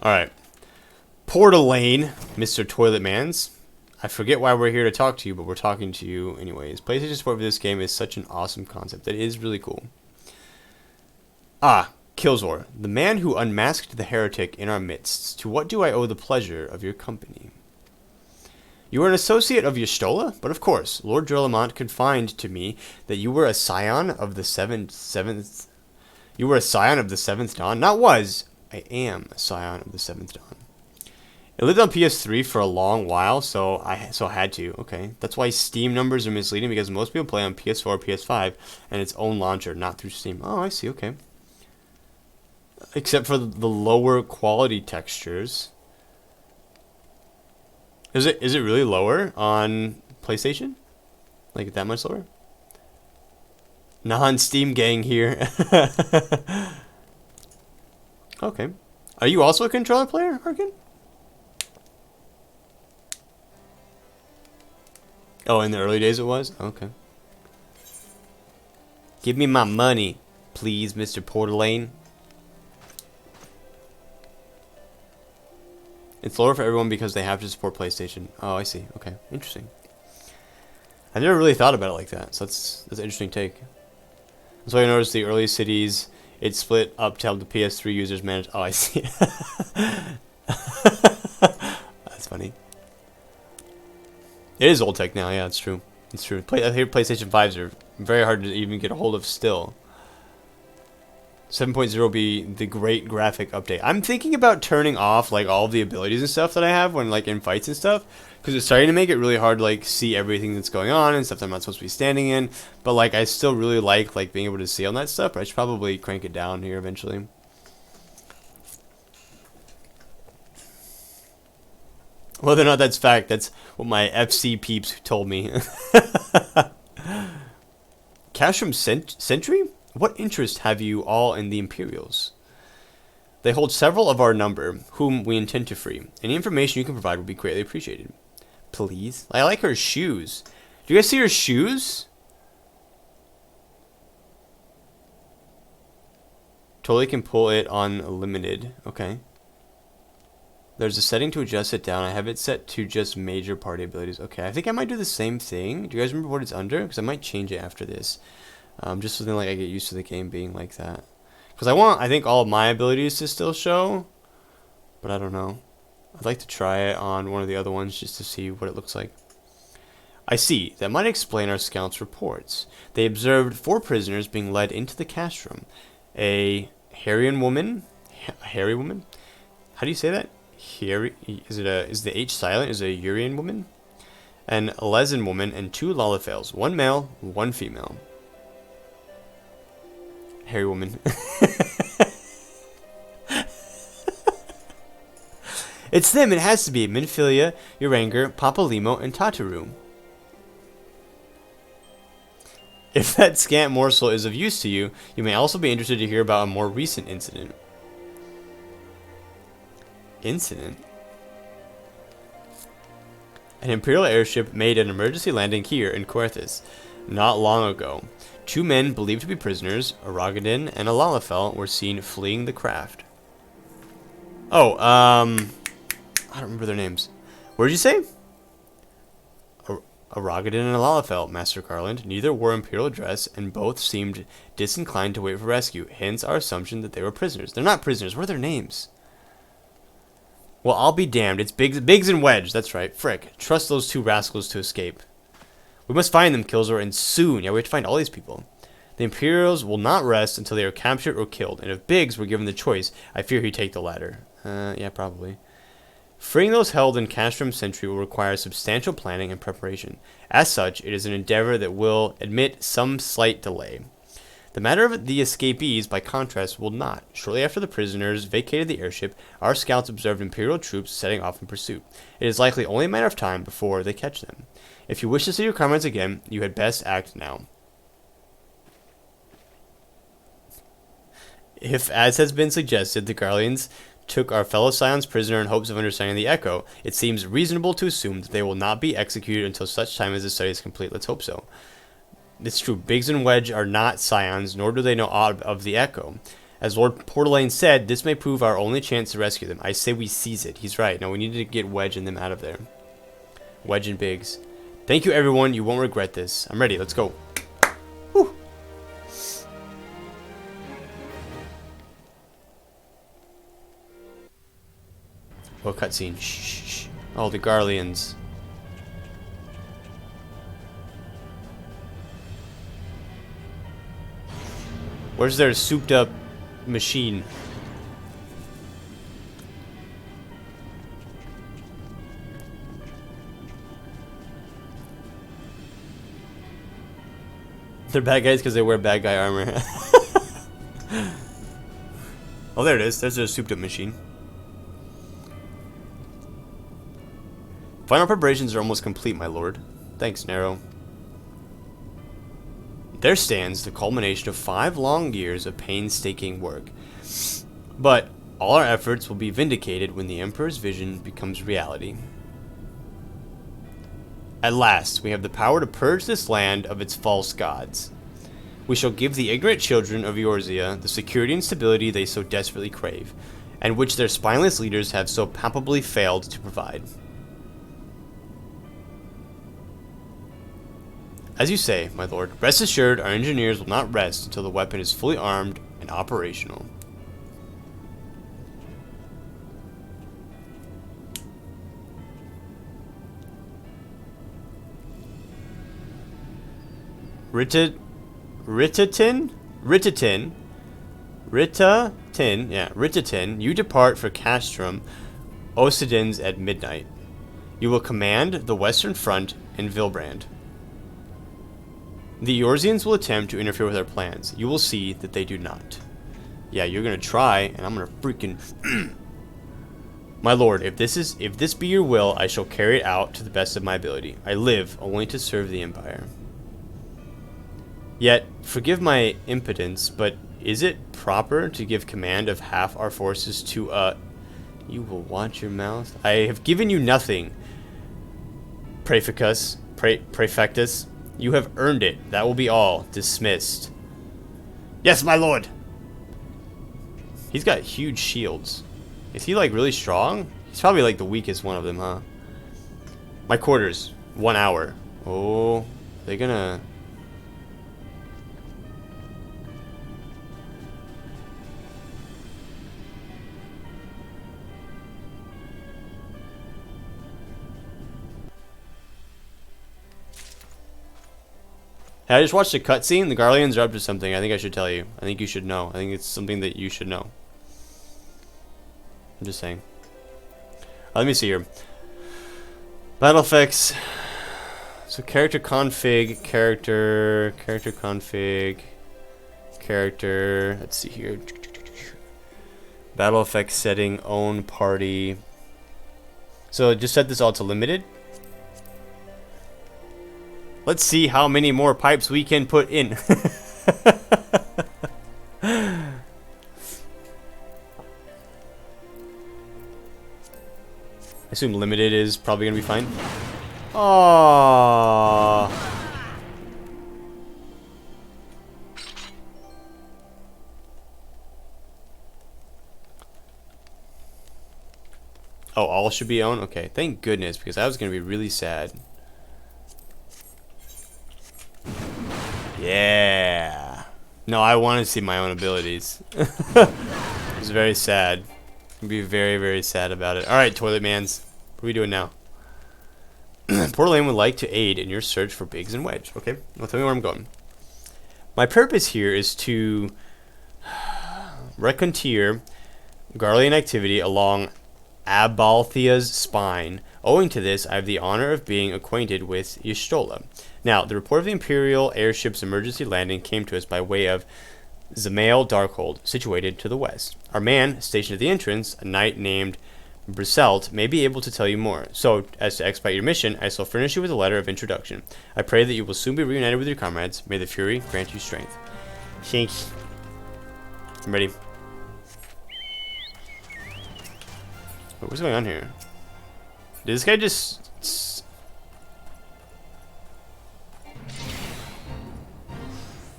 Alright. Portalane, Mr. Toilet Mans. I forget why we're here to talk to you, but we're talking to you anyways. PlayStation support for this game is such an awesome concept. That is really cool. Ah, Kilzor, the man who unmasked the heretic in our midst. To what do I owe the pleasure of your company? You are an associate of Y'shtola, but of course, Lord Durlamont confided to me that you were a scion of the seventh. You were a scion of the seventh dawn. Not was. I am a scion of the seventh dawn. It lived on PS3 for a long while, so I had to. Okay, that's why Steam numbers are misleading, because most people play on PS4 or PS5 and its own launcher, not through Steam. Oh, I see. Okay. Except for the lower quality textures. Is it really lower on PlayStation? Like that much lower? Non-Steam gang here. Okay. Are you also a controller player, Arkin? Oh, in the early days it was? Okay. Give me my money, please, Mr. Portalane. It's lower for everyone because they have to support PlayStation. Oh, I see. Okay. Interesting. I never really thought about it like that, so that's an interesting take. That's why I noticed the early cities, it split up to help the PS3 users manage. Oh, I see. That's funny. It is old tech now, yeah, it's true. It's true. I hear PlayStation 5s are very hard to even get a hold of still. 7.0 will be the great graphic update. I'm thinking about turning off like all of the abilities and stuff that I have when like in fights and stuff, because it's starting to make it really hard to like see everything that's going on and stuff that I'm not supposed to be standing in. But like I still really like being able to see all that stuff. But I should probably crank it down here eventually. Whether or not that's fact, that's what my FC peeps told me. Castrum Sentry? What interest have you all in the Imperials? They hold several of our number, whom we intend to free. Any information you can provide would be greatly appreciated. Please? I like her shoes. Do you guys see her shoes? Totally can pull it on limited. Okay. There's a setting to adjust it down. I have it set to just major party abilities. Okay, I think I might do the same thing. Do you guys remember what it's under? Because I might change it after this. Just something like I get used to the game being like that. Because I think, all of my abilities to still show. But I don't know. I'd like to try it on one of the other ones just to see what it looks like. I see. That might explain our scouts' reports. They observed 4 prisoners being led into the castrum. A Hairy woman? Hairy woman? How do you say that? Is the H silent? Is it a Urian woman? An Lezen woman and 2 Lalafales. 1 male, 1 female. Hairy woman. It's them, it has to be. Minfilla, Uranger, Papalimo, and Tataru. If that scant morsel is of use to you, you may also be interested to hear about a more recent incident. Incident? An Imperial airship made an emergency landing here in Coerthas not long ago. 2 men believed to be prisoners, a Rogadin and a Lalafell, were seen fleeing the craft. Oh, I don't remember their names. What did you say? A Rogadin and a Lalafell, Master Garland. Neither wore Imperial dress, and both seemed disinclined to wait for rescue, hence our assumption that they were prisoners. They're not prisoners. What are their names? Well, I'll be damned. It's Biggs and Wedge. That's right. Frick. Trust those 2 rascals to escape. We must find them, Kilzor, and soon. Yeah, we have to find all these people. The Imperials will not rest until they are captured or killed, and if Biggs were given the choice, I fear he'd take the latter. Yeah, probably. Freeing those held in Castrum Sentry will require substantial planning and preparation. As such, it is an endeavor that will admit some slight delay. The matter of the escapees, by contrast, will not. Shortly after the prisoners vacated the airship, our scouts observed Imperial troops setting off in pursuit. It is likely only a matter of time before they catch them. If you wish to see your comrades again, you had best act now. If, as has been suggested, the Garleans took our fellow Scions prisoner in hopes of understanding the Echo, it seems reasonable to assume that they will not be executed until such time as the study is complete. Let's hope so. It's true. Biggs and Wedge are not Scions, nor do they know aught of the Echo. As Lord Portalaine said, this may prove our only chance to rescue them. I say we seize it. He's right. Now we need to get Wedge and them out of there. Wedge and Biggs. Thank you, everyone. You won't regret this. I'm ready. Let's go. Whew. Oh, cutscene. Shh. Oh, the Garleans. Where's their souped up machine? They're bad guys because they wear bad guy armor. Oh, there it is. There's their souped up machine. Final preparations are almost complete, my lord. Thanks, Nero. There stands the culmination of 5 long years of painstaking work. But all our efforts will be vindicated when the Emperor's vision becomes reality. At last, we have the power to purge this land of its false gods. We shall give the ignorant children of Eorzea the security and stability they so desperately crave, and which their spineless leaders have so palpably failed to provide. As you say, my lord, rest assured our engineers will not rest until the weapon is fully armed and operational. Ritatin, you depart for Castrum Occidens at midnight. You will command the western front and Vilbrand. The Eorzeans will attempt to interfere with our plans. You will see that they do not. Yeah, you're gonna try, and I'm gonna freaking... My lord, if this be your will, I shall carry it out to the best of my ability. I live only to serve the Empire. Yet, forgive my impotence, but is it proper to give command of half our forces to, You will watch your mouth? I have given you nothing. Prefectus. You have earned it. That will be all. Dismissed. Yes, my lord! He's got huge shields. Is he, like, really strong? He's probably, like, the weakest one of them, huh? My quarters. 1 hour. Oh, they're gonna... I just watched a cutscene. The Garleans are up to something. I think I should tell you. I think you should know. I think it's something that you should know. I'm just saying. Let me see here. Battle effects. So character config, character config, character. Let's see here. Battle effects setting, own party. So just set this all to limited. Let's see how many more pipes we can put in. I assume limited is probably going to be fine. Aww. Oh, all should be on? Okay, thank goodness, because I was going to be really sad. Yeah. No, I want to see my own abilities. It's very sad. I'd be very, very sad about it. Alright, Toilet Mans. What are we doing now? Portalaine would like to aid in your search for Biggs and Wedge. Okay, well, tell me where I'm going. My purpose here is to reconnoiter Garlean activity along Abalthea's spine. Owing to this, I have the honor of being acquainted with Y'shtola. Now, the report of the Imperial airship's emergency landing came to us by way of Zamael Darkhold, situated to the west. Our man, stationed at the entrance, a knight named Briselt, may be able to tell you more. So, as to expedite your mission, I shall furnish you with a letter of introduction. I pray that you will soon be reunited with your comrades. May the Fury grant you strength. Thanks. I'm ready. What's going on here? Did this guy just...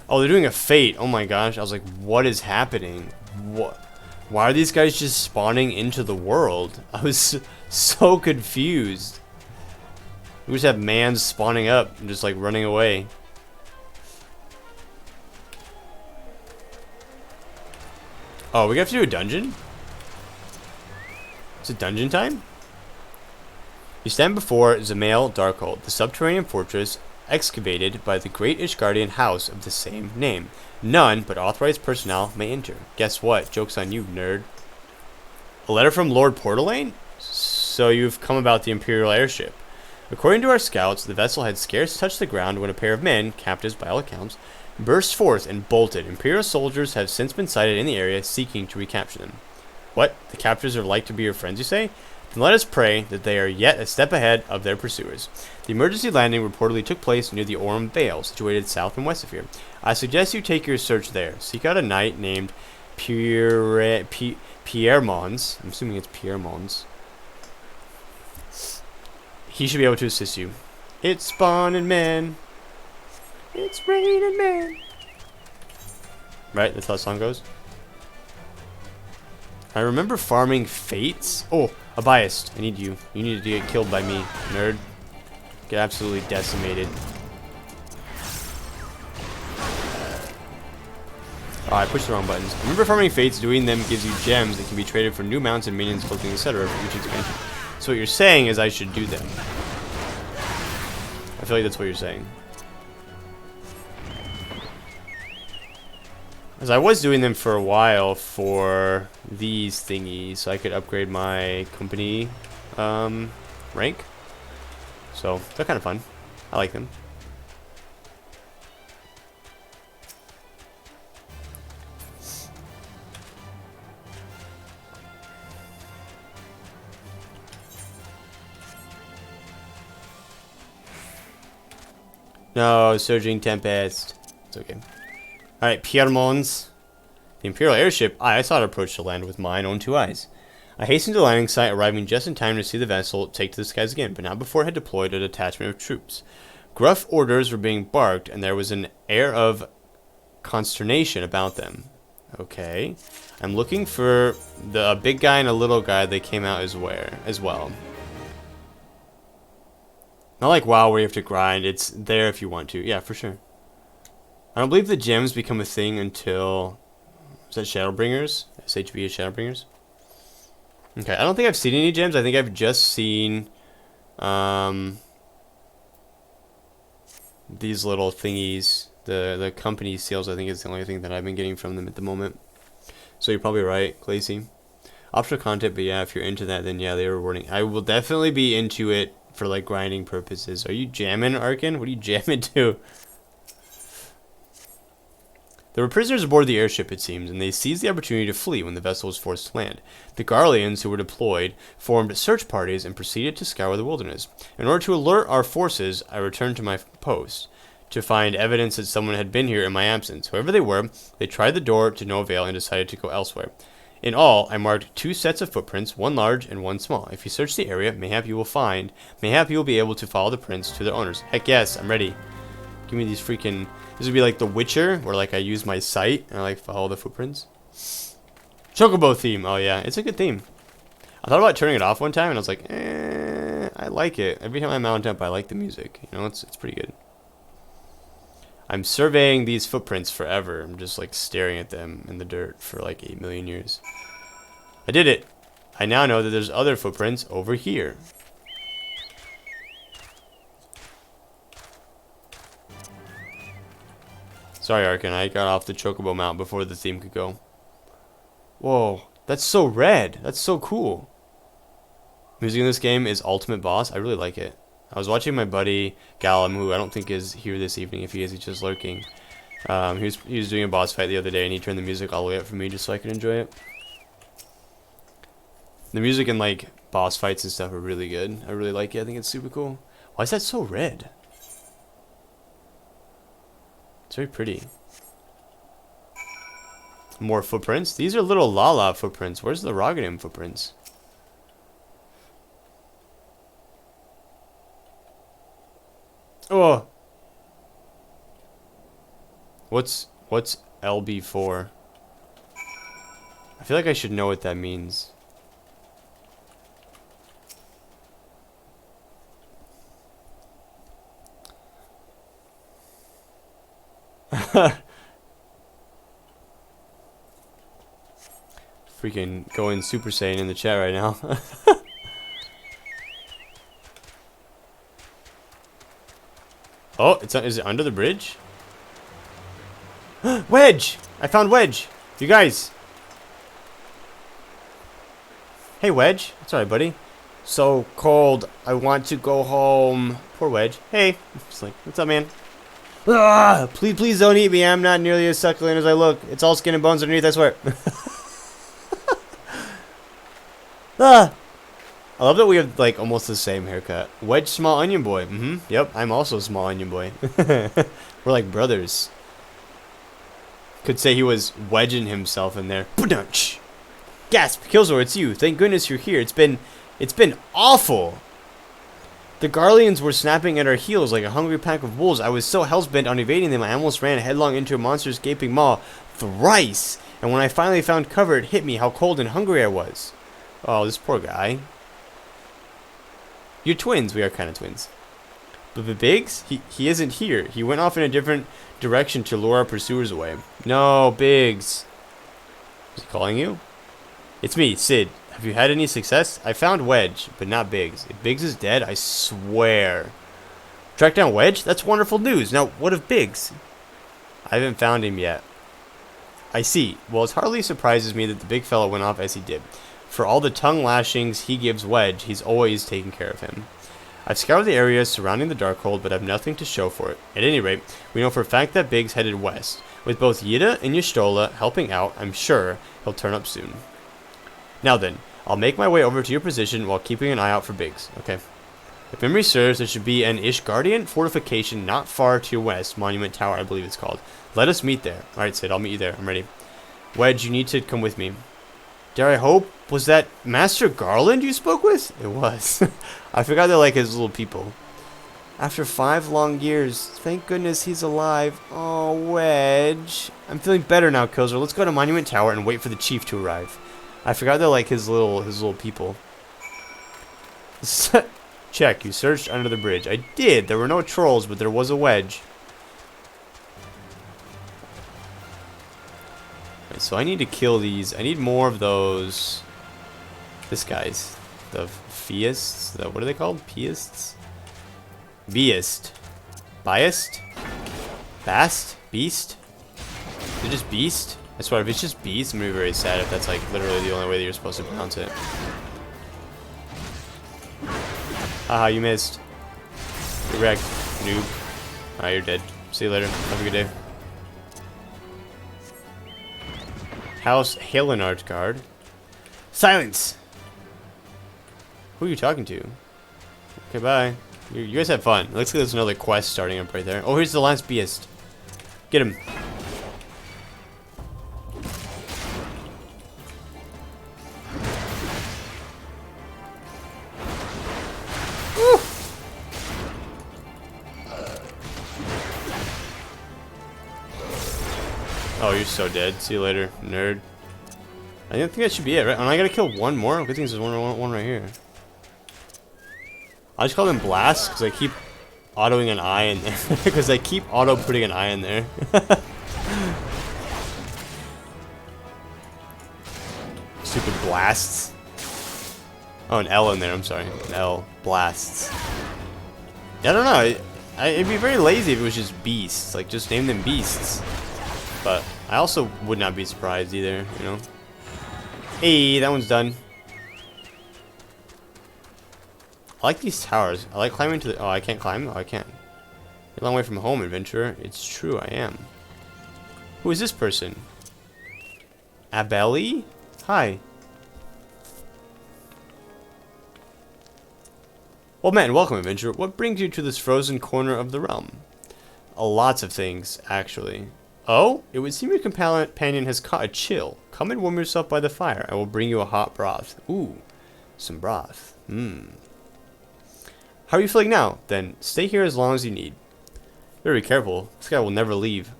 Oh, they're doing a fate. Oh my gosh. I was like, what is happening? what? Why are these guys just spawning into the world? I was so confused. We just have mans spawning up and just like running away. Oh, we have to do a dungeon? Is it dungeon time? You stand before Zamail Darkhold, the subterranean fortress excavated by the great Ishgardian house of the same name. None but authorized personnel may enter. Guess what? Joke's on you, nerd. A letter from Lord Portalane? So you've come about the Imperial airship. According to our scouts, the vessel had scarce touched the ground when a pair of men, captives by all accounts, burst forth and bolted. Imperial soldiers have since been sighted in the area seeking to recapture them. What? The captors are like to be your friends, you say? Then let us pray that they are yet a step ahead of their pursuers. The emergency landing reportedly took place near the Aurum Vale, situated south and west of here. I suggest you take your search there. Seek out a knight named Pierre Mons. I'm assuming it's Pierre Mons. He should be able to assist you. It's spawning men. It's raining men. Right? That's how the song goes. I remember farming fates. Oh, a biased. I need you. You need to get killed by me, nerd. Get absolutely decimated. Oh, I pushed the wrong buttons. Remember farming fates, doing them gives you gems that can be traded for new mounts and minions, clothing, etc. for each expansion. So what you're saying is I should do them. I feel like that's what you're saying. As I was doing them for a while for these thingies, so I could upgrade my company rank. So they're kind of fun. I like them. No, Surging Tempest. It's okay. Alright, Pierre Mons. The Imperial airship. I saw it approach the land with mine own two eyes. I hastened to the landing site, arriving just in time to see the vessel take to the skies again, but not before it had deployed a detachment of troops. Gruff orders were being barked, and there was an air of consternation about them. Okay. I'm looking for a big guy and a little guy. They came out as well. Not like WoW where you have to grind. It's there if you want to. Yeah, for sure. I don't believe the gems become a thing until... Is that Shadowbringers? SHB is Shadowbringers? Okay, I don't think I've seen any gems. I think I've just seen... these little thingies. The company seals, I think, is the only thing that I've been getting from them at the moment. So you're probably right, Glacy. Optional content, but yeah, if you're into that, then yeah, they're rewarding. I will definitely be into it for, like, grinding purposes. Are you jamming, Arkin? What are you jamming to? There were prisoners aboard the airship, it seems, and they seized the opportunity to flee when the vessel was forced to land. The Garleans, who were deployed, formed search parties and proceeded to scour the wilderness. In order to alert our forces, I returned to my post to find evidence that someone had been here in my absence. Whoever they were, they tried the door to no avail and decided to go elsewhere. In all, I marked 2 sets of footprints, one large and one small. If you search the area, mayhap you will be able to follow the prints to their owners. Heck yes, I'm ready. Give me these freaking... This would be like The Witcher, where like I use my sight and I like follow the footprints. Chocobo theme. Oh yeah, it's a good theme. I thought about turning it off one time and I was like, I like it. Every time I mount up, I like the music. You know, it's pretty good. I'm surveying these footprints forever. I'm just like staring at them in the dirt for like 8 million years. I did it. I now know that there's other footprints over here. Sorry, Arkin, I got off the Chocobo mount before the theme could go. Whoa, that's so red. That's so cool. Music in this game is ultimate boss. I really like it. I was watching my buddy Gallum, who I don't think is here this evening. If he is, he's just lurking. He was doing a boss fight the other day, and he turned the music all the way up for me just so I could enjoy it. The music in like boss fights and stuff are really good. I really like it. I think it's super cool. Why is that so red? It's very pretty. More footprints. These are little Lala footprints. Where's the Rogadin footprints? Oh. What's LB4? I feel like I should know what that means. Freaking going Super Saiyan in the chat right now. Oh, is it under the bridge? Wedge! I found Wedge! You guys! Hey, Wedge. It's alright, buddy. So cold. I want to go home. Poor Wedge. Hey. Just like, what's up, man? Ah, please don't eat me. I'm not nearly as succulent as I look. It's all skin and bones underneath, I swear. Ah! I love that we have, like, almost the same haircut. Wedge Small Onion Boy. Yep, I'm also Small Onion Boy. We're like brothers. Could say he was wedging himself in there. Gasp! Kilzor, it's you. Thank goodness you're here. It's been awful. The Garleans were snapping at our heels like a hungry pack of wolves. I was so hellbent on evading them, I almost ran headlong into a monster's gaping maw thrice. And when I finally found cover, it hit me how cold and hungry I was. Oh, this poor guy. You're twins. We are kind of twins. But the Biggs? He isn't here. He went off in a different direction to lure our pursuers away. No, Biggs. Is he calling you? It's me, Sid. Have you had any success? I found Wedge, but not Biggs. If Biggs is dead, I swear. Track down Wedge? That's wonderful news. Now, what of Biggs? I haven't found him yet. I see. Well, it hardly surprises me that the big fella went off as he did. For all the tongue lashings he gives Wedge, he's always taking care of him. I've scoured the area surrounding the Darkhold, but I've nothing to show for it. At any rate, we know for a fact that Biggs headed west. With both Yida and Y'shtola helping out, I'm sure he'll turn up soon. Now then, I'll make my way over to your position while keeping an eye out for Biggs. Okay. If memory serves, there should be an Ishgardian fortification not far to your west, Monument Tower, I believe it's called. Let us meet there. Alright, Sid, I'll meet you there. I'm ready. Wedge, you need to come with me. Dare I hope? Was that Master Garland you spoke with? It was. I forgot they're like his little people. After 5 long years, thank goodness he's alive. Oh, Wedge. I'm feeling better now, Kilzor. Let's go to Monument Tower and wait for the chief to arrive. I forgot they're like his little people. Check, you searched under the bridge. I did. There were no trolls, but there was a Wedge. Right, so I need to kill these. I need more of those. This guy's. The Feists? What are they called? Peists? Beast. Biased? Bast? Beast? Is it just Beast? I swear, if it's just Beast, I'm gonna be very sad if that's like literally the only way that you're supposed to pronounce it. Haha, you missed. You're wrecked, noob. Alright, you're dead. See you later. Have a good day. House Halenart Guard. Silence! Who are you talking to? Okay, bye. You guys have fun. Looks like there's another quest starting up right there. Oh, here's the last beast. Get him. Woo! Oh, you're so dead. See you later, nerd. I think that should be it, right? And I gotta kill one more? Good thing there's one right here. I just call them blasts because I keep autoing an eye in there. Because I keep auto putting an eye in there. Stupid blasts. Oh, an L in there. I'm sorry. An L. Blasts. Yeah, I don't know. It'd be very lazy if it was just beasts. Like, just name them beasts. But I also would not be surprised either, you know. Hey, that one's done. I like these towers. I like climbing to the... Oh, I can't climb? Oh, I can't. You're a long way from home, adventurer. It's true, I am. Who is this person? Abeli? Hi. Well, man, welcome, adventurer. What brings you to this frozen corner of the realm? Lots of things, actually. Oh? It would seem your companion has caught a chill. Come and warm yourself by the fire. I will bring you a hot broth. Ooh, some broth. How are you feeling now? Then stay here as long as you need. Very careful. This guy will never leave.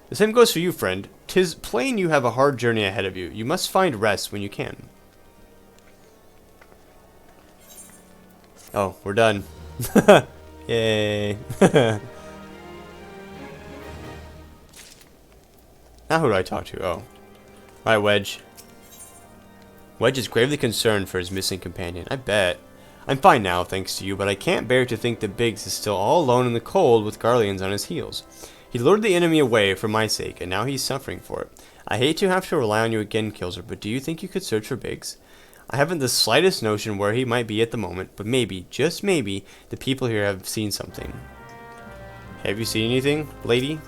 The same goes for you, friend. 'Tis plain you have a hard journey ahead of you. You must find rest when you can. Oh, we're done. Yay. Now who do I talk to? Oh. Alright, Wedge. Wedge is gravely concerned for his missing companion. I bet. I'm fine now, thanks to you, but I can't bear to think that Biggs is still all alone in the cold with Garleans on his heels. He lured the enemy away for my sake, and now he's suffering for it. I hate to have to rely on you again, Kilzor, but do you think you could search for Biggs? I haven't the slightest notion where he might be at the moment, but maybe, just maybe, the people here have seen something. Have you seen anything, lady?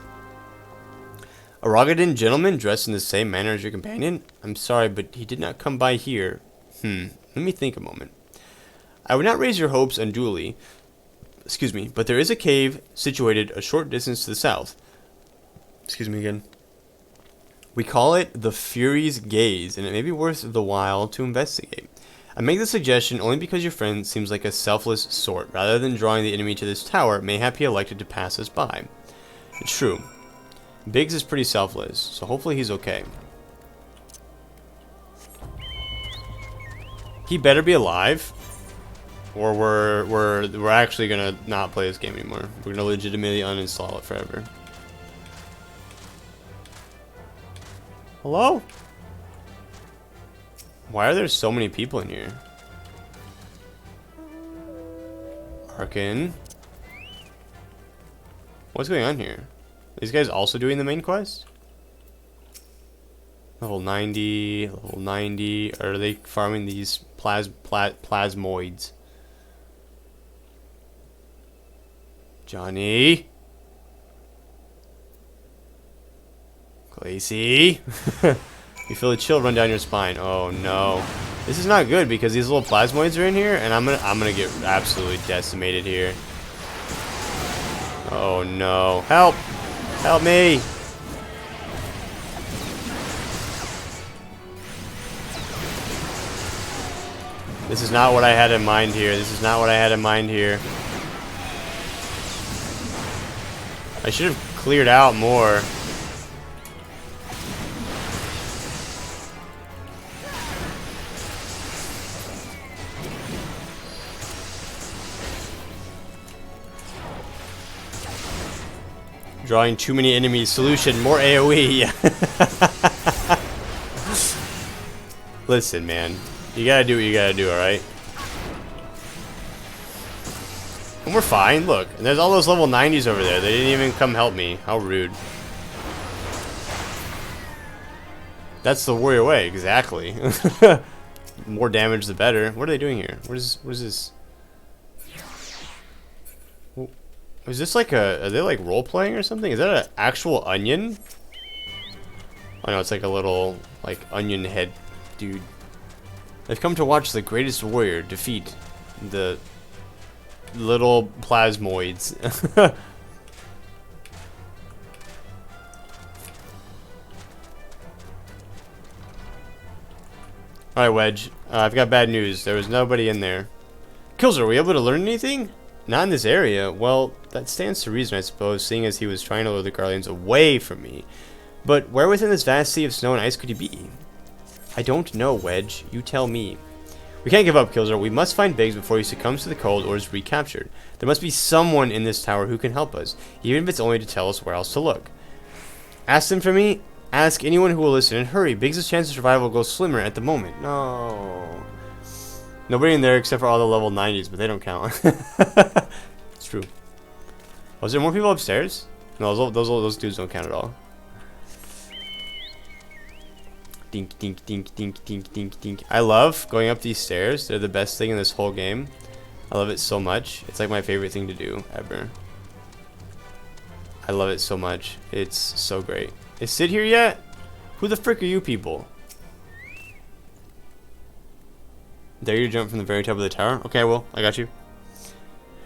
A Rogadin gentleman dressed in the same manner as your companion? I'm sorry, but he did not come by here. Let me think a moment. I would not raise your hopes unduly, excuse me, but there is a cave situated a short distance to the south. Excuse me again. We call it the Fury's Gaze, and it may be worth the while to investigate. I make the suggestion only because your friend seems like a selfless sort. Rather than drawing the enemy to this tower, mayhap he elected to pass us by. It's true. Biggs is pretty selfless, so hopefully he's okay. He better be alive, or we're actually gonna not play this game anymore. We're gonna legitimately uninstall it forever. Hello? Why are there so many people in here? Arkin. What's going on here? These guys also doing the main quest? Level 90, level 90. Are they farming these plasmoids? Johnny? Glacy? You feel a chill run down your spine. Oh no. This is not good because these little plasmoids are in here and I'm gonna get absolutely decimated here. Oh no. Help! Help me! This is not what I had in mind here. This is not what I had in mind here. I should have cleared out more. Drawing too many enemies. Solution, more AoE. Listen, man. You gotta do what you gotta do, alright? And we're fine, look. And there's all those level 90s over there. They didn't even come help me. How rude. That's the warrior way, exactly. More damage the better. What are they doing here? What is this? Is this like are they like role-playing or something? Is that an actual onion? Oh no, it's like a little, like, onion head dude. I've come to watch the greatest warrior defeat the little plasmoids. Alright, Wedge. I've got bad news. There was nobody in there. Kilzor, were you able to learn anything? Not in this area. Well, that stands to reason, I suppose, seeing as he was trying to lure the Garleans away from me. But where within this vast sea of snow and ice could he be? I don't know, Wedge. You tell me. We can't give up, Kilzor. We must find Biggs before he succumbs to the cold or is recaptured. There must be someone in this tower who can help us, even if it's only to tell us where else to look. Ask them for me. Ask anyone who will listen, and hurry. Biggs' chance of survival goes slimmer at the moment. No. Nobody in there except for all the level 90s, but they don't count. It's true. Was there more people upstairs? No, those dudes don't count at all. Dink, dink, dink, dink, dink, dink, dink. I love going up these stairs. They're the best thing in this whole game. I love it so much. It's like my favorite thing to do ever. I love it so much. It's so great. Is Sid here yet? Who the frick are you people? Dare you jump from the very top of the tower? Okay, well, I got you.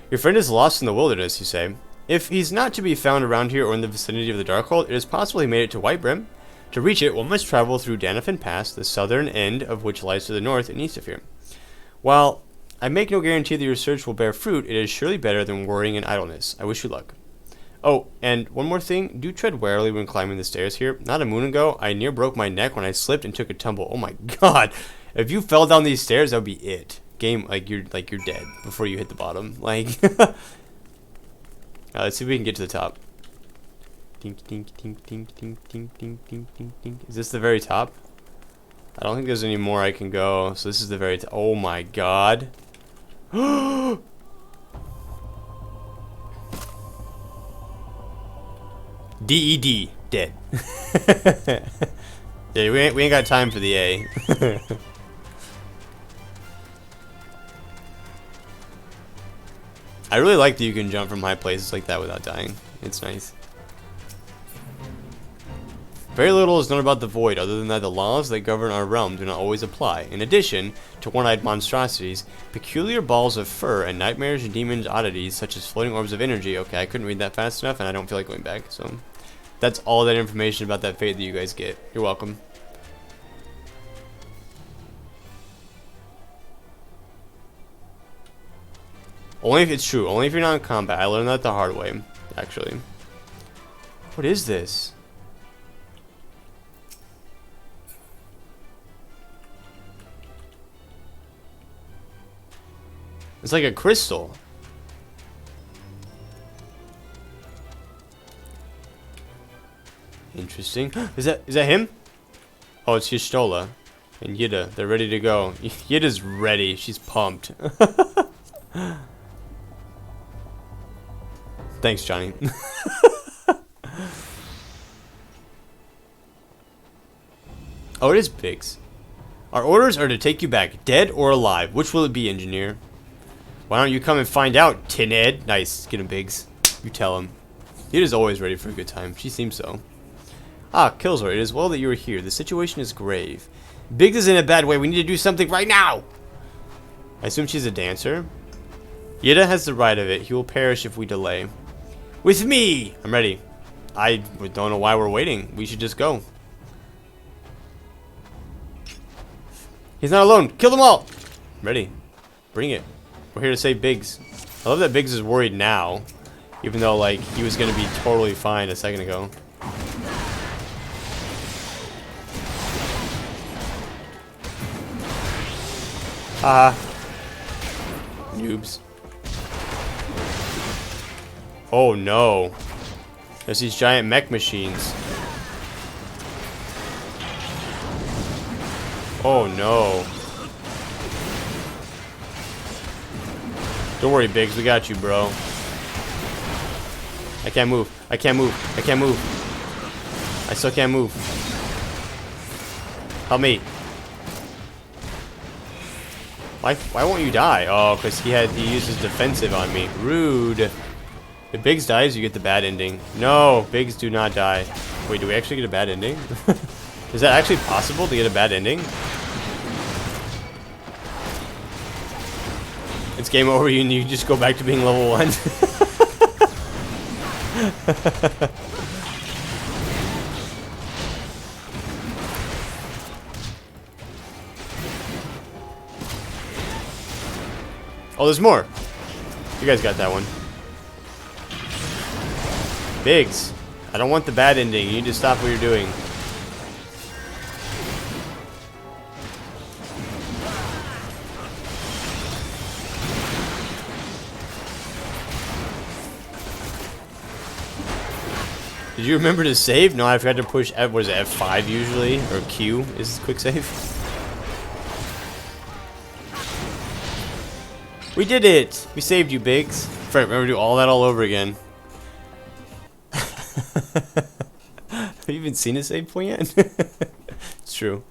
Your friend is lost in the wilderness, you say. If he's not to be found around here or in the vicinity of the Darkhold, it is possible he made it to Whitebrim. To reach it, one must travel through Danafin Pass, the southern end of which lies to the north and east of here. While I make no guarantee that your search will bear fruit, it is surely better than worrying in idleness. I wish you luck. Oh, and one more thing. Do tread warily when climbing the stairs here. Not a moon ago, I near broke my neck when I slipped and took a tumble. Oh my god. If you fell down these stairs, that would be it. Game, like you're dead before you hit the bottom. Like, let's see if we can get to the top. Tink, tink, tink, tink, tink, tink, tink, tink, tink, tink. Is this the very top? I don't think there's any more I can go. So this is the very top. Oh my god. DED. Dead. Yeah, we ain't got time for the A. I really like that you can jump from high places like that without dying. It's nice. Very little is known about the Void, other than that the laws that govern our realm do not always apply. In addition to one-eyed monstrosities, peculiar balls of fur, and nightmares and demons oddities, such as floating orbs of energy. Okay, I couldn't read that fast enough, and I don't feel like going back, so... That's all that information about that fate that you guys get. You're welcome. Only if it's true. Only if you're not in combat. I learned that the hard way, actually. What is this? It's like a crystal. Interesting. Is that him? Oh, it's Y'shtola and Yida. They're ready to go. Yida's ready. She's pumped. Thanks, Johnny. Oh, it is Biggs. Our orders are to take you back, dead or alive. Which will it be, engineer? Why don't you come and find out, Tin Ed? Nice. Get him, Biggs. You tell him. Yida's always ready for a good time. She seems so. Ah, Kilzor, it is well that you are here. The situation is grave. Biggs is in a bad way. We need to do something right now. I assume she's a dancer. Yida has the right of it. He will perish if we delay. With me! I'm ready. I don't know why we're waiting. We should just go. He's not alone. Kill them all! I'm ready. Bring it. We're here to save Biggs. I love that Biggs is worried now. Even though, like, he was going to be totally fine a second ago. Haha. Noobs. Oh no. There's these giant mech machines. Oh no. Don't worry, Biggs. We got you, bro. I can't move. I can't move. I can't move. I still can't move. Help me. Why won't you die? Oh, because he used his defensive on me. Rude. If Biggs dies, you get the bad ending. No, Biggs do not die. Wait, do we actually get a bad ending? Is that actually possible to get a bad ending? It's game over and you just go back to being level 1. Oh, there's more. You guys got that one. Biggs, I don't want the bad ending. You need to stop what you're doing. Did you remember to save? No, I forgot to push F. What is it, F5 usually? Or Q is quick save? We did it! We saved you, Biggs. Right, remember to do all that all over again. Have you even seen a save point yet? It's true.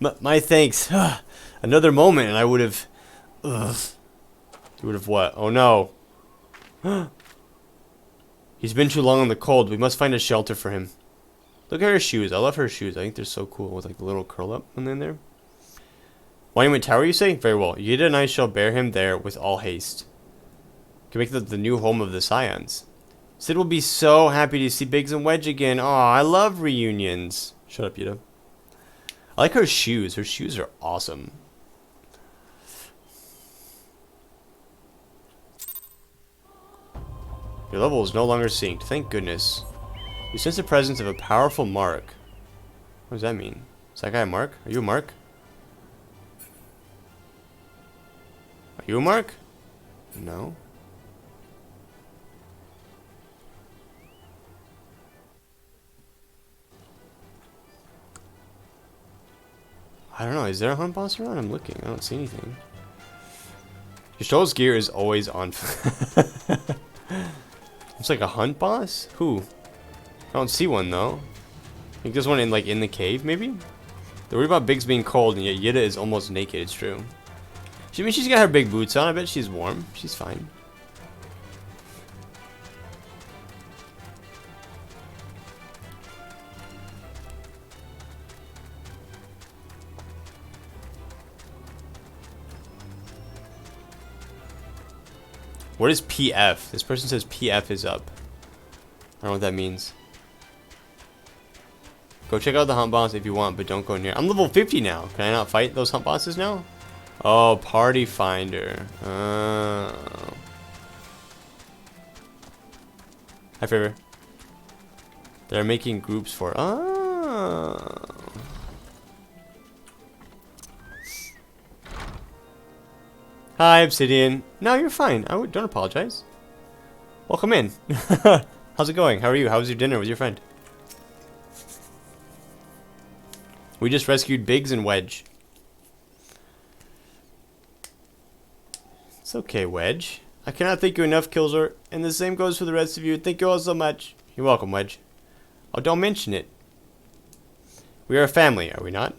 My thanks. Another moment and I would have... You would have what? Oh no. He's been too long in the cold. We must find a shelter for him. Look at her shoes. I love her shoes. I think they're so cool with like the little curl up one in there. Monument Tower, you say? Very well. Yida and I shall bear him there with all haste. Can make the new home of the Scions. Sid will be so happy to see Biggs and Wedge again. Aw, I love reunions. Shut up, Yida. I like her shoes. Her shoes are awesome. Your level is no longer synced. Thank goodness. You sense the presence of a powerful mark. What does that mean? Is that guy a mark? Are you a mark? Are you a mark? No. I don't know. Is there a hunt boss around? I'm looking. I don't see anything. Yashol's gear is always on. It's like a hunt boss? Who? I don't see one though. I think there's one in like in the cave maybe? They're worried about Biggs being cold and yet Yida is almost naked. It's true. I mean, she's got her big boots on. I bet she's warm. She's fine. What is PF? This person says PF is up. I don't know what that means. Go check out the hunt boss if you want, but don't go near. I'm level 50 now. Can I not fight those hunt bosses now? Oh, party finder. Oh. Hi, Favor. They're making groups for. Oh. Hi, Obsidian. No, you're fine. Don't apologize. Welcome in. How's it going? How are you? How was your dinner with your friend? We just rescued Biggs and Wedge. It's okay, Wedge. I cannot thank you enough, Kilzor, and the same goes for the rest of you. Thank you all so much. You're welcome, Wedge. Oh, don't mention it. We are a family, are we not?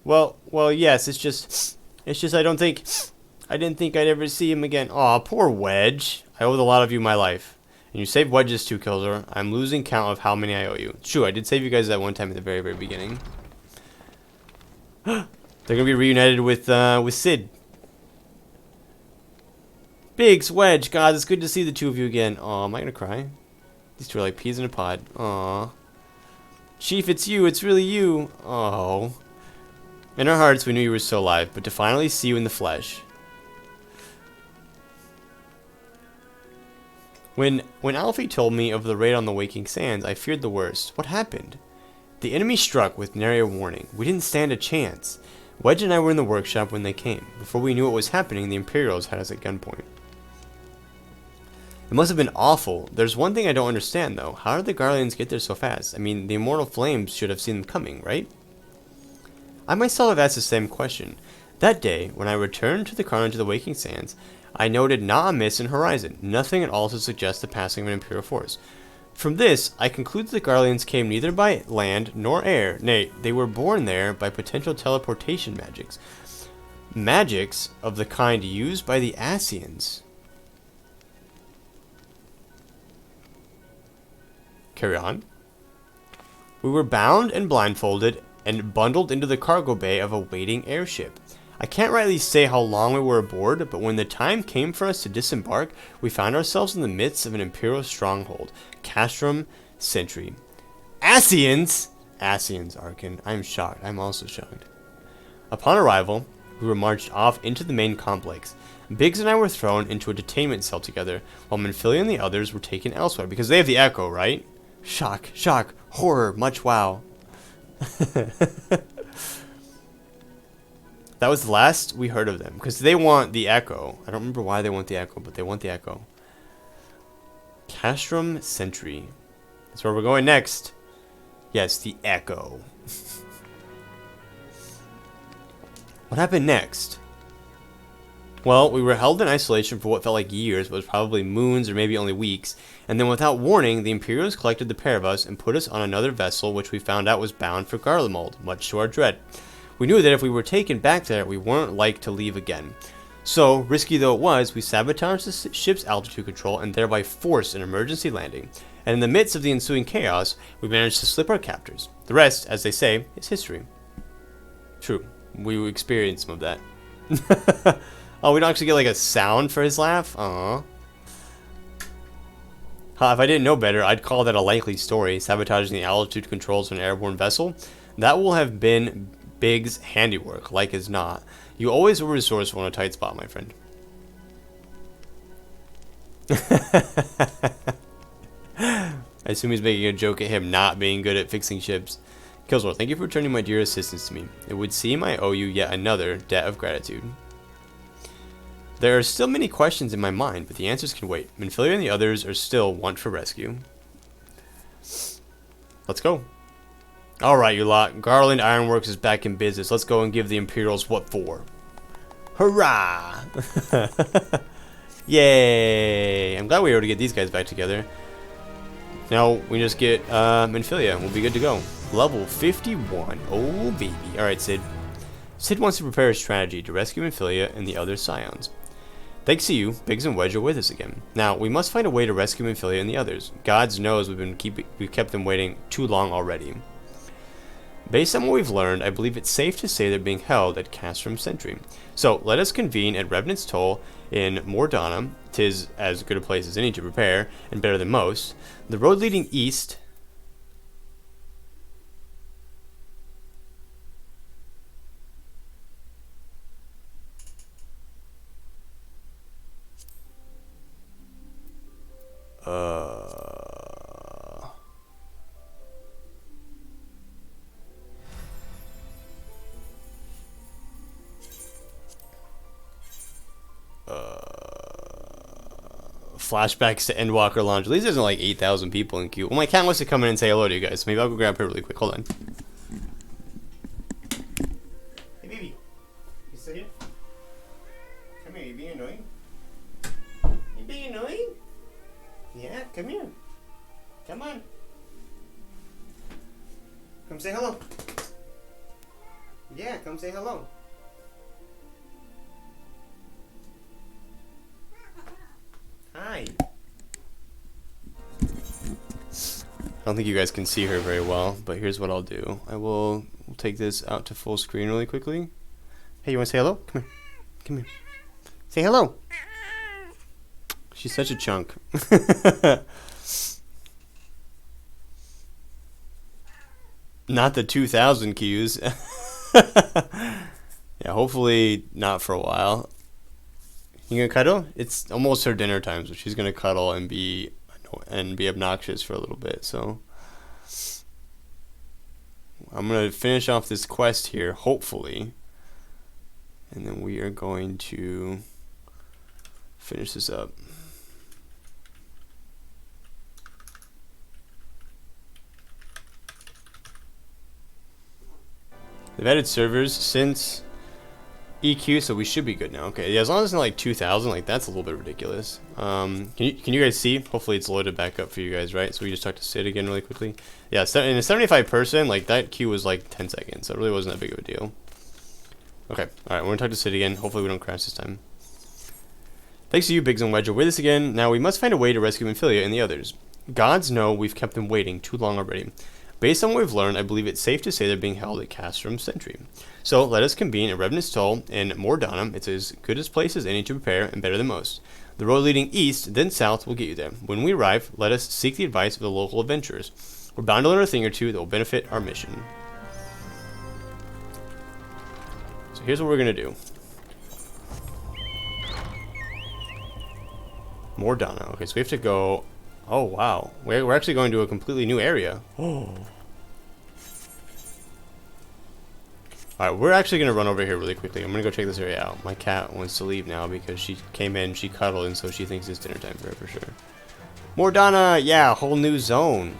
Well, yes. It's just I didn't think I'd ever see him again. Aw, poor Wedge. I owe a lot of you my life. And you saved Wedges too, Kilzor. I'm losing count of how many I owe you. True, I did save you guys that one time at the very, very beginning. They're gonna be reunited with Sid. Biggs, Wedge, God, it's good to see the two of you again. Aw, am I gonna cry? These two are like peas in a pod. Aw. Chief, it's you. It's really you. Oh. In our hearts, we knew you were still alive, but to finally see you in the flesh. When Alfie told me of the raid on the Waking Sands, I feared the worst. What happened? The enemy struck with nary a warning. We didn't stand a chance. Wedge and I were in the workshop when they came. Before we knew what was happening, the Imperials had us at gunpoint. It must have been awful. There's one thing I don't understand, though. How did the Garleans get there so fast? I mean, the Immortal Flames should have seen them coming, right? I myself have asked the same question. That day, when I returned to the Carnage of the Waking Sands, I noted not a mist in horizon, nothing at all to suggest the passing of an Imperial force. From this, I conclude that the Garleans came neither by land nor air. Nay, they were born there by potential teleportation magics. Magics of the kind used by the Ascians. Carry on. We were bound and blindfolded and bundled into the cargo bay of a waiting airship. I can't rightly say how long we were aboard, but when the time came for us to disembark, we found ourselves in the midst of an Imperial stronghold, Castrum Sentry. Ascians! Ascians, Arkin. I'm shocked. I'm also shocked. Upon arrival, we were marched off into the main complex. Biggs and I were thrown into a detainment cell together, while Minfilla and the others were taken elsewhere, because they have the Echo, right? Shock, shock, horror, much wow. That was the last we heard of them, because they want the Echo. I don't remember why they want the Echo, but they want the Echo. Castrum Sentry. That's where we're going next. Yes, the Echo. What happened next? Well, we were held in isolation for what felt like years, but was probably moons or maybe only weeks, and then without warning, the Imperials collected the pair of us and put us on another vessel which we found out was bound for Garlemald, much to our dread. We knew that if we were taken back there, we weren't like to leave again. So, risky though it was, we sabotaged the ship's altitude control and thereby forced an emergency landing. And in the midst of the ensuing chaos, we managed to slip our captors. The rest, as they say, is history. True, we experienced some of that. Oh, we don't actually get like a sound for his laugh? Aww. If I didn't know better, I'd call that a likely story, sabotaging the altitude controls of an airborne vessel. That will have been Biggs' handiwork, like as not. You always were resourceful in a tight spot, my friend. I assume he's making a joke at him not being good at fixing ships. Kilzor, thank you for returning my dear assistance to me. It would seem I owe you yet another debt of gratitude. There are still many questions in my mind, but the answers can wait. Minfilla and the others are still want for rescue. Let's go. Alright, you lot. Garland Ironworks is back in business. Let's go and give the Imperials what for. Hurrah! Yay! I'm glad we were able to get these guys back together. Now we just get Minfilla. We'll be good to go. Level 51. Oh, baby. Alright, Sid. Sid wants to prepare a strategy to rescue Minfilla and the other Scions. Thanks to you, Biggs and Wedge are with us again. Now, we must find a way to rescue Minfilla and the others. Gods knows we've kept them waiting too long already. Based on what we've learned, I believe it's safe to say they're being held at Castrum Sentry. So, let us convene at Revenant's Toll in Mordana. 'Tis as good a place as any to prepare, and better than most. The road leading east... Flashbacks to Endwalker Lounge. At least there's like 8,000 people in queue. Well, my cat wants to come in and say hello to you guys, so maybe I'll go grab her really quick. Hold on. Hey, baby. You still here? Come here. You being annoying? You being annoying? Yeah, come here. Come on. Come say hello. Yeah, come say hello. Hi. I don't think you guys can see her very well, but here's what I'll do. We'll take this out to full screen really quickly. Hey, you want to say hello? Come here. Come here. Say hello. She's such a chunk. Not the 2,000 cues. Yeah, hopefully not for a while. You gonna cuddle? It's almost her dinner time, so she's gonna cuddle and be obnoxious for a little bit. So I'm gonna finish off this quest here, hopefully, and then we are going to finish this up. They've added servers since EQ, so we should be good now. Okay, yeah, as long as it's not like 2,000, like that's a little bit ridiculous. Can you guys see? Hopefully it's loaded back up for you guys, right? So we just talked to Sid again really quickly. Yeah, in a 75 person, like that queue was like 10 seconds, so it really wasn't that big of a deal. Okay, alright, we're gonna talk to Sid again. Hopefully we don't crash this time. Thanks to you, Biggs and Wedge, are with us again. Now we must find a way to rescue Minfilla and the others. Gods know we've kept them waiting too long already. Based on what we've learned, I believe it's safe to say they're being held at Castrum Sentry. So let us convene at Revenant's Toll in Mordana. It's as good a place as any to prepare, and better than most. The road leading east, then south, will get you there. When we arrive, let us seek the advice of the local adventurers. We're bound to learn a thing or two that will benefit our mission. So here's what we're going to do. Mordana. Okay, so we have to go... Oh, wow. We're actually going to a completely new area. Oh. Alright, we're actually going to run over here really quickly. I'm going to go check this area out. My cat wants to leave now because she came in, she cuddled, and so she thinks it's dinner time for her for sure. Mordana! Yeah, whole new zone.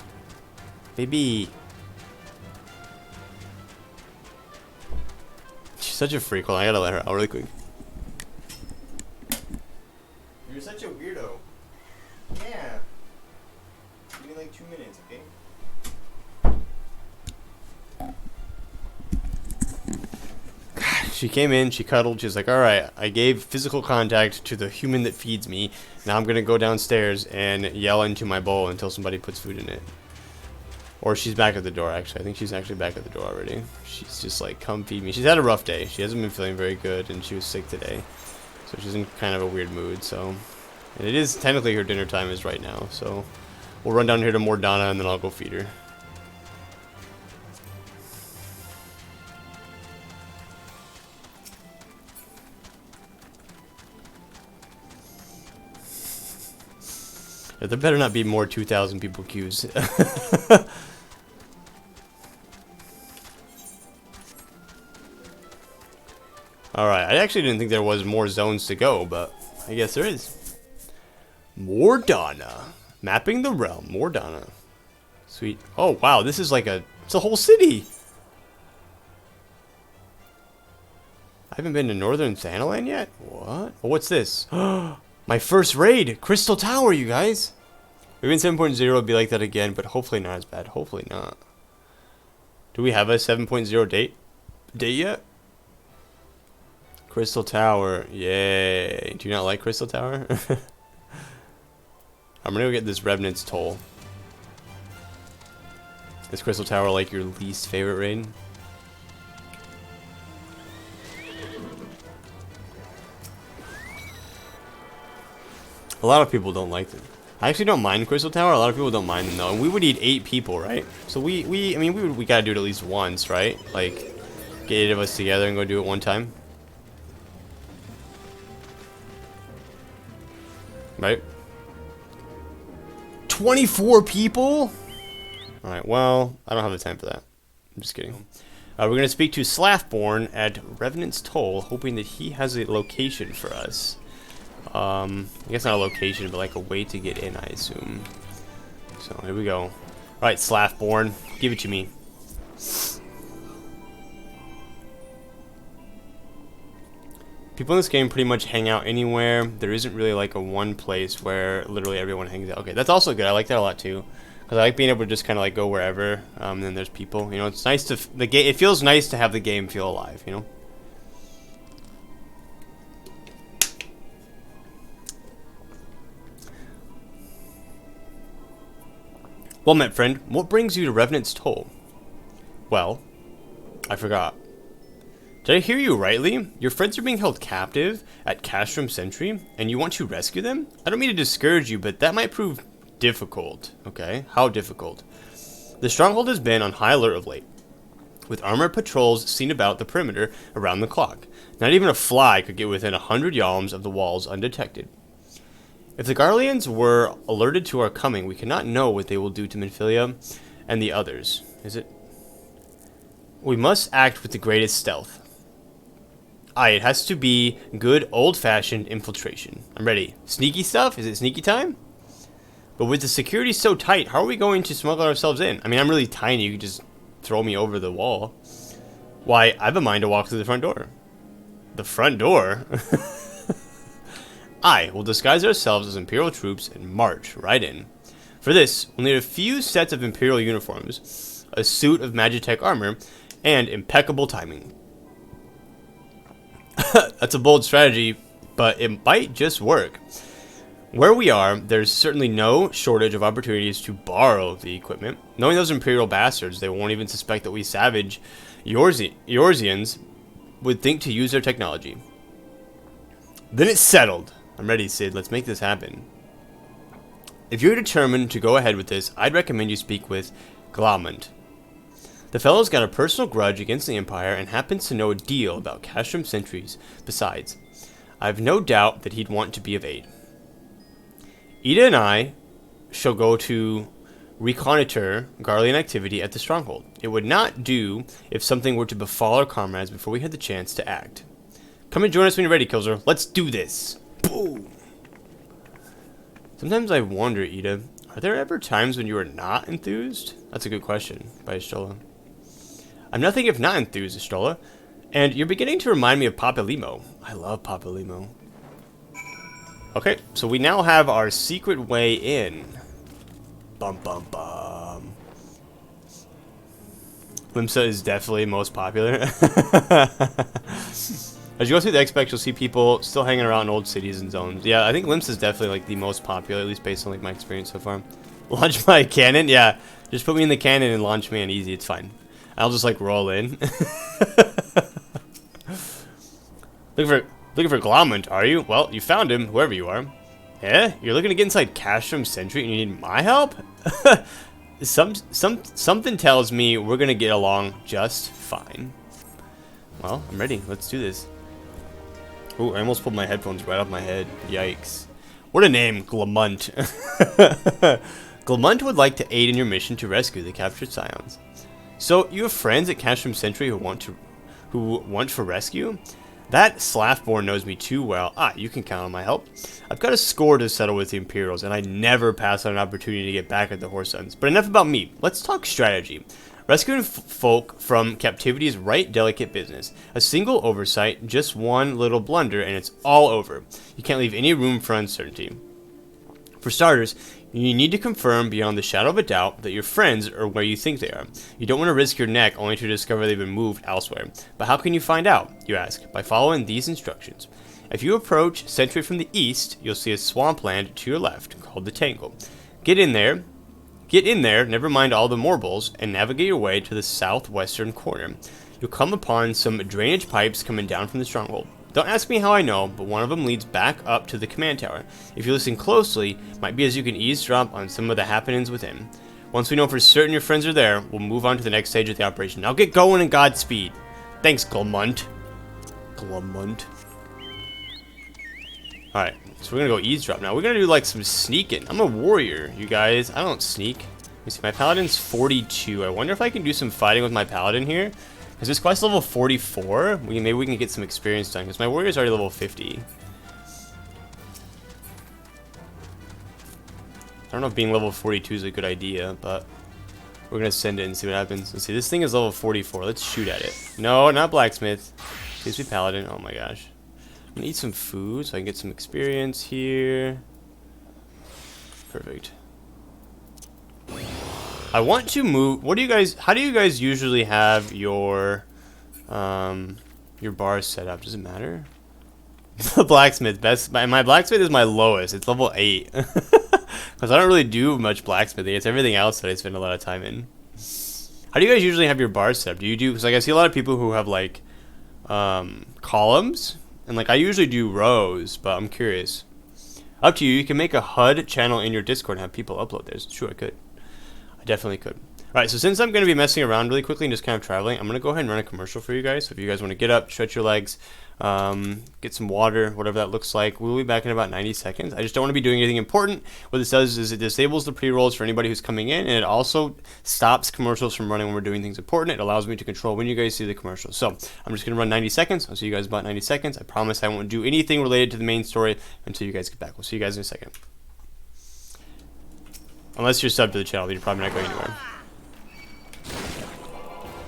Baby. She's such a freak. Hold on, I gotta let her out really quick. You're such a weirdo. Yeah. Give me like 2 minutes, okay? She came in, she cuddled, she was like, alright, I gave physical contact to the human that feeds me. Now I'm gonna go downstairs and yell into my bowl until somebody puts food in it. Or she's back at the door, actually. I think she's actually back at the door already. She's just like, come feed me. She's had a rough day. She hasn't been feeling very good, and she was sick today. So she's in kind of a weird mood, so... And it is technically her dinner time is right now, so... We'll run down here to Mordana, and then I'll go feed her. Yeah, there better not be more 2,000 people queues. Alright, I actually didn't think there was more zones to go, but I guess there is. Mordana. Mapping the realm. Mordana. Sweet. Oh, wow, this is like it's a whole city. I haven't been to Northern Thanalan yet? What? Oh, what's this? My first raid! Crystal Tower, you guys! Maybe in 7.0 it'll be like that again, but hopefully not as bad. Hopefully not. Do we have a 7.0 date yet? Crystal Tower. Yay. Do you not like Crystal Tower? I'm gonna go get this Revenant's Toll. Is Crystal Tower like your least favorite raid? A lot of people don't like them. I actually don't mind Crystal Tower. A lot of people don't mind them though. And we would need 8 people, right? So we gotta do it at least once, right? Like, get 8 of us together and go do it one time. Right? 24 people? Alright, well, I don't have the time for that. I'm just kidding. We're going to speak to Slaffborn at Revenant's Toll, hoping that he has a location for us. I guess not a location, but like a way to get in, I assume. So, here we go. Alright, Slaffborn, give it to me. People in this game pretty much hang out anywhere. There isn't really like a one place where literally everyone hangs out. Okay, that's also good. I like that a lot too. Because I like being able to just kind of like go wherever, and then there's people. You know, it's nice to it feels nice to have the game feel alive. You know. Well met, friend. What brings you to Revenant's Toll? Well, I forgot. Did I hear you rightly? Your friends are being held captive at Castrum Sentry, and you want to rescue them? I don't mean to discourage you, but that might prove difficult. Okay, how difficult? The stronghold has been on high alert of late, with armored patrols seen about the perimeter around the clock. Not even a fly could get within 100 yalms of the walls undetected. If the Garleans were alerted to our coming, we cannot know what they will do to Minfilla and the others. Is it? We must act with the greatest stealth. Aye, it has to be good old-fashioned infiltration. I'm ready. Sneaky stuff? Is it sneaky time? But with the security so tight, how are we going to smuggle ourselves in? I mean, I'm really tiny. You could just throw me over the wall. Why, I have a mind to walk through the front door. The front door? Aye, we'll disguise ourselves as Imperial troops and march right in. For this, we'll need a few sets of Imperial uniforms, a suit of Magitech armor, and impeccable timing. That's a bold strategy, but it might just work. Where we are, there's certainly no shortage of opportunities to borrow the equipment. Knowing those Imperial bastards, they won't even suspect that we savage Eorzeans would think to use their technology. Then it's settled. I'm ready, Sid. Let's make this happen. If you're determined to go ahead with this, I'd recommend you speak with Glament. The fellow's got a personal grudge against the Empire and happens to know a deal about Castrum sentries. Besides, I've no doubt that he'd want to be of aid. Ida and I shall go to reconnoiter Garlean activity at the stronghold. It would not do if something were to befall our comrades before we had the chance to act. Come and join us when you're ready, Kilzor. Let's do this. Boom. Sometimes I wonder, Ida, are there ever times when you are not enthused? That's a good question, by Estola. I'm nothing if not enthused, Estola. And you're beginning to remind me of Papalimo. I love Papalimo. Okay, so we now have our secret way in. Bum bum bum. Limsa is definitely most popular. As you go through the X-Specs, you'll see people still hanging around in old cities and zones. Yeah, I think Limsa is definitely like the most popular, at least based on like my experience so far. Launch my cannon? Yeah, just put me in the cannon and launch me on easy, it's fine. I'll just like roll in. Looking for Glament, are you? Well, you found him, whoever you are. Eh? You're looking to get inside Castrum Sentry and you need my help? Something tells me we're gonna get along just fine. Well, I'm ready. Let's do this. Ooh, I almost pulled my headphones right off my head. Yikes. What a name, Glamont. Glamont would like to aid in your mission to rescue the captured Scions. So, you have friends at Castrum Sentry who want for rescue? That Slaffborn knows me too well. You can count on my help. I've got a score to settle with the Imperials, and I never pass on an opportunity to get back at the Horse Sons. But enough about me. Let's talk strategy. Rescuing folk from captivity is right delicate business. A single oversight, just one little blunder, and it's all over. You can't leave any room for uncertainty. For starters, you need to confirm beyond the shadow of a doubt that your friends are where you think they are. You don't want to risk your neck only to discover they've been moved elsewhere. But how can you find out, you ask? By following these instructions. If you approach Sentry from the east, you'll see a swampland to your left, called the Tangle. Get in there, never mind all the morbles, and navigate your way to the southwestern corner. You'll come upon some drainage pipes coming down from the stronghold. Don't ask me how I know, but one of them leads back up to the command tower. If you listen closely, might be as you can eavesdrop on some of the happenings within. Once we know for certain your friends are there, we'll move on to the next stage of the operation. Now get going and Godspeed. Thanks, Glamont. Glamont. Alright, so we're gonna go eavesdrop now. We're gonna do like some sneaking. I'm a warrior, you guys. I don't sneak. Let me see, my paladin's 42. I wonder if I can do some fighting with my paladin here. Because this quest level 44, maybe we can get some experience done, because my warrior's already level 50. I don't know if being level 42 is a good idea, but we're going to send it and see what happens. Let's see, this thing is level 44. Let's shoot at it. No, not blacksmith. Please be paladin. Oh my gosh. I'm going to eat some food so I can get some experience here. Perfect. I want to move. What do you guys? How do you guys usually have your bars set up? Does it matter? The blacksmith best. My blacksmith is my lowest. It's level 8. Because I don't really do much blacksmithing. It's everything else that I spend a lot of time in. How do you guys usually have your bars set up? Do you do? Because like I see a lot of people who have like columns, and like I usually do rows. But I'm curious. Up to you. You can make a HUD channel in your Discord and have people upload theirs. Sure, I could. I definitely could. Alright, so since I'm going to be messing around really quickly and just kind of traveling, I'm going to go ahead and run a commercial for you guys. So if you guys want to get up, stretch your legs, get some water, whatever that looks like, we'll be back in about 90 seconds. I just don't want to be doing anything important. What this does is it disables the pre-rolls for anybody who's coming in, and it also stops commercials from running when we're doing things important. It allows me to control when you guys see the commercial. So I'm just going to run 90 seconds. I'll see you guys in about 90 seconds. I promise I won't do anything related to the main story until you guys get back. We'll see you guys in a second. Unless you're subbed to the channel, then you're probably not going anywhere.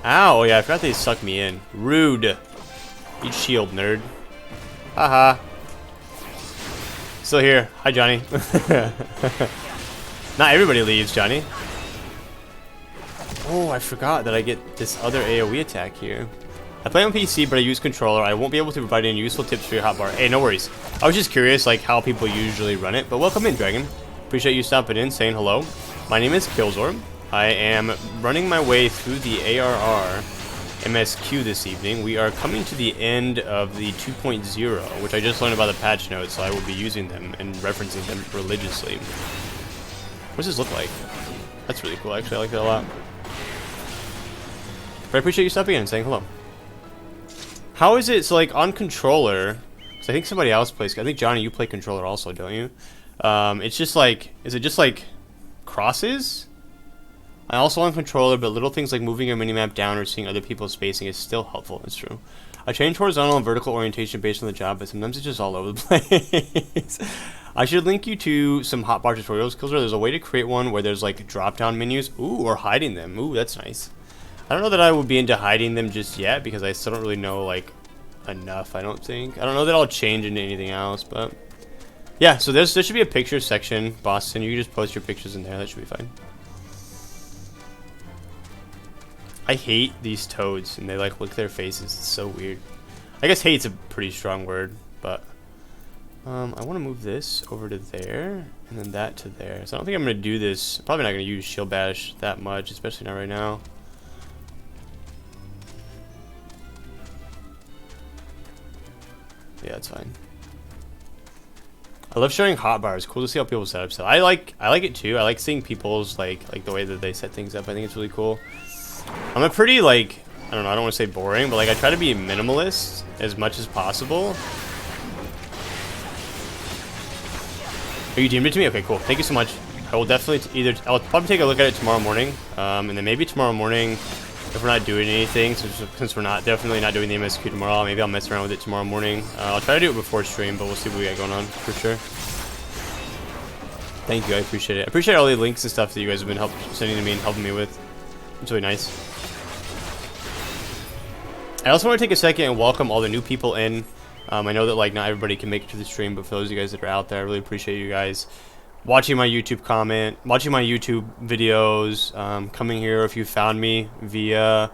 Ow, oh yeah, I forgot they sucked me in. Rude. Eat shield, nerd. Haha. Still here. Hi, Johnny. Not everybody leaves, Johnny. Oh, I forgot that I get this other AoE attack here. I play on PC, but I use controller. I won't be able to provide any useful tips for your hotbar. Hey, no worries. I was just curious, like, how people usually run it. But welcome in, Dragon. Appreciate you stopping in, saying hello. My name is Kilzor. I am running my way through the ARR MSQ this evening. We are coming to the end of the 2.0, which I just learned about the patch notes, so I will be using them and referencing them religiously. What does this look like? That's really cool, actually. I like that a lot. But I appreciate you stopping in and saying hello. How is it, so like on controller, because I think somebody else plays, I think Johnny, you play controller also, don't you? It's just like, is it just like crosses? I also on controller, but little things like moving your minimap down or seeing other people's spacing is still helpful. It's true. I change horizontal and vertical orientation based on the job, but sometimes it's just all over the place. I should link you to some hotbar tutorials, because there's a way to create one where there's like drop-down menus. Ooh, or hiding them. Ooh, that's nice. I don't know that I would be into hiding them just yet, because I still don't really know like enough, I don't think. I don't know that I'll change into anything else, but yeah, so there should be a picture section, Boston. You can just post your pictures in there. That should be fine. I hate these toads, and they like lick their faces. It's so weird. I guess hate's a pretty strong word, but I want to move this over to there, and then that to there. So I don't think I'm going to do this. Probably not going to use Shield Bash that much, especially not right now. Yeah, it's fine. I love showing hotbars. Cool to see how people set up stuff. I like it too. I like seeing people's like the way that they set things up. I think it's really cool. I'm a pretty like, I don't know, I don't want to say boring, but like I try to be minimalist as much as possible. Oh, you DM'd it to me? Okay, cool. Thank you so much. I will definitely I'll probably take a look at it tomorrow morning, and then maybe tomorrow morning, if we're not doing anything, since we're definitely not doing the MSQ tomorrow, maybe I'll mess around with it tomorrow morning. I'll try to do it before stream, but we'll see what we got going on for sure. Thank you, I appreciate it. I appreciate all the links and stuff that you guys have been sending to me and helping me with. It's really nice. I also want to take a second and welcome all the new people in. I know that like not everybody can make it to the stream, but for those of you guys that are out there, I really appreciate you guys watching my YouTube videos, coming here if you found me via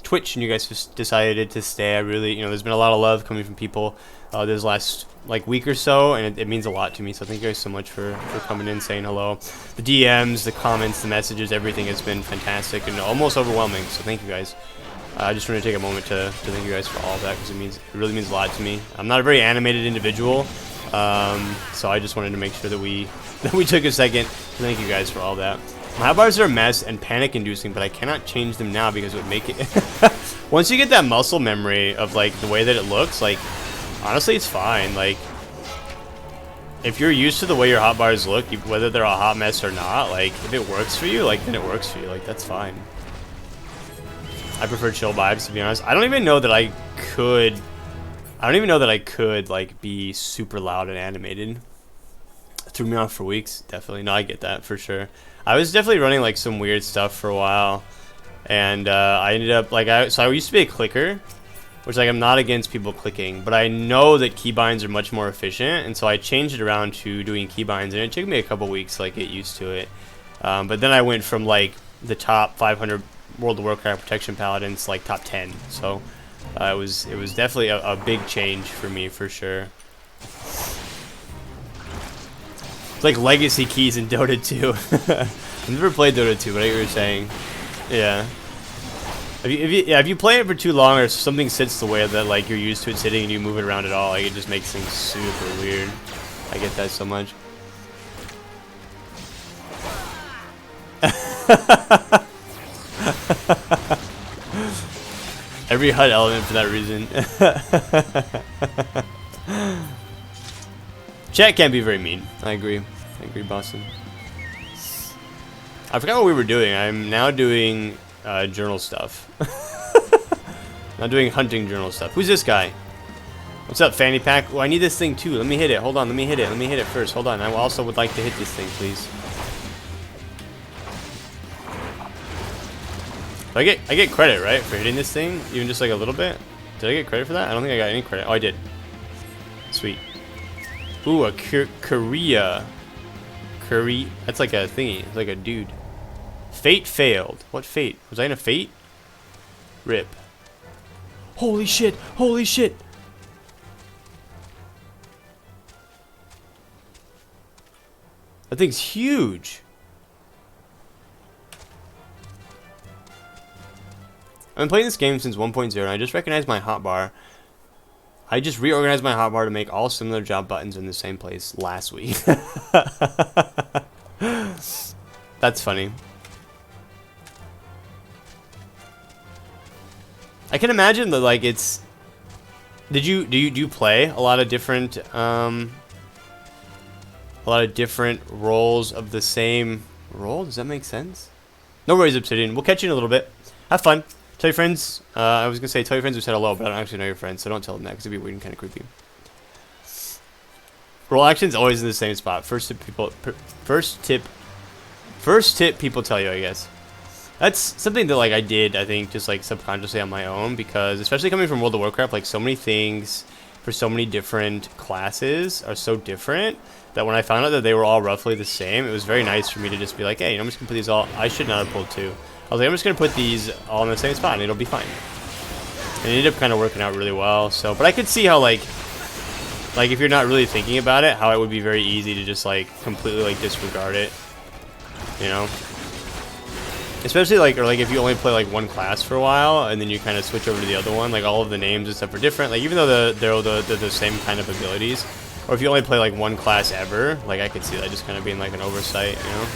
Twitch and you guys just decided to stay. I really, there's been a lot of love coming from people this last like week or so, and it means a lot to me. So thank you guys so much for coming in, saying hello. The DMs, the comments, the messages, everything has been fantastic and almost overwhelming. So thank you guys. I just want to take a moment to thank you guys for all of that, because it really means a lot to me. I'm not a very animated individual, so I just wanted to make sure that we took a second to thank you guys for all that. My hotbars are a mess and panic-inducing, but I cannot change them now because it would make it. Once you get that muscle memory of like the way that it looks, like honestly, it's fine. Like if you're used to the way your hotbars look, whether they're a hot mess or not, like if it works for you, like then it works for you. Like that's fine. I prefer chill vibes, to be honest. I don't even know that I could like be super loud and animated. It threw me off for weeks, definitely. No, I get that for sure. I was definitely running like some weird stuff for a while, and I ended up like I used to be a clicker, which like I'm not against people clicking, but I know that keybinds are much more efficient, and so I changed it around to doing keybinds, and it took me a couple weeks to like get used to it. But then I went from like the top 500 World of Warcraft protection paladins like top 10, so it was definitely a big change for me for sure. It's like legacy keys in Dota 2. I've never played Dota 2, but I get what you're saying. Yeah. If you play it for too long or something sits the way that like you're used to it sitting and you move it around at all, like it just makes things super weird. I get that so much. Every HUD element for that reason. Chat can't be very mean. I agree, Boston. I forgot what we were doing. I'm now doing journal stuff. Not doing hunting journal stuff. Who's this guy? What's up, fanny pack? Oh, I need this thing too. Let me hit it. Hold on. Let me hit it first. Hold on. I also would like to hit this thing, please. I get credit, right, for hitting this thing, even just like a little bit. Did I get credit for that? I don't think I got any credit. Oh, I did. Sweet. Ooh, a Korea. Curry. That's like a thingy. It's like a dude. Fate failed. What fate? Was I in a fate? Rip. Holy shit! Holy shit! That thing's huge. I've been playing this game since 1.0 and I just recognized my hotbar. I just reorganized my hotbar to make all similar job buttons in the same place last week. That's funny. I can imagine that like it's... do you play a lot of different roles of the same role? Does that make sense? No worries, Obsidian. We'll catch you in a little bit. Have fun. Tell your friends. I was gonna say tell your friends who said hello, but I don't actually know your friends, so don't tell them that because it'd be weird and kind of creepy. Roll action's always in the same spot. First tip people tell you, I guess. That's something that like I did, I think, just like subconsciously on my own, because especially coming from World of Warcraft, like so many things for so many different classes are so different that when I found out that they were all roughly the same, it was very nice for me to just be like, hey, I'm just gonna put these all. I should not have pulled two. I was like, I'm just gonna put these all in the same spot and it'll be fine. And it ended up kind of working out really well. So, but I could see how like if you're not really thinking about it, how it would be very easy to just like completely like disregard it, you know? Especially like, or like if you only play like one class for a while and then you kind of switch over to the other one, like all of the names and stuff are different. Like even though they're the same kind of abilities, or if you only play like one class ever, like I could see that just kind of being like an oversight, you know?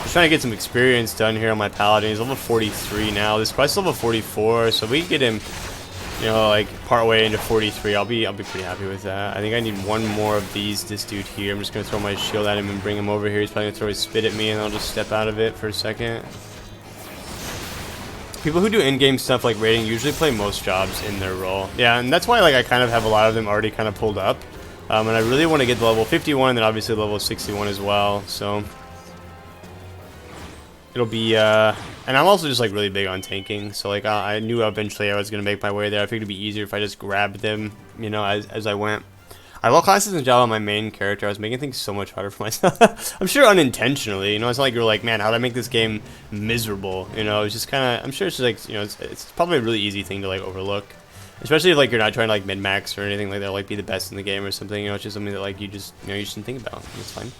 Just trying to get some experience done here on my paladin. He's level 43 now. This quest is level 44, so we can get him you know, like part way into 43, I'll be pretty happy with that. I think I need one more of these. This dude here, I'm just gonna throw my shield at him and bring him over here. He's probably gonna throw his spit at me, and I'll just step out of it for a second. People who do in-game stuff like raiding usually play most jobs in their role. Yeah, and that's why like I kind of have a lot of them already kind of pulled up, and I really want to get to level 51, and then obviously level 61 as well. So it'll be and I'm also just like really big on tanking, so like I knew eventually I was gonna make my way there. I figured it'd be easier if I just grabbed them, you know, as I went. I love classes in Java, my main character. I was making things so much harder for myself. I'm sure unintentionally, you know. It's not like you're like, man, how did I make this game miserable? You know, it's just kind of. I'm sure it's just like, you know, it's probably a really easy thing to like overlook, especially if like you're not trying to like min max or anything like that, like be the best in the game or something. You know, it's just something that like you just didn't think about. It's fine.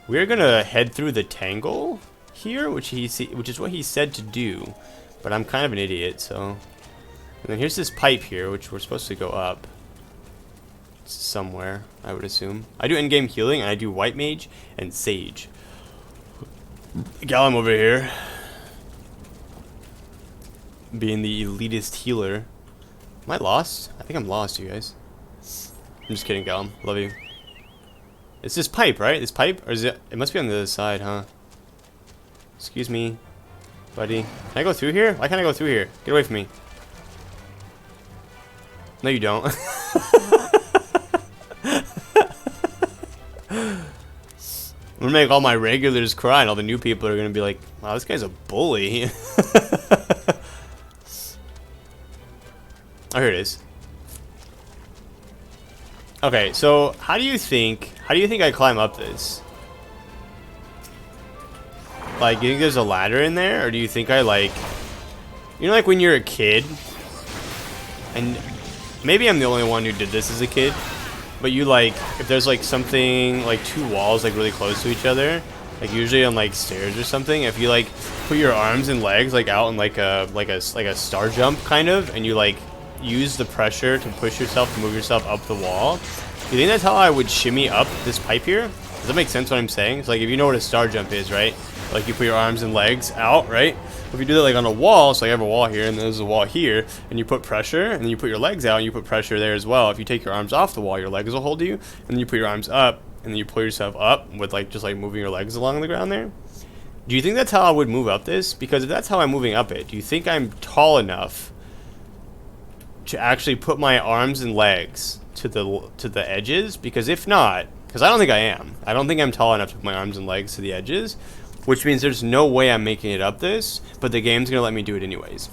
We're gonna head through the tangle here, which is what he said to do, but I'm kind of an idiot. So, and then here's this pipe here, which we're supposed to go up somewhere, I would assume. I do in-game healing, and I do white mage and sage. Gallum over here, being the elitist healer. Am I lost? I think I'm lost, you guys. I'm just kidding, Gallum. Love you. It's this pipe, right? This pipe? Or is it? It must be on the other side, huh? Excuse me, buddy. Can I go through here? Why can't I go through here? Get away from me. No, you don't. I'm gonna make all my regulars cry, and all the new people are gonna be like, wow, this guy's a bully. Oh, here it is. Okay, so how do you think I climb up this? Like, you think there's a ladder in there, or do you think I like, you know, like when you're a kid, and maybe I'm the only one who did this as a kid, but you like, if there's like something like two walls like really close to each other, like usually on like stairs or something, if you like put your arms and legs like out in like a star jump kind of, and you like use the pressure to push yourself to move yourself up the wall, you think that's how I would shimmy up this pipe here? Does that make sense what I'm saying? It's like, if you know what a star jump is, right? Like you put your arms and legs out, right? If you do that like on a wall, so I have a wall here and there's a wall here, and you put pressure, and then you put your legs out and you put pressure there as well. If you take your arms off the wall, your legs will hold you, and then you put your arms up, and then you pull yourself up with like just like moving your legs along the ground there. Do you think that's how I would move up this? Because if that's how I'm moving up it, do you think I'm tall enough to actually put my arms and legs to the edges? Because if not, because I don't think I am. I don't think I'm tall enough to put my arms and legs to the edges, which means there's no way I'm making it up this, but the game's gonna let me do it anyways.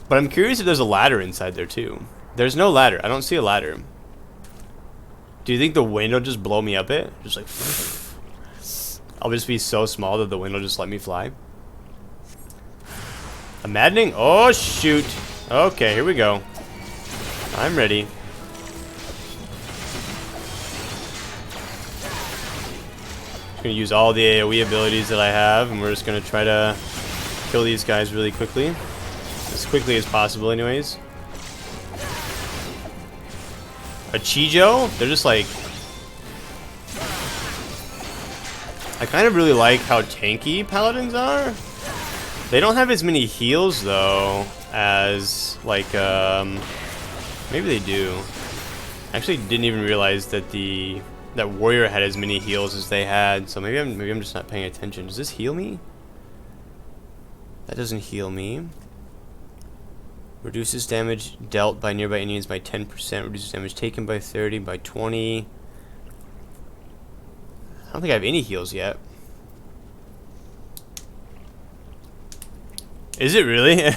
But I'm curious if there's a ladder inside there too. There's no ladder. I don't see a ladder. Do you think the wind will just blow me up it? Just like, I'll just be so small that the wind will just let me fly? A maddening? Oh shoot. Okay, here we go. I'm ready. Gonna use all the AoE abilities that I have, and we're just gonna try to kill these guys really quickly. As quickly as possible anyways. A Chijo? They're just like, I kind of really like how tanky paladins are. They don't have as many heals though as like maybe they do. I actually didn't even realize that that warrior had as many heals as they had, so maybe I'm just not paying attention. Does this heal me? That doesn't heal me. Reduces damage dealt by nearby enemies by 10%. Reduces damage taken by 30, by 20. I don't think I have any heals yet. Is it really?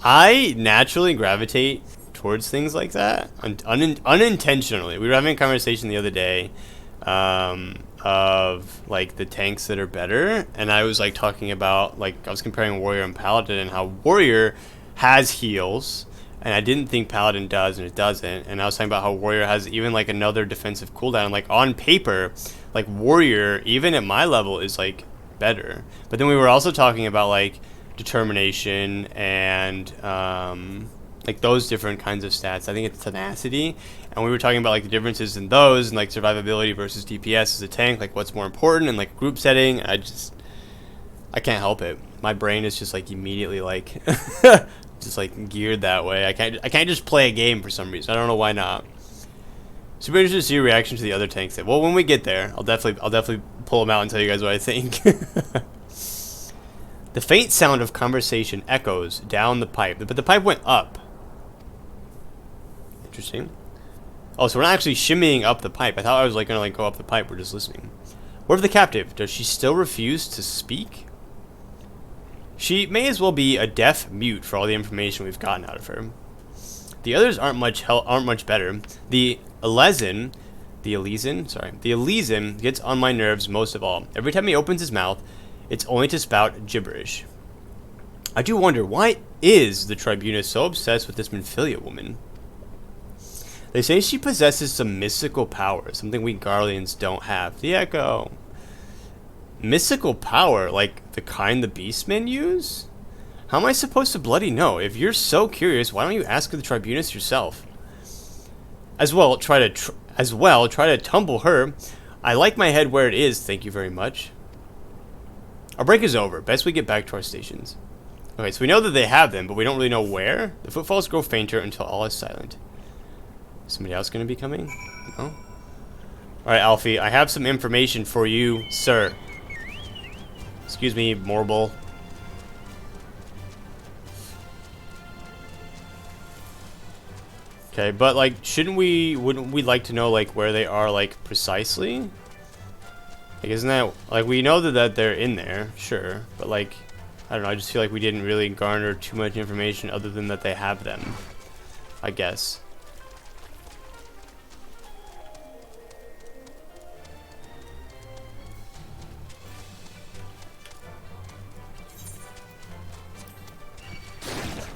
I naturally gravitate towards things like that unintentionally. We were having a conversation the other day of like the tanks that are better, and I was like talking about, like, I was comparing warrior and paladin and how warrior has heals and I didn't think paladin does, and it doesn't. And I was talking about how warrior has even like another defensive cooldown. Like on paper, like warrior even at my level is like better, but then we were also talking about like determination and like those different kinds of stats. I think it's tenacity, and we were talking about like the differences in those, and like survivability versus DPS as a tank, like what's more important in like group setting. I can't help it. my brain is just like immediately like just like geared that way. I can't just play a game for some reason. I don't know why not. Super interested to see your reaction to the other tanks. Well, when we get there, I'll definitely pull them out and tell you guys what I think. The faint sound of conversation echoes down the pipe, but the pipe went up. Interesting. Oh, so we're not actually shimmying up the pipe. I thought I was like gonna like go up the pipe. We're just listening. What of the captive? Does she still refuse to speak? She may as well be a deaf mute for all the information we've gotten out of her. The others aren't much better. The Elysian gets on my nerves most of all. Every time he opens his mouth, it's only to spout gibberish. I do wonder, why is the Tribunus so obsessed with this Minfilla woman? They say she possesses some mystical power, something we Garleans don't have. The Echo. Mystical power, like the kind the beastmen use? How am I supposed to bloody know? If you're so curious, why don't you ask the Tribunus yourself? As well, try to tumble her. I like my head where it is, thank you very much. Our break is over. Best we get back to our stations. Okay, so we know that they have them, but we don't really know where. The footfalls grow fainter until all is silent. Somebody else going to be coming? No? Alright, Alfie, I have some information for you, sir. Excuse me, Morble. Okay, but like, wouldn't we like to know like where they are like precisely? Like, isn't that, like, we know that they're in there, sure, but like, I don't know, I just feel like we didn't really garner too much information other than that they have them, I guess.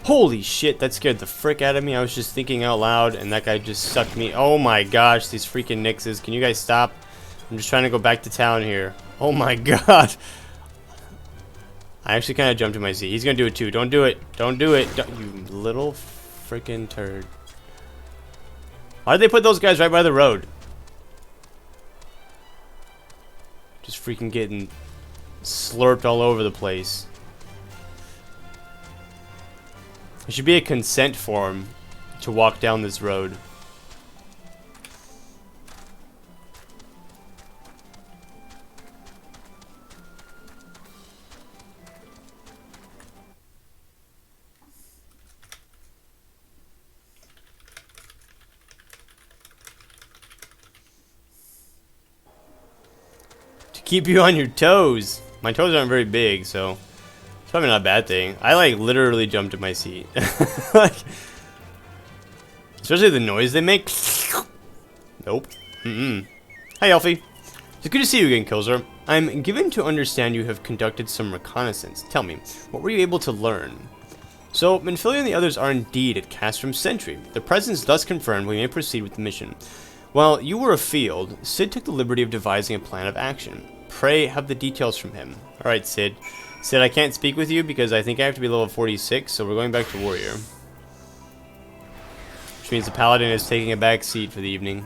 Holy shit, that scared the frick out of me. I was just thinking out loud, and that guy just sucked me. Oh my gosh, these freaking Nixes. Can you guys stop? I'm just trying to go back to town here. Oh my god. I actually kind of jumped in my seat. He's going to do it too. Don't do it. Don't do it. Don't, you little freaking turd. Why did they put those guys right by the road? Just freaking getting slurped all over the place. There should be a consent form to walk down this road. To keep you on your toes. My toes aren't very big, so it's probably not a bad thing. I like literally jumped in my seat. Like, especially the noise they make. Nope. Hi, Alfie. It's good to see you again, Kilzor. I'm given to understand you have conducted some reconnaissance. Tell me, what were you able to learn? So, Minfilla and the others are indeed at Castrum Sentry. The presence thus confirmed, we may proceed with the mission. While you were afield, Sid took the liberty of devising a plan of action. Pray have the details from him. Alright, Sid. Sid, I can't speak with you because I think I have to be level 46, so we're going back to Warrior. Which means the Paladin is taking a back seat for the evening.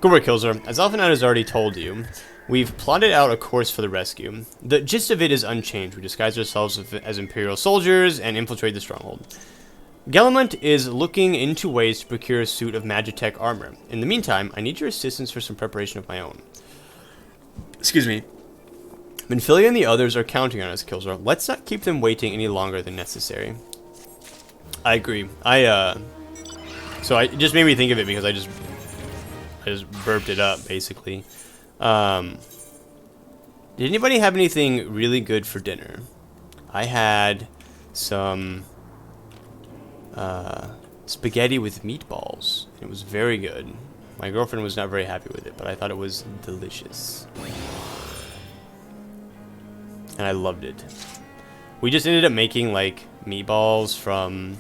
Good work, Kilzor. As Alphanite has already told you, we've plotted out a course for the rescue. The gist of it is unchanged. We disguise ourselves as Imperial soldiers and infiltrate the stronghold. Galamont is looking into ways to procure a suit of Magitech armor. In the meantime, I need your assistance for some preparation of my own. Excuse me. Minfilla and the others are counting on us, Kilzor. Let's not keep them waiting any longer than necessary. I agree. So it just made me think of it because I just burped it up, basically. Did anybody have anything really good for dinner? I had some spaghetti with meatballs. It was very good. My girlfriend was not very happy with it, but I thought it was delicious. And I loved it. We just ended up making like meatballs from,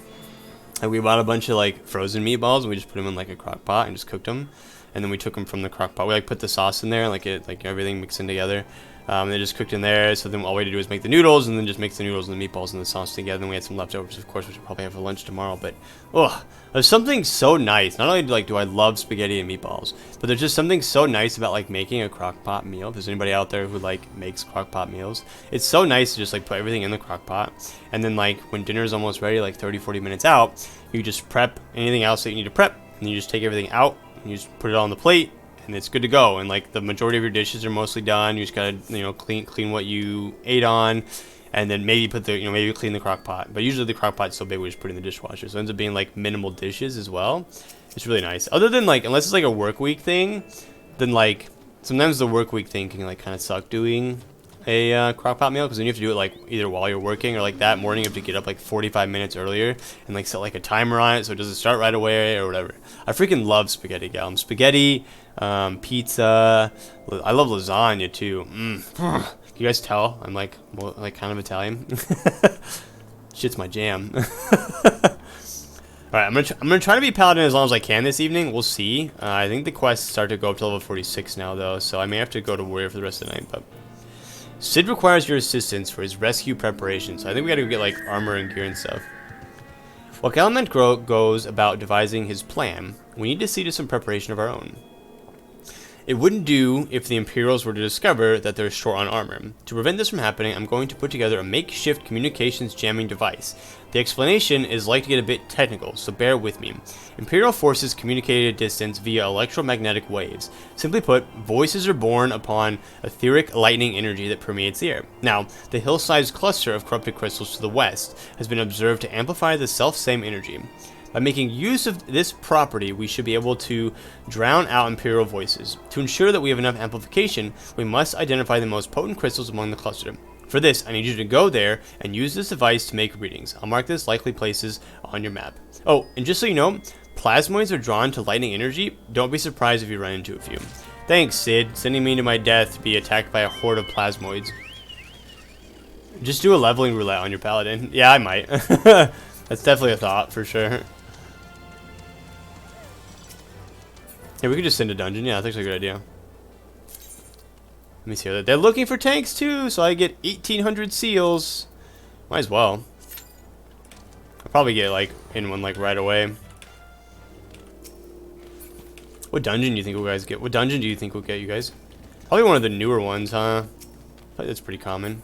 like, we bought a bunch of like frozen meatballs and we just put them in like a crock pot and just cooked them. And then we took them from the crock pot. We like put the sauce in there, like everything mixed in together. They're just cooked in there. So then all we had to do is make the noodles, and then just mix the noodles and the meatballs and the sauce together. And we had some leftovers, of course, which we'll probably have for lunch tomorrow. But there's something so nice. Not only do I love spaghetti and meatballs, but there's just something so nice about like making a crock pot meal. If there's anybody out there who like makes crock pot meals, it's so nice to just like put everything in the crock pot, and then like when dinner is almost ready, like 30-40 minutes out, you just prep anything else that you need to prep, and you just take everything out and you just put it on the plate, and it's good to go. And like the majority of your dishes are mostly done. You just gotta clean what you ate on, and then maybe put the maybe clean the crock pot. But usually the crock pot's so big we just put it in the dishwasher, so it ends up being like minimal dishes as well. It's really nice. Other than like, unless it's like a work week thing, then like sometimes the work week thing can like kind of suck doing a crock pot meal, because then you have to do it like either while you're working, or like that morning you have to get up like 45 minutes earlier and like set like a timer on it so it doesn't start right away or whatever. I freaking love spaghetti, gal. Spaghetti, pizza. I love lasagna too. Can you guys tell I'm like kind of Italian? Shit's my jam. Alright, I'm gonna try to be paladin as long as I can this evening. We'll see. I think the quests start to go up to level 46 now though, so I may have to go to warrior for the rest of the night. But Sid requires your assistance for his rescue preparations. So I think we gotta go get like armor and gear and stuff. While Galament goes about devising his plan, we need to see to some preparation of our own. It wouldn't do if the Imperials were to discover that they're short on armor. To prevent this from happening, I'm going to put together a makeshift communications jamming device. The explanation is like to get a bit technical, so bear with me. Imperial forces communicate at a distance via electromagnetic waves. Simply put, voices are born upon etheric lightning energy that permeates the air. Now, the hill-sized cluster of corrupted crystals to the west has been observed to amplify the self-same energy. By making use of this property, we should be able to drown out Imperial voices. To ensure that we have enough amplification, we must identify the most potent crystals among the cluster. For this, I need you to go there and use this device to make readings. I'll mark this likely places on your map. Oh, and just so you know, plasmoids are drawn to lightning energy. Don't be surprised if you run into a few. Thanks, Sid, sending me to my death to be attacked by a horde of plasmoids. Just do a leveling roulette on your paladin. Yeah, I might. That's definitely a thought, for sure. Yeah, we could just send a dungeon. Yeah, that's actually a good idea. Let me see. They're looking for tanks too, so I get 1,800 seals. Might as well. I'll probably get like in one like right away. What dungeon do you think we'll guys get? What dungeon do you think we'll get, you guys? Probably one of the newer ones, huh? That's pretty common.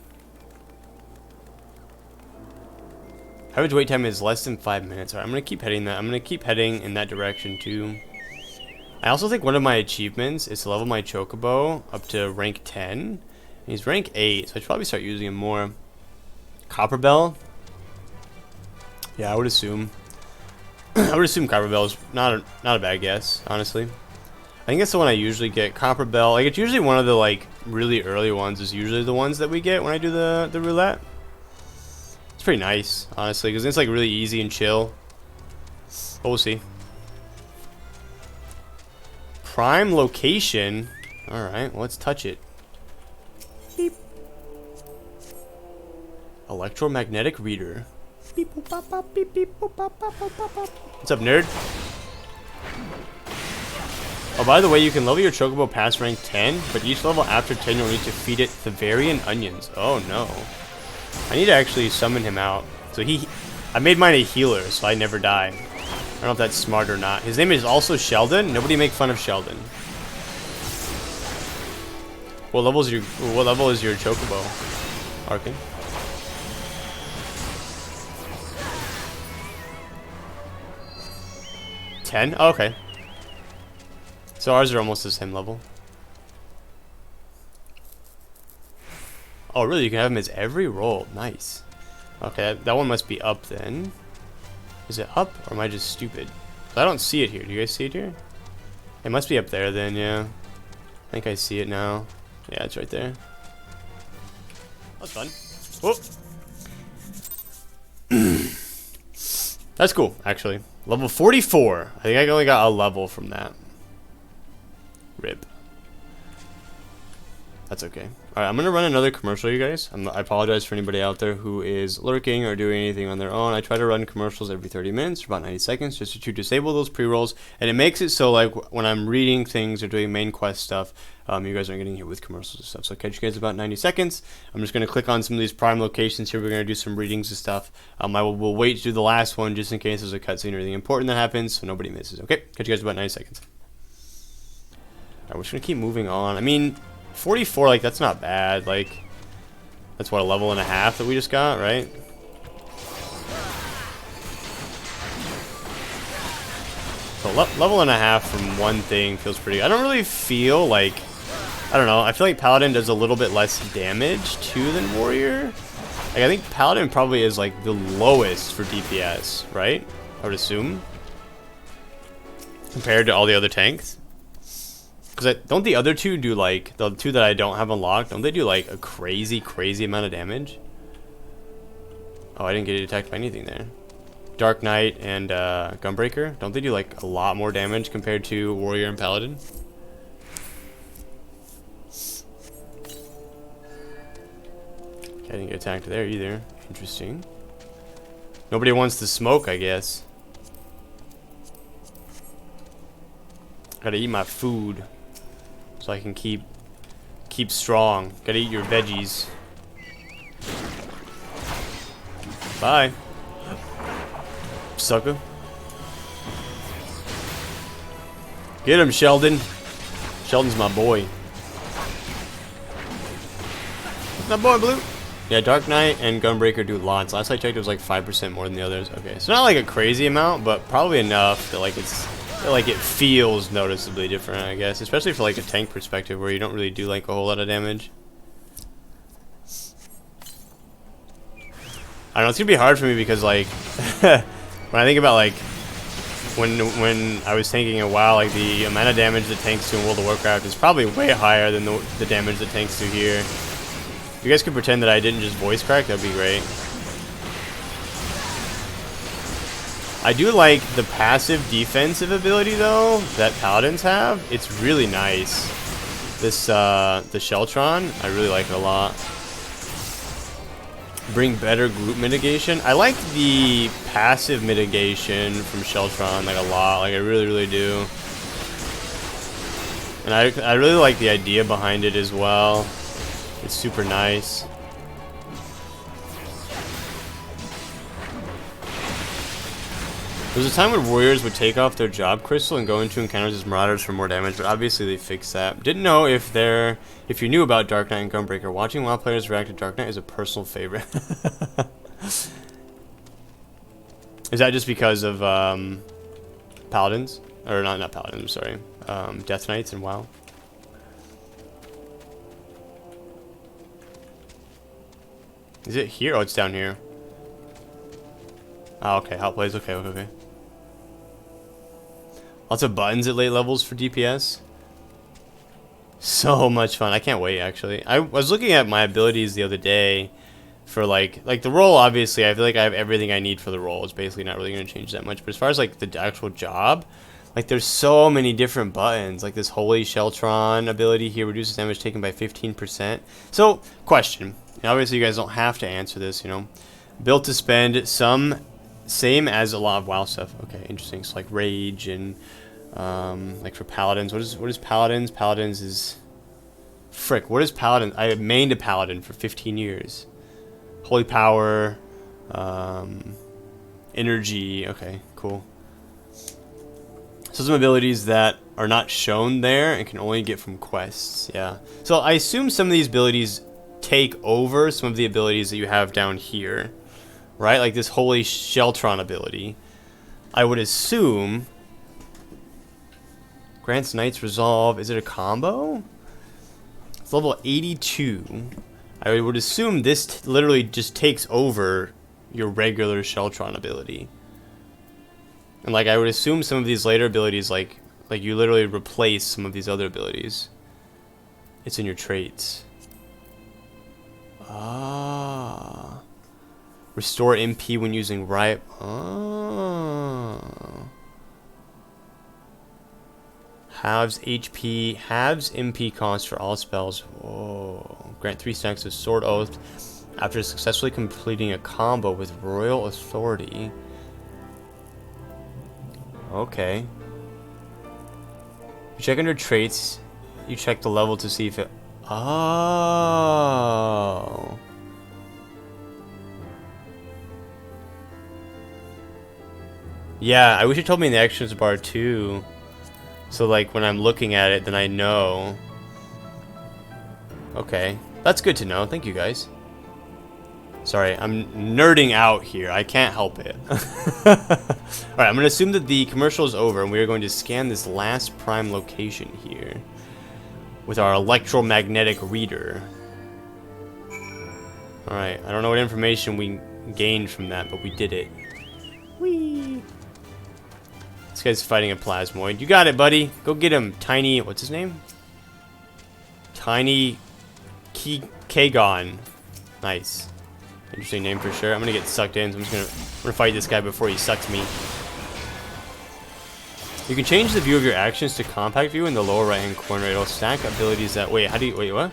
Average wait time is less than 5 minutes. Alright, I'm gonna keep heading that. I'm gonna keep heading in that direction too. I also think one of my achievements is to level my Chocobo up to rank 10. And he's rank 8, so I should probably start using him more. Copper Bell? Yeah, I would assume. I would assume Copper Bell is not a bad guess, honestly. I think that's the one I usually get. Copper Bell. Like, it's usually one of the like really early ones. Is usually the ones that we get when I do the roulette. It's pretty nice, honestly, because it's like really easy and chill. But we'll see. Prime location. Alright, well, let's touch it. Beep. Electromagnetic reader. Beep, boop, bop, bop, beep, beep, boop, bop, bop, bop, bop, bop. What's up, nerd? Oh, by the way, you can level your Chocobo past rank 10, but each level after 10 you'll need to feed it Thevarian onions. Oh no. I need to actually summon him out. So I made mine a healer, so I never die. I don't know if that's smart or not. His name is also Sheldon. Nobody make fun of Sheldon. What level is your Chocobo, Arkin? $10? Oh, okay. So ours are almost the same level. Oh, really? You can have him as every roll. Nice. Okay, that one must be up then. Is it up, or am I just stupid? I don't see it here. Do you guys see it here? It must be up there then, yeah. I think I see it now. Yeah, it's right there. That's fun. Whoop. That's cool, actually. Level 44. I think I only got a level from that. Rip. That's okay. Alright, I'm gonna run another commercial, you guys. I apologize for anybody out there who is lurking or doing anything on their own. I try to run commercials every 30 minutes for about 90 seconds just to disable those pre-rolls. And it makes it so, like, when I'm reading things or doing main quest stuff, you guys aren't getting hit with commercials and stuff. So I'll catch you guys about 90 seconds. I'm just gonna click on some of these prime locations here. We're gonna do some readings and stuff. We'll wait to do the last one just in case there's a cutscene or anything important that happens so nobody misses. Okay, catch you guys about 90 seconds. Alright, we're just gonna keep moving on. I mean, 44, like, that's not bad. Like, that's what, a level and a half that we just got, right? So level and a half from one thing feels pretty. I don't really feel like, I don't know, I feel like Paladin does a little bit less damage too than Warrior. Like, I think Paladin probably is like the lowest for DPS, right? I would assume, compared to all the other tanks. Because don't the other two do, like, the two that I don't have unlocked, don't they do like a crazy amount of damage? Oh, I didn't get attacked by anything there. Dark Knight and Gunbreaker, don't they do like a lot more damage compared to Warrior and Paladin? Okay, I didn't get attacked there either. Interesting. Nobody wants to smoke, I guess. Gotta eat my food so I can keep strong. Gotta eat your veggies. Bye, sucker. Get him, Sheldon. Sheldon's my boy. My boy, Blue. Yeah, Dark Knight and Gunbreaker do lots. Last I checked, it was like 5% more than the others. Okay, so not like a crazy amount, but probably enough that, like, it feels noticeably different, I guess, especially for like a tank perspective where you don't really do like a whole lot of damage. I don't know, it's gonna be hard for me because, like, when I think about, like, when I was tanking a WoW, like, the amount of damage that tanks do in World of Warcraft is probably way higher than the damage that tanks do here. If you guys could pretend that I didn't just voice crack, that'd be great. I do like the passive defensive ability, though, that Paladins have. It's really nice. This, the Sheltron, I really like it a lot. Bring better group mitigation. I like the passive mitigation from Sheltron, like, a lot. Like, I really do. And I really like the idea behind it as well. It's super nice. There was a time when warriors would take off their job crystal and go into encounters as marauders for more damage, but obviously they fixed that. Didn't know if you knew about Dark Knight and Gunbreaker. Watching WoW players react to Dark Knight is a personal favorite. Is that just because of Paladins? Or not Paladins, I'm sorry. Death Knights and WoW? Is it here? Oh, it's down here. Oh, okay. How it plays. Okay. Lots of buttons at late levels for DPS. So much fun. I can't wait, actually. I was looking at my abilities the other day for, like the role, obviously. I feel like I have everything I need for the role. It's basically not really going to change that much. But as far as, like, the actual job, like, there's so many different buttons. Like, this Holy Sheltron ability here reduces damage taken by 15%. So, question. Now, obviously, you guys don't have to answer this, you know. Built to spend some... Same as a lot of WoW stuff. Okay, interesting. So, like, Rage and like for Paladins. What is Paladins? Paladins is frick. What is Paladin? I mained a Paladin for 15 years. Holy Power, Energy. Okay, cool. So some abilities that are not shown there and can only get from quests. Yeah. So I assume some of these abilities take over some of the abilities that you have down here. Right? Like this Holy Sheltron ability. I would assume grants Knight's Resolve. Is it a combo? It's level 82. I would assume this literally just takes over your regular Sheltron ability. And like I would assume some of these later abilities like you literally replace some of these other abilities. It's in your traits. Ah. Restore MP when using ripe. Oh. Halves HP, halves MP cost for all spells. Oh, grant 3 stacks of Sword Oath after successfully completing a combo with Royal Authority. Okay. You check under traits. You check the level to see if it... Oh. Yeah, I wish you told me in the actions bar too. So like when I'm looking at it, then I know. Okay, that's good to know. Thank you guys. Sorry, I'm nerding out here. I can't help it. Alright, I'm going to assume that the commercial is over, and we are going to scan this last prime location here with our electromagnetic reader. Alright, I don't know what information we gained from that, but we did it. Whee! This guy's fighting a plasmoid. You got it, buddy. Go get him, Tiny... What's his name? Tiny... Kagon. Nice. Interesting name for sure. I'm gonna get sucked in, so I'm gonna fight this guy before he sucks me. You can change the view of your actions to compact view in the lower right hand corner. It'll stack abilities that... Wait, how do you... Wait, what?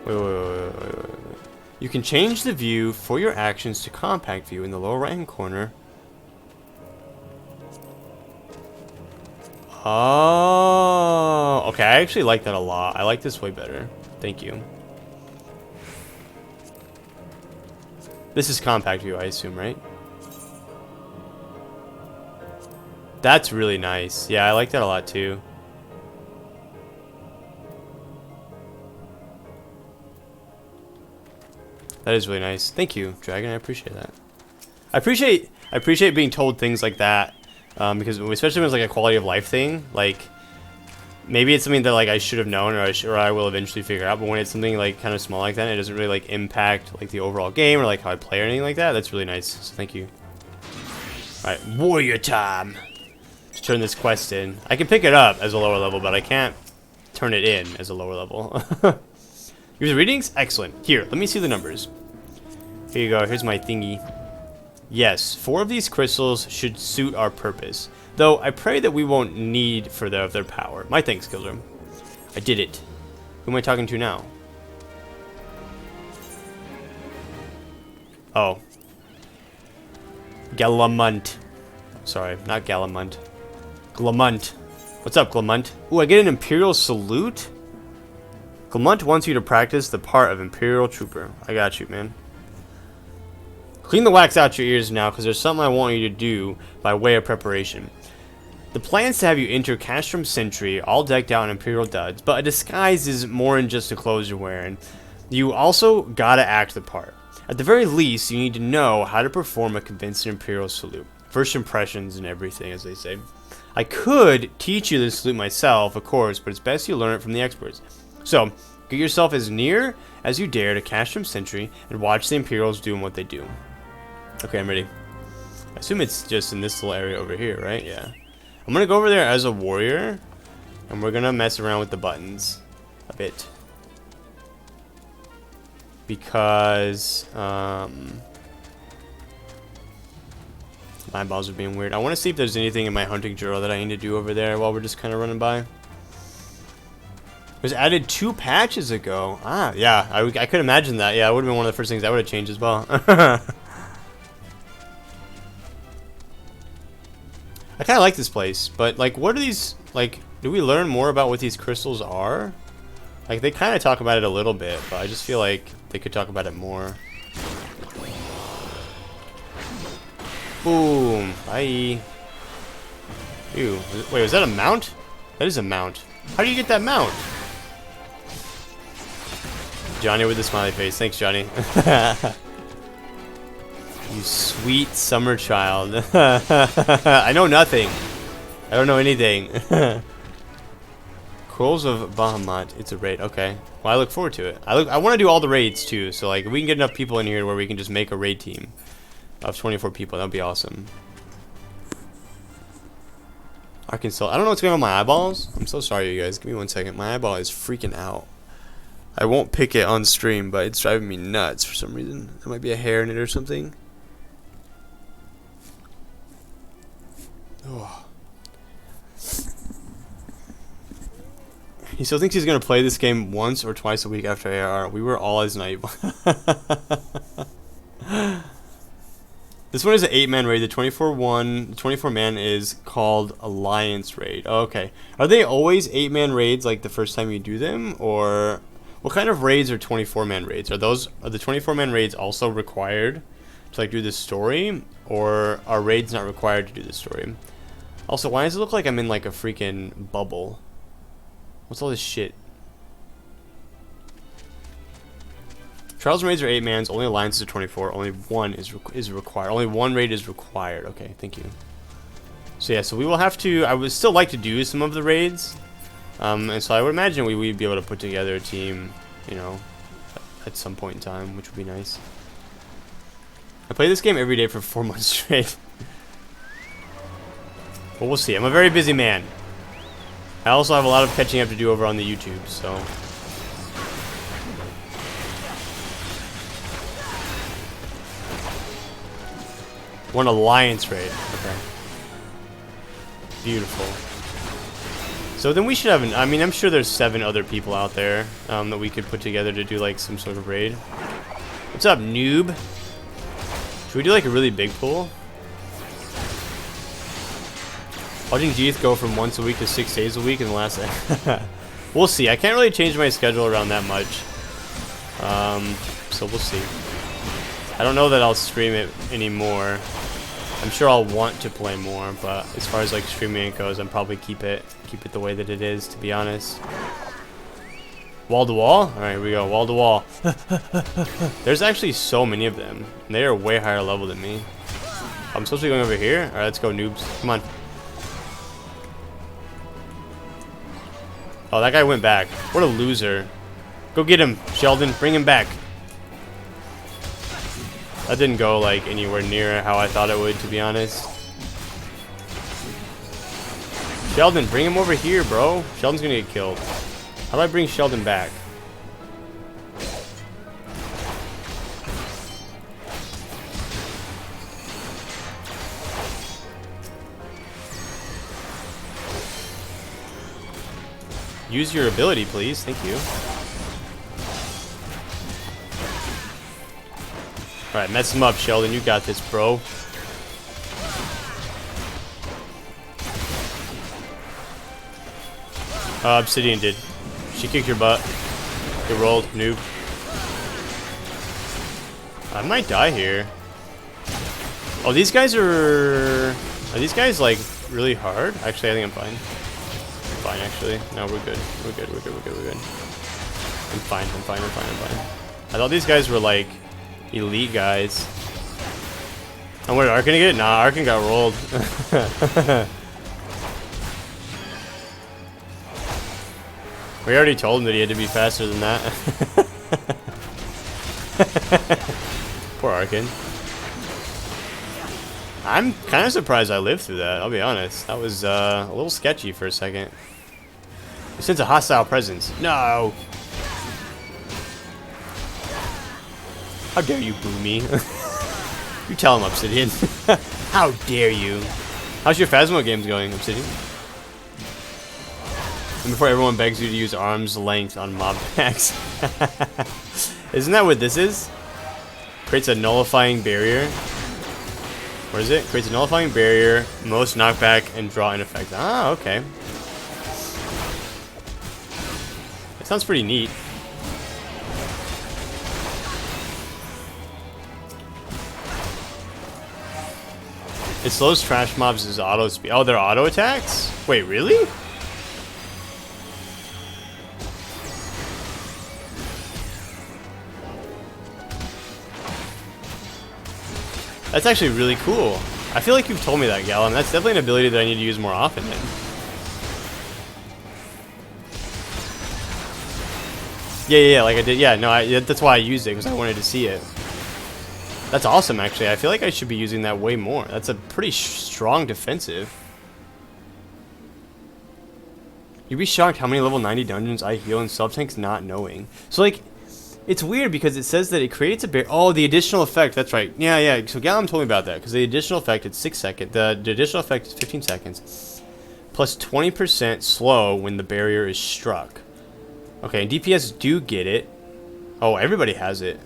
Wait. You can change the view for your actions to compact view in the lower right hand corner. Oh, okay. I actually like that a lot. I like this way better. Thank you. This is compact view, I assume, right? That's really nice. Yeah, I like that a lot too. That is really nice. Thank you, Dragon. I appreciate that. I appreciate being told things like that. Because especially when it's like a quality of life thing, like maybe it's something that like I should have known or I will eventually figure out, but when it's something like kind of small like that, it doesn't really like impact like the overall game or like how I play or anything like that. That's really nice. So thank you. All right, warrior time. Let's turn this quest in. I can pick it up as a lower level, but I can't turn it in as a lower level. Use readings? Excellent. Here, let me see the numbers. Here you go. Here's my thingy. Yes, 4 of these crystals should suit our purpose, though I pray that we won't need for their power. My thanks, Killzor. I did it. Who am I talking to now? Oh. Galamont. Sorry, not Galamont. Glamont. What's up, Glamont? Ooh, I get an Imperial Salute? Glamont wants you to practice the part of Imperial Trooper. I got you, man. Clean the wax out your ears now, because there's something I want you to do by way of preparation. The plan's to have you enter Castrum Sentry, all decked out in Imperial duds, but a disguise is more than just the clothes you're wearing. You also gotta act the part. At the very least, you need to know how to perform a convincing Imperial salute. First impressions and everything, as they say. I could teach you the salute myself, of course, but it's best you learn it from the experts. So, get yourself as near as you dare to Castrum Sentry and watch the Imperials doing what they do. Okay, I'm ready. I assume it's just in this little area over here, right? Yeah. I'm gonna go over there as a warrior, and we're gonna mess around with the buttons a bit. Because, my eyeballs are being weird. I want to see if there's anything in my hunting journal that I need to do over there while we're just kind of running by. It was added 2 patches ago. Ah, yeah, I could imagine that. Yeah, it would have been one of the first things I would have changed as well. I kind of like this place, but like, what are these, like, do we learn more about what these crystals are? Like, they kind of talk about it a little bit, but I just feel like they could talk about it more. Boom. Bye. Ew. Wait, was that a mount? That is a mount. How do you get that mount? Johnny with the smiley face. Thanks, Johnny. You sweet summer child. I know nothing. I don't know anything. Quarrels of Bahamut. It's a raid. Okay. Well, I look forward to it. I want to do all the raids too. So like, if we can get enough people in here where we can just make a raid team of 24 people, that'd be awesome. Arkansas. I don't know what's going on with my eyeballs. I'm so sorry, you guys. Give me 1 second. My eyeball is freaking out. I won't pick it on stream, but it's driving me nuts for some reason. There might be a hair in it or something. Oh. He still thinks he's going to play this game once or twice a week after AR. We were all as naive. This one is an 8-man raid. The 24-man is called Alliance Raid. Oh, okay. Are they always 8-man raids like the first time you do them? Or what kind of raids are 24-man raids? Are the 24-man raids also required to like do the story? Or are raids not required to do the story? Also, why does it look like I'm in like a freaking bubble? What's all this shit? Trials and raids are 8-mans. Only alliances are 24. Only one is required. Only one raid is required. Okay, thank you. So yeah, so we will have to. I would still like to do some of the raids, and so I would imagine we'd be able to put together a team, you know, at some point in time, which would be nice. I play this game every day for 4 months straight. But we'll see. I'm a very busy man. I also have a lot of catching up to do over on the YouTube, so. One alliance raid. Okay. Beautiful. So then we should have I mean, I'm sure there's 7 other people out there that we could put together to do like some sort of raid. What's up, noob? Should we do like a really big pool? Watching Jeeth go from once a week to 6 days a week in the last. We'll see. I can't really change my schedule around that much. So we'll see. I don't know that I'll stream it anymore. I'm sure I'll want to play more, but as far as like streaming it goes, I'm probably keep it the way that it is, to be honest. Wall to wall? Alright, here we go. Wall to wall. There's actually so many of them. And they are way higher level than me. I'm supposed to be going over here? Alright, let's go, noobs. Come on. Oh, that guy went back. What a loser. Go get him, Sheldon. Bring him back. That didn't go like anywhere near how I thought it would, to be honest. Sheldon, bring him over here, bro. Sheldon's gonna get killed. How do I bring Sheldon back? Use your ability, please. Thank you. Alright, mess him up, Sheldon. You got this, bro. Obsidian did. She kicked your butt. Get rolled, noob. I might die here. Oh, these guys are these guys, like, really hard? Actually, I think I'm fine. Fine, actually. No, we're good. We're good. I'm fine. I thought these guys were like elite guys. And where did Arkin get? Nah, Arkin got rolled. We already told him that he had to be faster than that. Poor Arkin. I'm kind of surprised I lived through that, I'll be honest. That was a little sketchy for a second. You sense a hostile presence. No! How dare you boo me? You tell him, Obsidian. How dare you? How's your Phasmo games going, Obsidian? And before everyone begs you to use arm's length on mob packs. Isn't that what this is? Creates a nullifying barrier. What is it? Creates a nullifying barrier, most knockback, and draw in effect. Ah, okay. That sounds pretty neat. It slows trash mobs as auto speed. Oh, they're auto attacks? Wait, really? That's actually really cool. I feel like you've told me that, Gallon. That's definitely an ability that I need to use more often then. Yeah, like I did. Yeah, no, that's why I used it, because I wanted to see it. That's awesome, actually. I feel like I should be using that way more. That's a pretty strong defensive. You'd be shocked how many level 90 dungeons I heal in sub-tanks not knowing. So, like, it's weird because it says that it creates a barrier. Oh, the additional effect. That's right. Yeah, yeah. So Gallum told me about that because the additional effect, it's 6 seconds. The additional effect is 15 seconds. Plus 20% slow when the barrier is struck. Okay, and DPS do get it. Oh, everybody has it.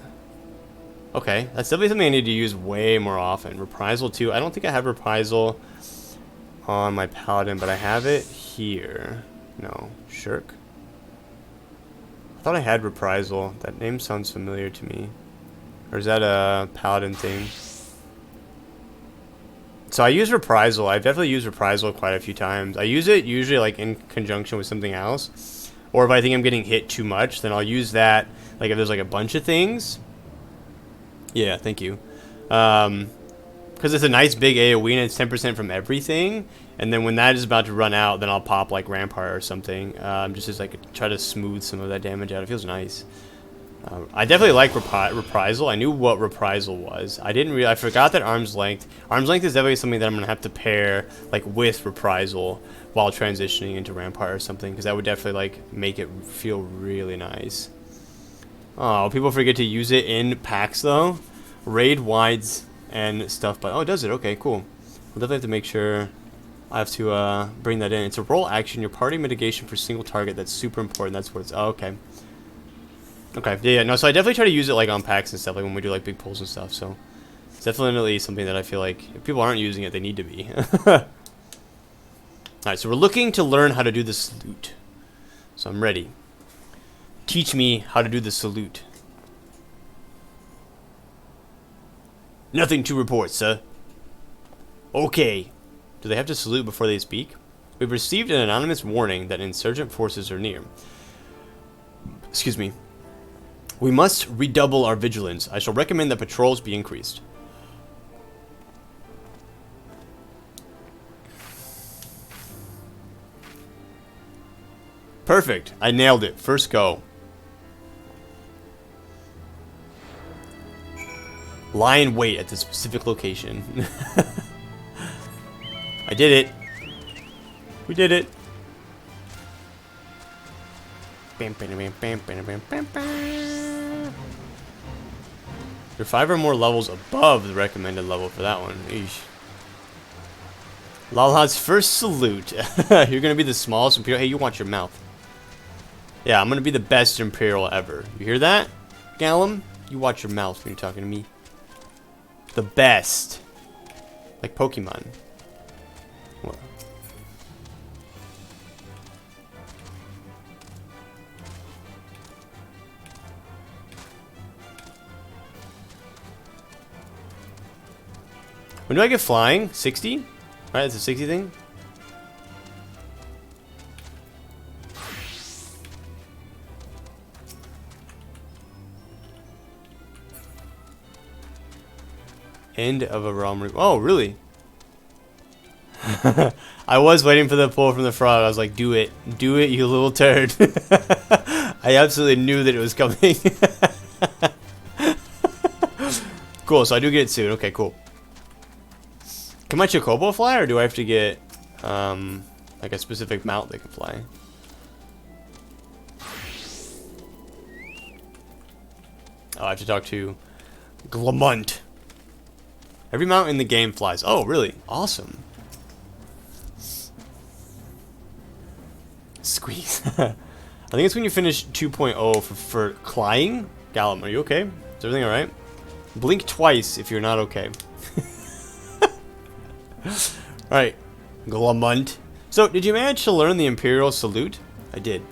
Okay, that's definitely something I need to use way more often. Reprisal too. I don't think I have Reprisal on my Paladin, but I have it here. No, Shirk. I thought I had Reprisal. That name sounds familiar to me. Or is that a Paladin thing? So I use Reprisal. I've definitely used Reprisal quite a few times. I use it usually like in conjunction with something else. Or if I think I'm getting hit too much, then I'll use that. Like if there's like a bunch of things. Yeah, thank you. Because it's a nice big AoE and it's 10% from everything. And then when that is about to run out, then I'll pop like Rampart or something. Just as like try to smooth some of that damage out. It feels nice. I definitely like Reprisal. I knew what Reprisal was. I forgot that Arm's Length. Arm's Length is definitely something that I'm gonna have to pair like with Reprisal while transitioning into Rampart or something, because that would definitely like make it feel really nice. Oh, people forget to use it in packs though. Raid wides and stuff, but oh, it does it. Okay, cool. We'll definitely have to make sure. I have to bring that in. It's a roll action. Your party mitigation for single target. That's super important. That's what it's. Oh, okay. Okay. Yeah. No. So I definitely try to use it like on packs and stuff, like when we do like big pulls and stuff. So it's definitely something that I feel like if people aren't using it, they need to be. All right. So we're looking to learn how to do the salute. So I'm ready. Teach me how to do the salute. Nothing to report, sir. Okay. Do they have to salute before they speak? We've received an anonymous warning that insurgent forces are near. Excuse me. We must redouble our vigilance. I shall recommend that patrols be increased. Perfect. I nailed it. First go. Lie in wait at the specific location. I did it. We did it. You're 5 or more levels above the recommended level for that one. Eesh. Lala's first salute. You're gonna be the smallest Imperial. Hey, you watch your mouth. Yeah, I'm gonna be the best Imperial ever. You hear that, Gallum? You watch your mouth when you're talking to me. The best. Like Pokemon. What? When do I get flying? 60? Right, it's a 60 thing? End of a realm. Oh, really? I was waiting for the pull from the frog. I was like, do it. Do it, you little turd. I absolutely knew that it was coming. Cool, so I do get it soon. Okay, cool. Can my Chocobo fly, or do I have to get, like a specific mount that can fly? Oh, I have to talk to Glamont. Every mount in the game flies. Oh, really? Awesome. Squeeze. I think it's when you finish 2.0 for flying. Gallum, are you okay? Is everything alright? Blink twice if you're not okay. Alright. Glamont. So, did you manage to learn the Imperial Salute? I did.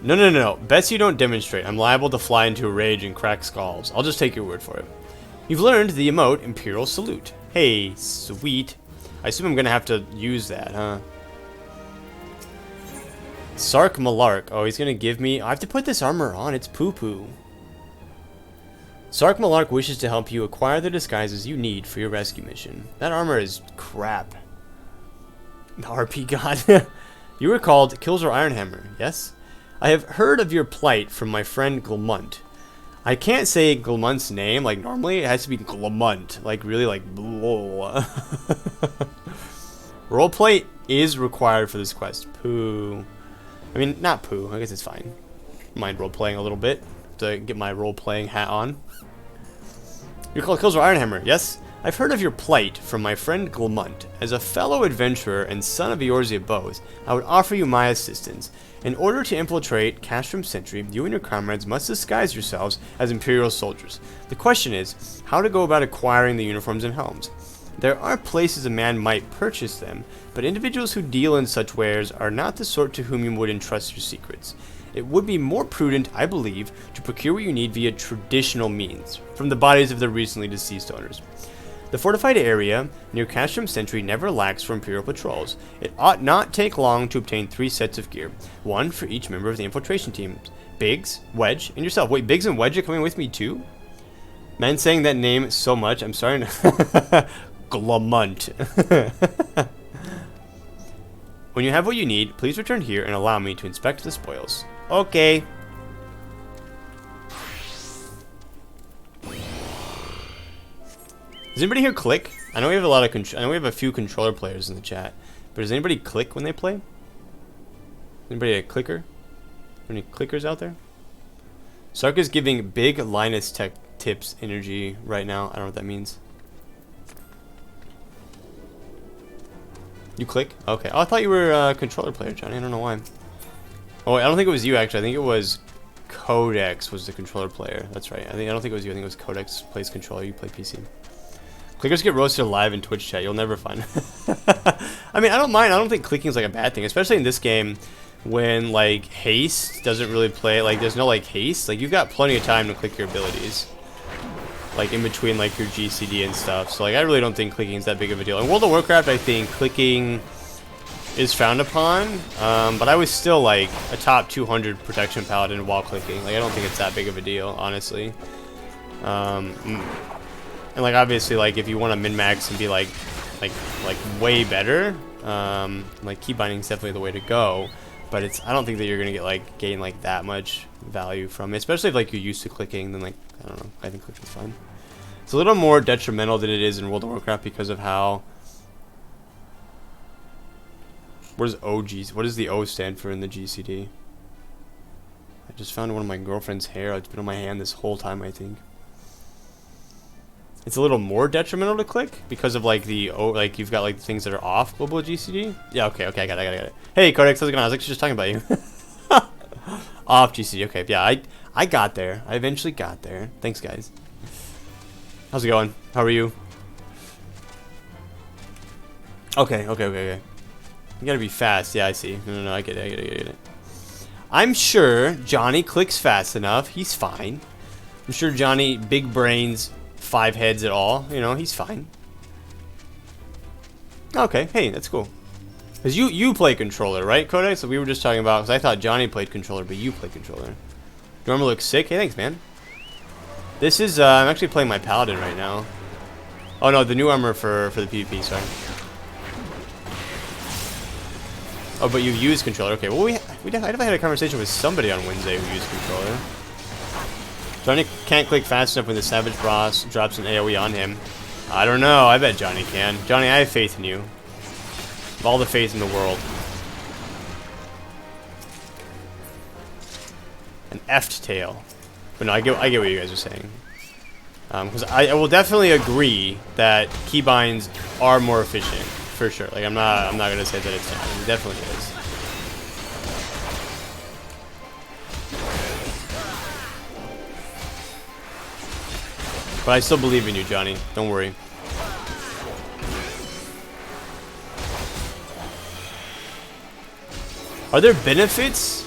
No. Best you don't demonstrate. I'm liable to fly into a rage and crack skulls. I'll just take your word for it. You've learned the emote Imperial Salute. Hey, sweet. I assume I'm gonna have to use that, huh? Sark Malark. Oh, he's gonna give me... I have to put this armor on. It's poo-poo. Sark Malark wishes to help you acquire the disguises you need for your rescue mission. That armor is crap. RP God. You were called Kilzor Ironhammer, yes? I have heard of your plight from my friend Glamont. I can't say Glamont's name like normally. It has to be Glamont. Like really like... Roleplay is required for this quest. Poo. I mean, not poo. I guess it's fine. Mind role-playing a little bit to get my role-playing hat on. You're called Kilzor Ironhammer, yes? I've heard of your plight from my friend Glumunt. As a fellow adventurer and son of Eorzea Bows, I would offer you my assistance. In order to infiltrate Castrum Sentry, you and your comrades must disguise yourselves as Imperial soldiers. The question is, how to go about acquiring the uniforms and helms. There are places a man might purchase them, but individuals who deal in such wares are not the sort to whom you would entrust your secrets. It would be more prudent, I believe, to procure what you need via traditional means, from the bodies of the recently deceased owners. The fortified area near Castrum Sentry never lacks for Imperial patrols. It ought not take long to obtain 3 sets of gear, 1 for each member of the infiltration team. Biggs, Wedge, and yourself. Wait, Biggs and Wedge are coming with me too? Man, saying that name so much, I'm starting to... Glumunt. When you have what you need, please return here and allow me to inspect the spoils. Okay. Does anybody here click? I know we have a lot of I know we have a few controller players in the chat, but does anybody click when they play? Anybody a clicker? Any clickers out there? Sark is giving big Linus Tech Tips energy right now. I don't know what that means. You click? Okay. Oh, I thought you were a controller player, Johnny. I don't know why. Oh, I don't think it was you actually. I think it was Codex was the controller player. That's right. I don't think it was you. I think it was Codex plays controller. You play PC. Clickers get roasted live in Twitch chat. You'll never find. I mean, I don't mind. I don't think clicking is like a bad thing, especially in this game when like haste doesn't really play. Like there's no like haste. Like you've got plenty of time to click your abilities, like in between like your GCD and stuff. So like I really don't think clicking is that big of a deal. In World of Warcraft, I think clicking is frowned upon, but I was still like a top 200 protection paladin while clicking. Like I don't think it's that big of a deal, honestly. And like obviously like if you want to min-max and be like way better, like key binding is definitely the way to go. But it's I don't think that you're gonna get like gain like that much value from it, especially if like you're used to clicking. Then like I don't know, I think clicking's fine. It's a little more detrimental than it is in World of Warcraft because of how. What does OG? What does the O stand for in the GCD? I just found one of my girlfriend's hair. It's been on my hand this whole time, I think. It's a little more detrimental to click because of like the like you've got like things that are off global GCD. Yeah, okay, I got it. Hey, Codex, how's it going? I was actually just talking about you. Off GCD. Okay, yeah, I got there. I eventually got there. Thanks, guys. How's it going? How are you? Okay. You gotta be fast. Yeah, I see. No, I get it. I'm sure Johnny clicks fast enough. He's fine. I'm sure Johnny, big brains, 5 heads at all. You know, he's fine. Okay, hey, that's cool. Because you play controller, right, Codex? So we were just talking about, because I thought Johnny played controller, but you play controller. Your armor looks sick. Hey, thanks, man. This is, I'm actually playing my paladin right now. Oh, no, the new armor for the PvP, sorry. Oh, but you've used controller. Okay, well, I definitely had a conversation with somebody on Wednesday who used controller. Johnny can't click fast enough when the Savage Boss drops an AoE on him. I don't know. I bet Johnny can. Johnny, I have faith in you. I have all the faith in the world. An effed tail. But no, I get what you guys are saying. Because I will definitely agree that keybinds are more efficient. For sure. Like I'm not gonna say that it's not. It definitely is. But I still believe in you, Johnny. Don't worry. Are there benefits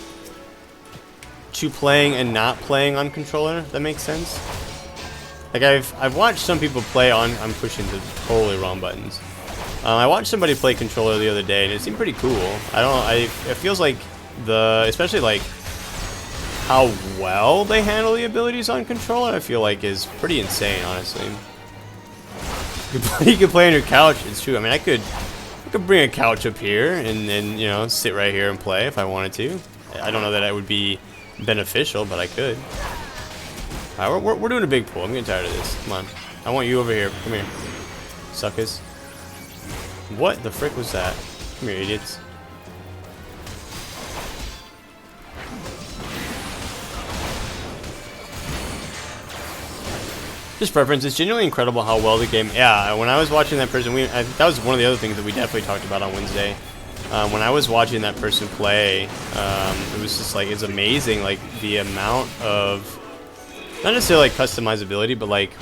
to playing and not playing on controller? That makes sense. Like I've watched some people play on. I'm pushing the totally wrong buttons. I watched somebody play controller the other day, and it seemed pretty cool. It feels like especially like how well they handle the abilities on controller, I feel like is pretty insane, honestly. You can play on your couch, it's true. I mean, I could bring a couch up here and you know, sit right here and play if I wanted to. I don't know that it would be beneficial, but I could. Alright, we're doing a big pull. I'm getting tired of this. Come on. I want you over here. Come here. Suckers. What the frick was that? Come here, idiots. Just preference. It's genuinely incredible how well the game. Yeah, when I was watching that person, that was one of the other things that we definitely talked about on Wednesday. When I was watching that person play, it was just like, it's amazing, like the amount of, not necessarily like customizability, but like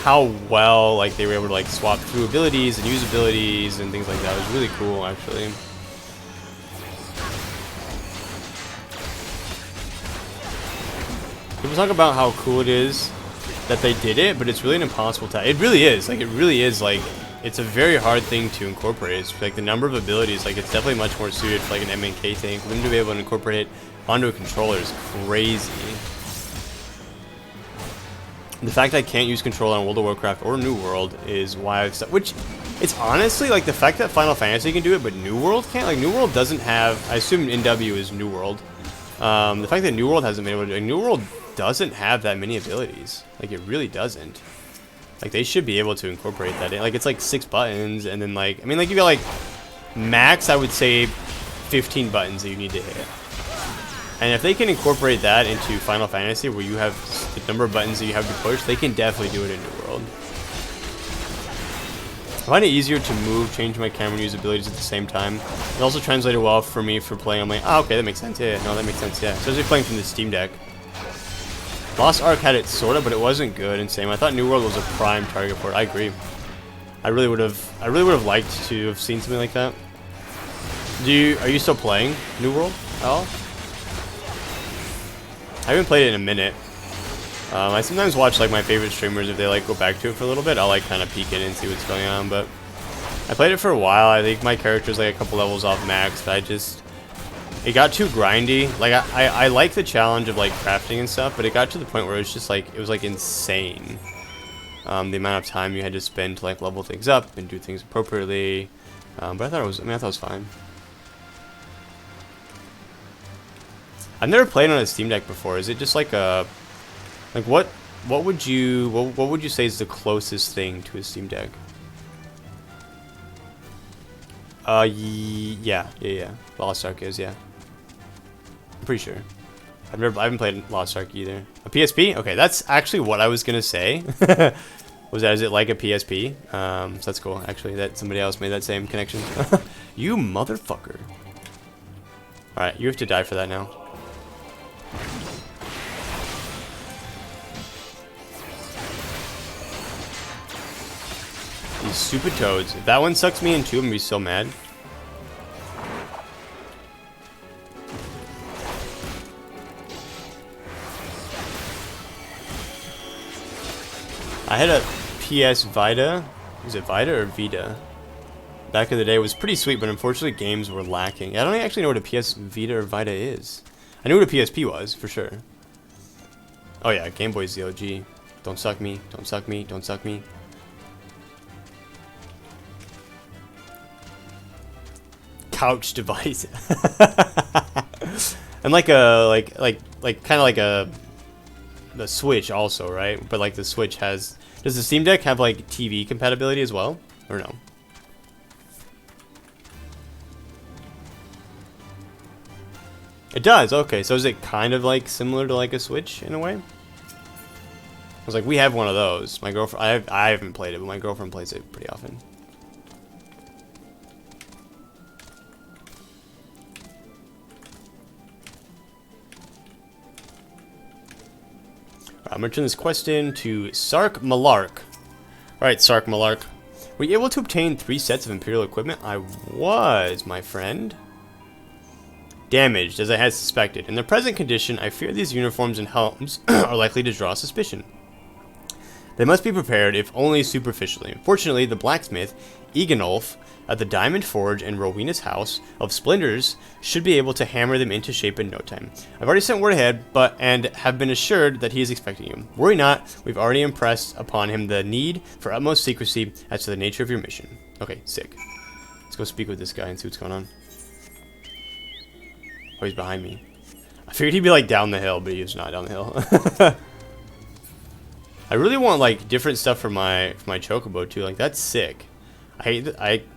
how well like they were able to like swap through abilities and use abilities and things like that. It was really cool, actually. People talk about how cool it is that they did it, but it's really an impossible task. It really is. Like, it really is, like, it's a very hard thing to incorporate. It's like the number of abilities, like, it's definitely much more suited for like an MNK thing. For them to be able to incorporate it onto a controller is crazy. The fact I can't use controller on World of Warcraft or New World is why I've stuck. Which, it's honestly, like, the fact that Final Fantasy can do it, but New World can't. Like, New World doesn't have, I assume NW is New World. The fact that New World hasn't been able to do it, New World doesn't have that many abilities. Like, it really doesn't. Like, they should be able to incorporate that in. Like, it's like 6 buttons, and then like, I mean, like, you got like max, I would say 15 buttons that you need to hit. And if they can incorporate that into Final Fantasy, where you have the number of buttons that you have to push, they can definitely do it in New World. I find it easier to move, change my camera, and use abilities at the same time. It also translated well for me for playing. I'm like, oh, okay, that makes sense. Yeah, no, that makes sense. Yeah, especially playing from the Steam Deck. Lost Ark had it sorta, but it wasn't good. And same, I thought New World was a prime target for it. I agree. I really would have liked to have seen something like that. Are you still playing New World at all? I haven't played it in a minute. I sometimes watch like my favorite streamers, if they like go back to it for a little bit, I'll like kind of peek in and see what's going on. But I played it for a while. I think my character's like a couple levels off max, but it got too grindy. Like, I like the challenge of like crafting and stuff, but it got to the point where it was like insane. The amount of time you had to spend to like level things up and do things appropriately. But I thought it was fine. I've never played on a Steam Deck before. Is it just like a, like what would you say is the closest thing to a Steam Deck? Yeah. Lost Ark is, yeah. I'm pretty sure. I haven't played Lost Ark either. A PSP? Okay, that's actually what I was gonna say. Is it like a PSP? So that's cool, actually, that somebody else made that same connection. You motherfucker. Alright, you have to die for that now. These stupid toads. If that one sucks me in too, I'm gonna be so mad. I had a PS Vita. Was it Vita or Vita? Back in the day. It was pretty sweet, but unfortunately games were lacking. I don't actually know what a PS Vita or Vita is. I knew what a PSP was, for sure. Oh yeah, Game Boy's the OG. Don't suck me, don't suck me, don't suck me. Couch device. And like a kind of like the Switch also, right? But like the Switch has, does the Steam Deck have like TV compatibility as well, or no? It does. Okay, so is it kind of like similar to like a Switch in a way? I was like, we have one of those. My girlfriend, I haven't played it, but my girlfriend plays it pretty often. I'm going to turn this quest in to Sark Malark. Alright, Sark Malark. Were you able to obtain 3 sets of Imperial equipment? I was, my friend. Damaged, as I had suspected. In their present condition, I fear these uniforms and helms are likely to draw suspicion. They must be prepared, if only superficially. Fortunately, the blacksmith, Eganulf, at the Diamond Forge and Rowena's House of Splendors should be able to hammer them into shape in no time. I've already sent word ahead, and have been assured that he is expecting you. Worry not, we've already impressed upon him the need for utmost secrecy as to the nature of your mission. Okay, sick. Let's go speak with this guy and see what's going on. Oh, he's behind me. I figured he'd be like down the hill, but he's not down the hill. I really want like different stuff for my chocobo too. Like, that's sick. It's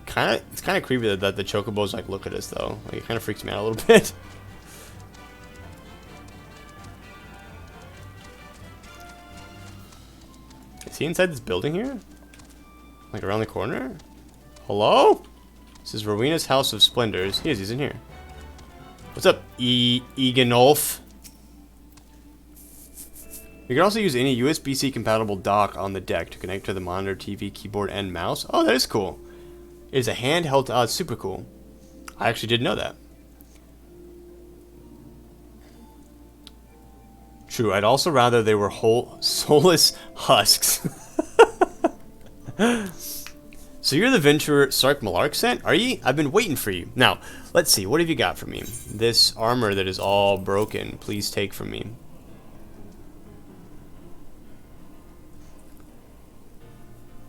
kind of creepy that the chocobos like look at us though. Like, it kind of freaks me out a little bit. Is he inside this building here? Like around the corner? Hello? This is Rowena's House of Splendors. He is, he's in here. What's up, Eganolf? You can also use any USB-C compatible dock on the deck to connect to the monitor, TV, keyboard, and mouse. Oh, that is cool. It is a handheld, it's super cool. I actually didn't know that. True, I'd also rather they were whole, soulless husks. So you're the venturer Sark Malark sent, are ye? I've been waiting for you. Now, let's see, what have you got for me? This armor that is all broken, please take from me.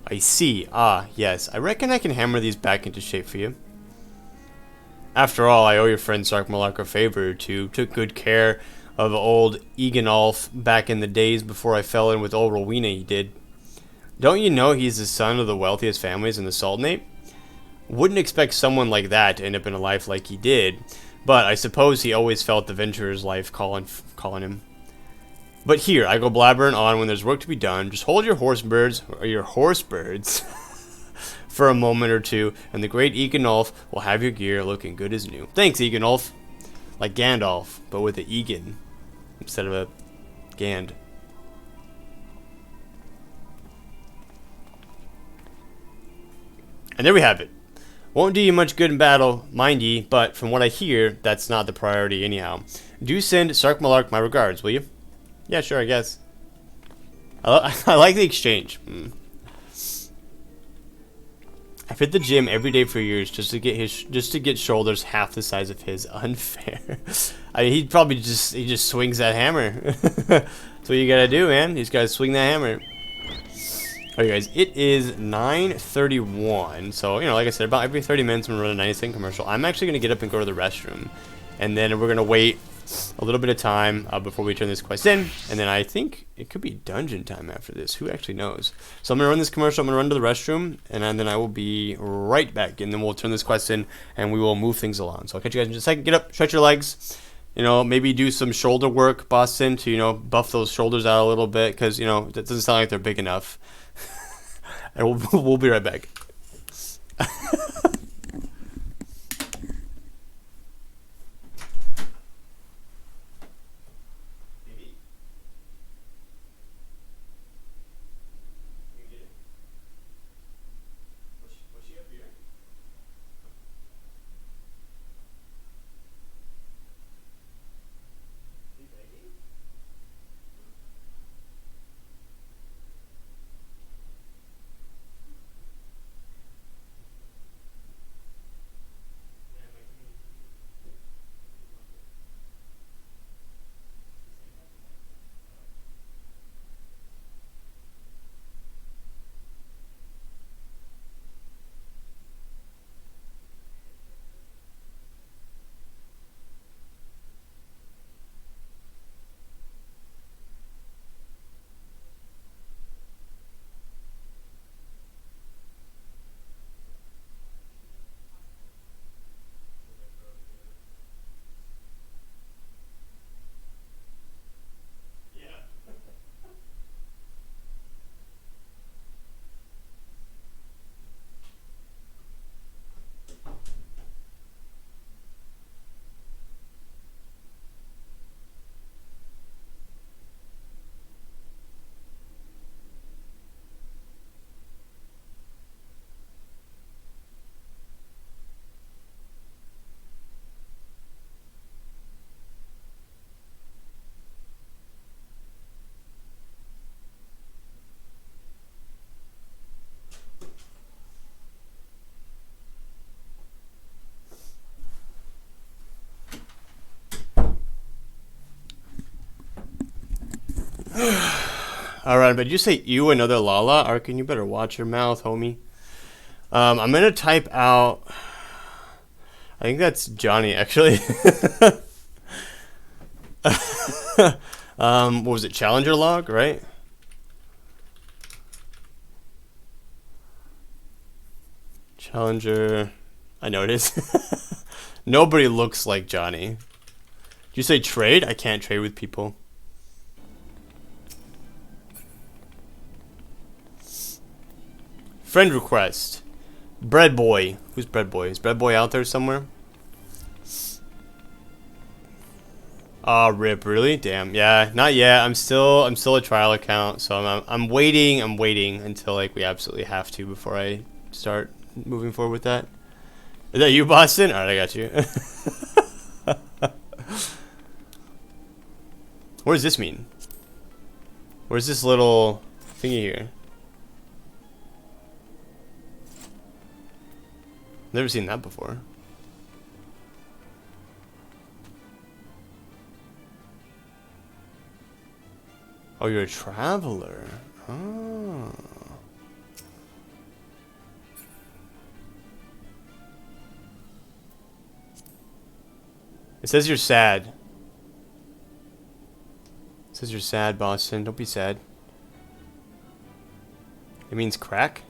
I see. Ah, yes. I reckon I can hammer these back into shape for you. After all, I owe your friend Sark Malark a favor or two. Took good care of old Eganolf back in the days before I fell in with old Rowena, he did. Don't you know he's the son of the wealthiest families in the Sultanate? Wouldn't expect someone like that to end up in a life like he did, but I suppose he always felt the venturer's life calling him. But here, I go blabbering on when there's work to be done. Just hold your horse birds for a moment or two, and the great Eganolf will have your gear looking good as new. Thanks, Eganolf. Like Gandalf, but with an Egan instead of a Gand. And there we have it. Won't do you much good in battle, mind ye, but from what I hear, that's not the priority anyhow. Do send Sark Malark my regards, will you? Yeah, sure, I guess. I like the exchange. I've hit the gym every day for years just to get shoulders half the size of his. Unfair. I mean, he probably just swings that hammer. That's what you gotta do, man. You just gotta swing that hammer. Alright guys, it is 9:31, so, you know, like I said, about every 30 minutes I'm gonna run a 90-second commercial. I'm actually gonna get up and go to the restroom, and then we're gonna wait a little bit of time before we turn this quest in, and then I think it could be dungeon time after this. Who actually knows? So I'm gonna run this commercial, I'm gonna run to the restroom, and then I will be right back, and then we'll turn this quest in, and we will move things along. So I'll catch you guys in just a second. Get up, stretch your legs, you know, maybe do some shoulder work, Boston, to, you know, buff those shoulders out a little bit, because, you know, that doesn't sound like they're big enough. And we'll be right back. Alright, but did you say you another Lala? Arkin, you better watch your mouth, homie. I'm gonna type out... I think that's Johnny, actually. What was it? Challenger log, right? Challenger... I know it is. Nobody looks like Johnny. Did you say trade? I can't trade with people. Friend request. Bread boy. Who's bread boy? Is bread boy out there somewhere? Ah, rip. Really? Damn. Yeah. Not yet. I'm still a trial account, so I'm waiting. I'm waiting until like we absolutely have to before I start moving forward with that. Is that you, Boston? All right, I got you. What does this mean? Where's this little thingy here? Never seen that before. Oh, you're a traveler. Oh. It says you're sad. It says you're sad, Boston. Don't be sad. It means crack?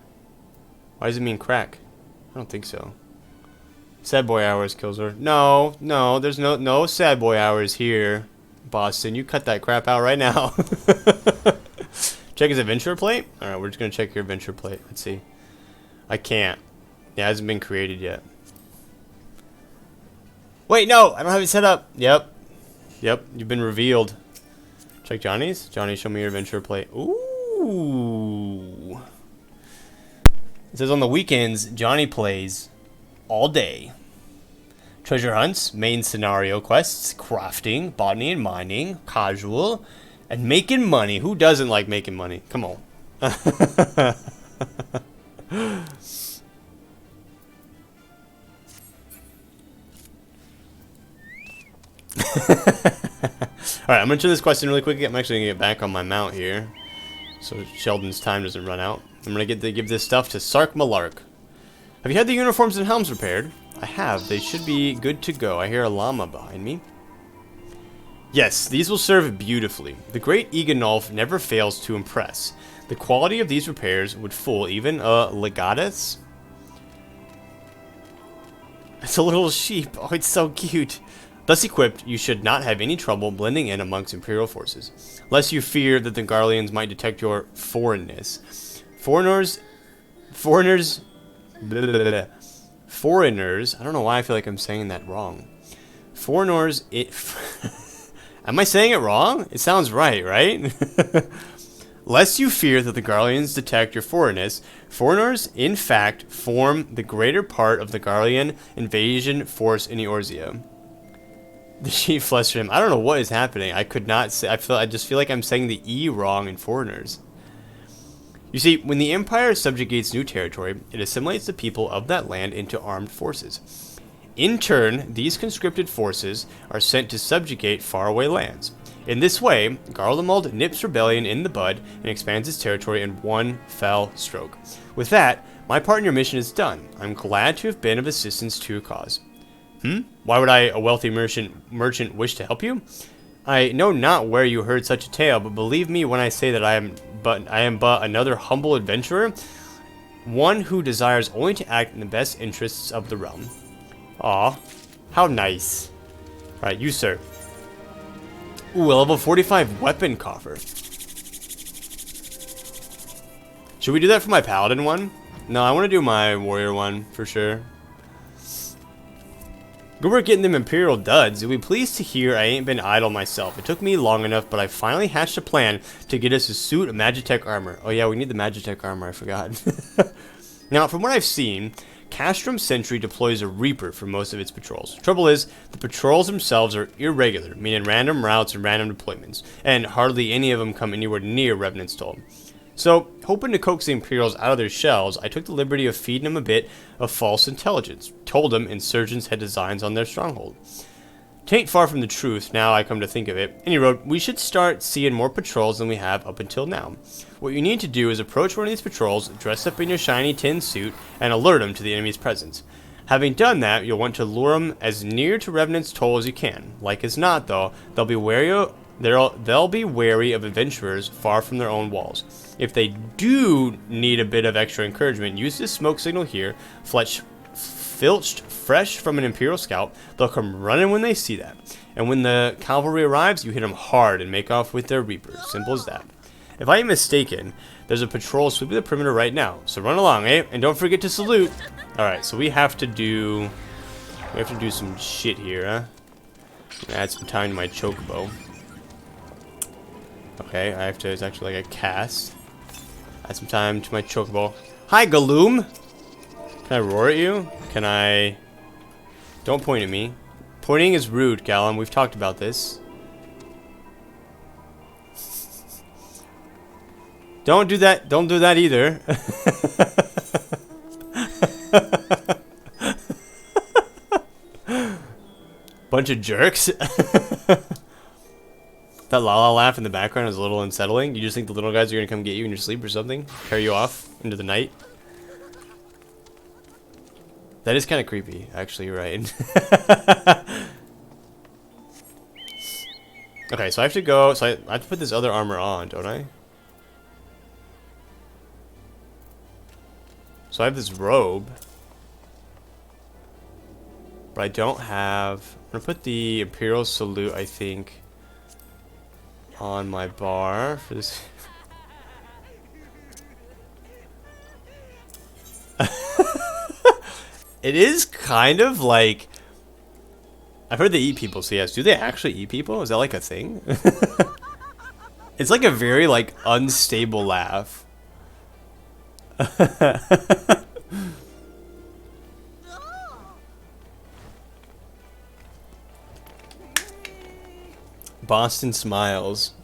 Why does it mean crack? I don't think so. Sad boy hours, Kilzor. No, no, there's no sad boy hours here, Boston. You cut that crap out right now. Check his adventure plate. All right, we're just gonna check your adventure plate. Let's see. I can't. Yeah, it hasn't been created yet. Wait, no, I don't have it set up. Yep, you've been revealed. Check Johnny's. Johnny, show me your adventure plate. Ooh. It says on the weekends, Johnny plays all day. Treasure hunts, main scenario quests, crafting, botany and mining, casual, and making money. Who doesn't like making money? Come on. Alright, I'm going to turn this question really quick. I'm actually going to get back on my mount here, so Sheldon's time doesn't run out. I'm going to give this stuff to Sark Malark. Have you had the uniforms and helms repaired? I have. They should be good to go. I hear a llama behind me. Yes, these will serve beautifully. The great Eganolf never fails to impress. The quality of these repairs would fool even a legatus. It's a little sheep. Oh, it's so cute. Thus equipped, you should not have any trouble blending in amongst Imperial forces, lest you fear that the Garleans might detect your foreignness. Foreigners, I don't know why I feel like I'm saying that wrong. Foreigners, am I saying it wrong? It sounds right? Lest you fear that the Garleans detect your foreignness, foreigners, in fact, form the greater part of the Garlean invasion force in Eorzea. The sheep flesh him. I don't know what is happening. I could not say. I just feel like I'm saying the E wrong in foreigners. You see, when the Empire subjugates new territory, it assimilates the people of that land into armed forces. In turn, these conscripted forces are sent to subjugate faraway lands. In this way, Garlemald nips rebellion in the bud and expands its territory in one fell stroke. With that, my part in your mission is done. I'm glad to have been of assistance to your cause. Why would a wealthy merchant wish to help you? I know not where you heard such a tale, but believe me when I say that I am but another humble adventurer, one who desires only to act in the best interests of the realm. Aw, how nice. Alright, you sir. Ooh, a level 45 weapon coffer. Should we do that for my paladin one? No, I want to do my warrior one for sure. Good work getting them Imperial duds. You'll be pleased to hear I ain't been idle myself. It took me long enough, but I finally hatched a plan to get us a suit of Magitech armor. Oh yeah, we need the Magitech armor, I forgot. Now, from what I've seen, Castrum Sentry deploys a Reaper for most of its patrols. Trouble is, the patrols themselves are irregular, meaning random routes and random deployments, and hardly any of them come anywhere near Revenant's Toll. So, hoping to coax the Imperials out of their shells, I took the liberty of feeding them a bit of false intelligence. Told them insurgents had designs on their stronghold. Tain't far from the truth, now I come to think of it. Any road, we should start seeing more patrols than we have up until now. What you need to do is approach one of these patrols, dress up in your shiny tin suit, and alert them to the enemy's presence. Having done that, you'll want to lure them as near to Revenant's Toll as you can. Like as not, though, they'll be wary of adventurers far from their own walls. If they do need a bit of extra encouragement, use this smoke signal here, filched fresh from an Imperial scout. They'll come running when they see that. And when the cavalry arrives, you hit them hard and make off with their Reapers. Simple as that. If I am mistaken, there's a patrol sweeping the perimeter right now. So run along, eh? And don't forget to salute. Alright, so we have to do some shit here, huh? Add some time to my chocobo. Okay, I have to, it's actually like a cast. Add some time to my chocobo. Hi, Galoom! Can I roar at you? Can I... Don't point at me. Pointing is rude, Gallum. We've talked about this. Don't do that. Don't do that either. Bunch of jerks. That la laugh in the background is a little unsettling. You just think the little guys are gonna come get you in your sleep or something? Carry you off into the night? That is kind of creepy, actually, you're right. Okay, so I have to go, so I have to put this other armor on, don't I? So I have this robe. But I don't have, I'm gonna put the Imperial Salute, I think, on my bar for this. It is kind of like, I've heard they eat people, so yes. Do they actually eat people? Is that like a thing? It's like a very like unstable laugh. Boston smiles.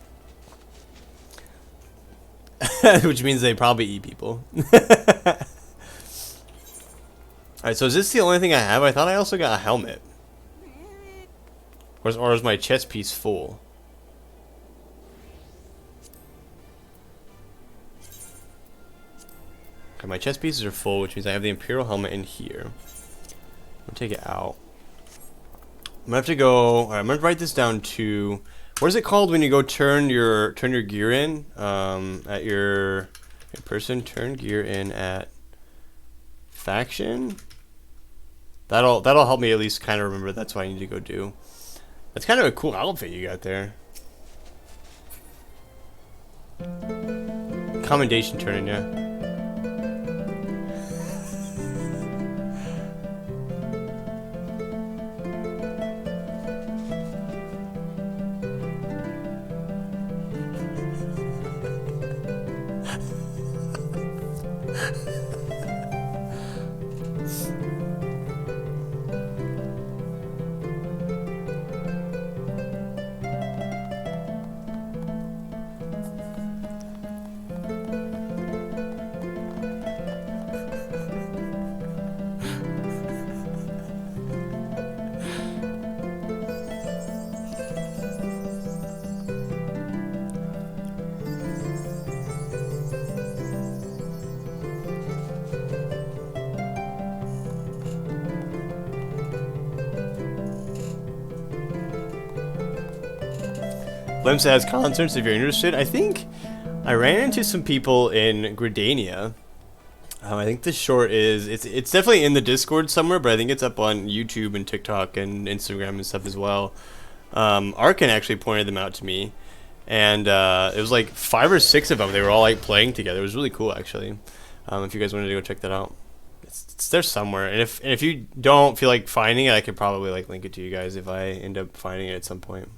Which means they probably eat people. Alright, so is this the only thing I have? I thought I also got a helmet. Or is my chest piece full? Okay, my chest pieces are full, which means I have the Imperial helmet in here. I'm gonna take it out. I'm gonna have to go. Alright, I'm gonna write this down to. What is it called when you go turn your gear in? At your person, turn gear in at faction. That'll help me at least kind of remember that's what I need to go do. That's kind of a cool outfit you got there. Commendation turning, yeah. Limsa has concerts if you're interested. I think I ran into some people in Gridania. I think the short is it's definitely in the Discord somewhere, but I think it's up on YouTube and TikTok and Instagram and stuff as well. Arkin actually pointed them out to me, and it was like 5 or 6 of them. They were all like playing together. It was really cool actually. If you guys wanted to go check that out, it's there somewhere. And if you don't feel like finding it, I could probably like link it to you guys if I end up finding it at some point.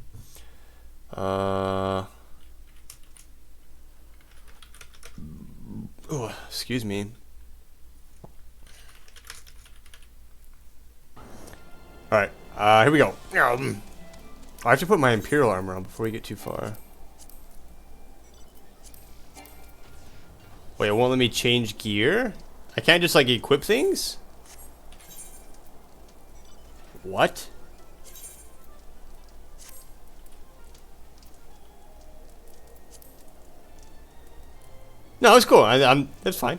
Oh, excuse me. Alright, here we go. I have to put my Imperial armor on before we get too far. Wait, it won't let me change gear? I can't just like equip things? What? No, it's cool. That's fine.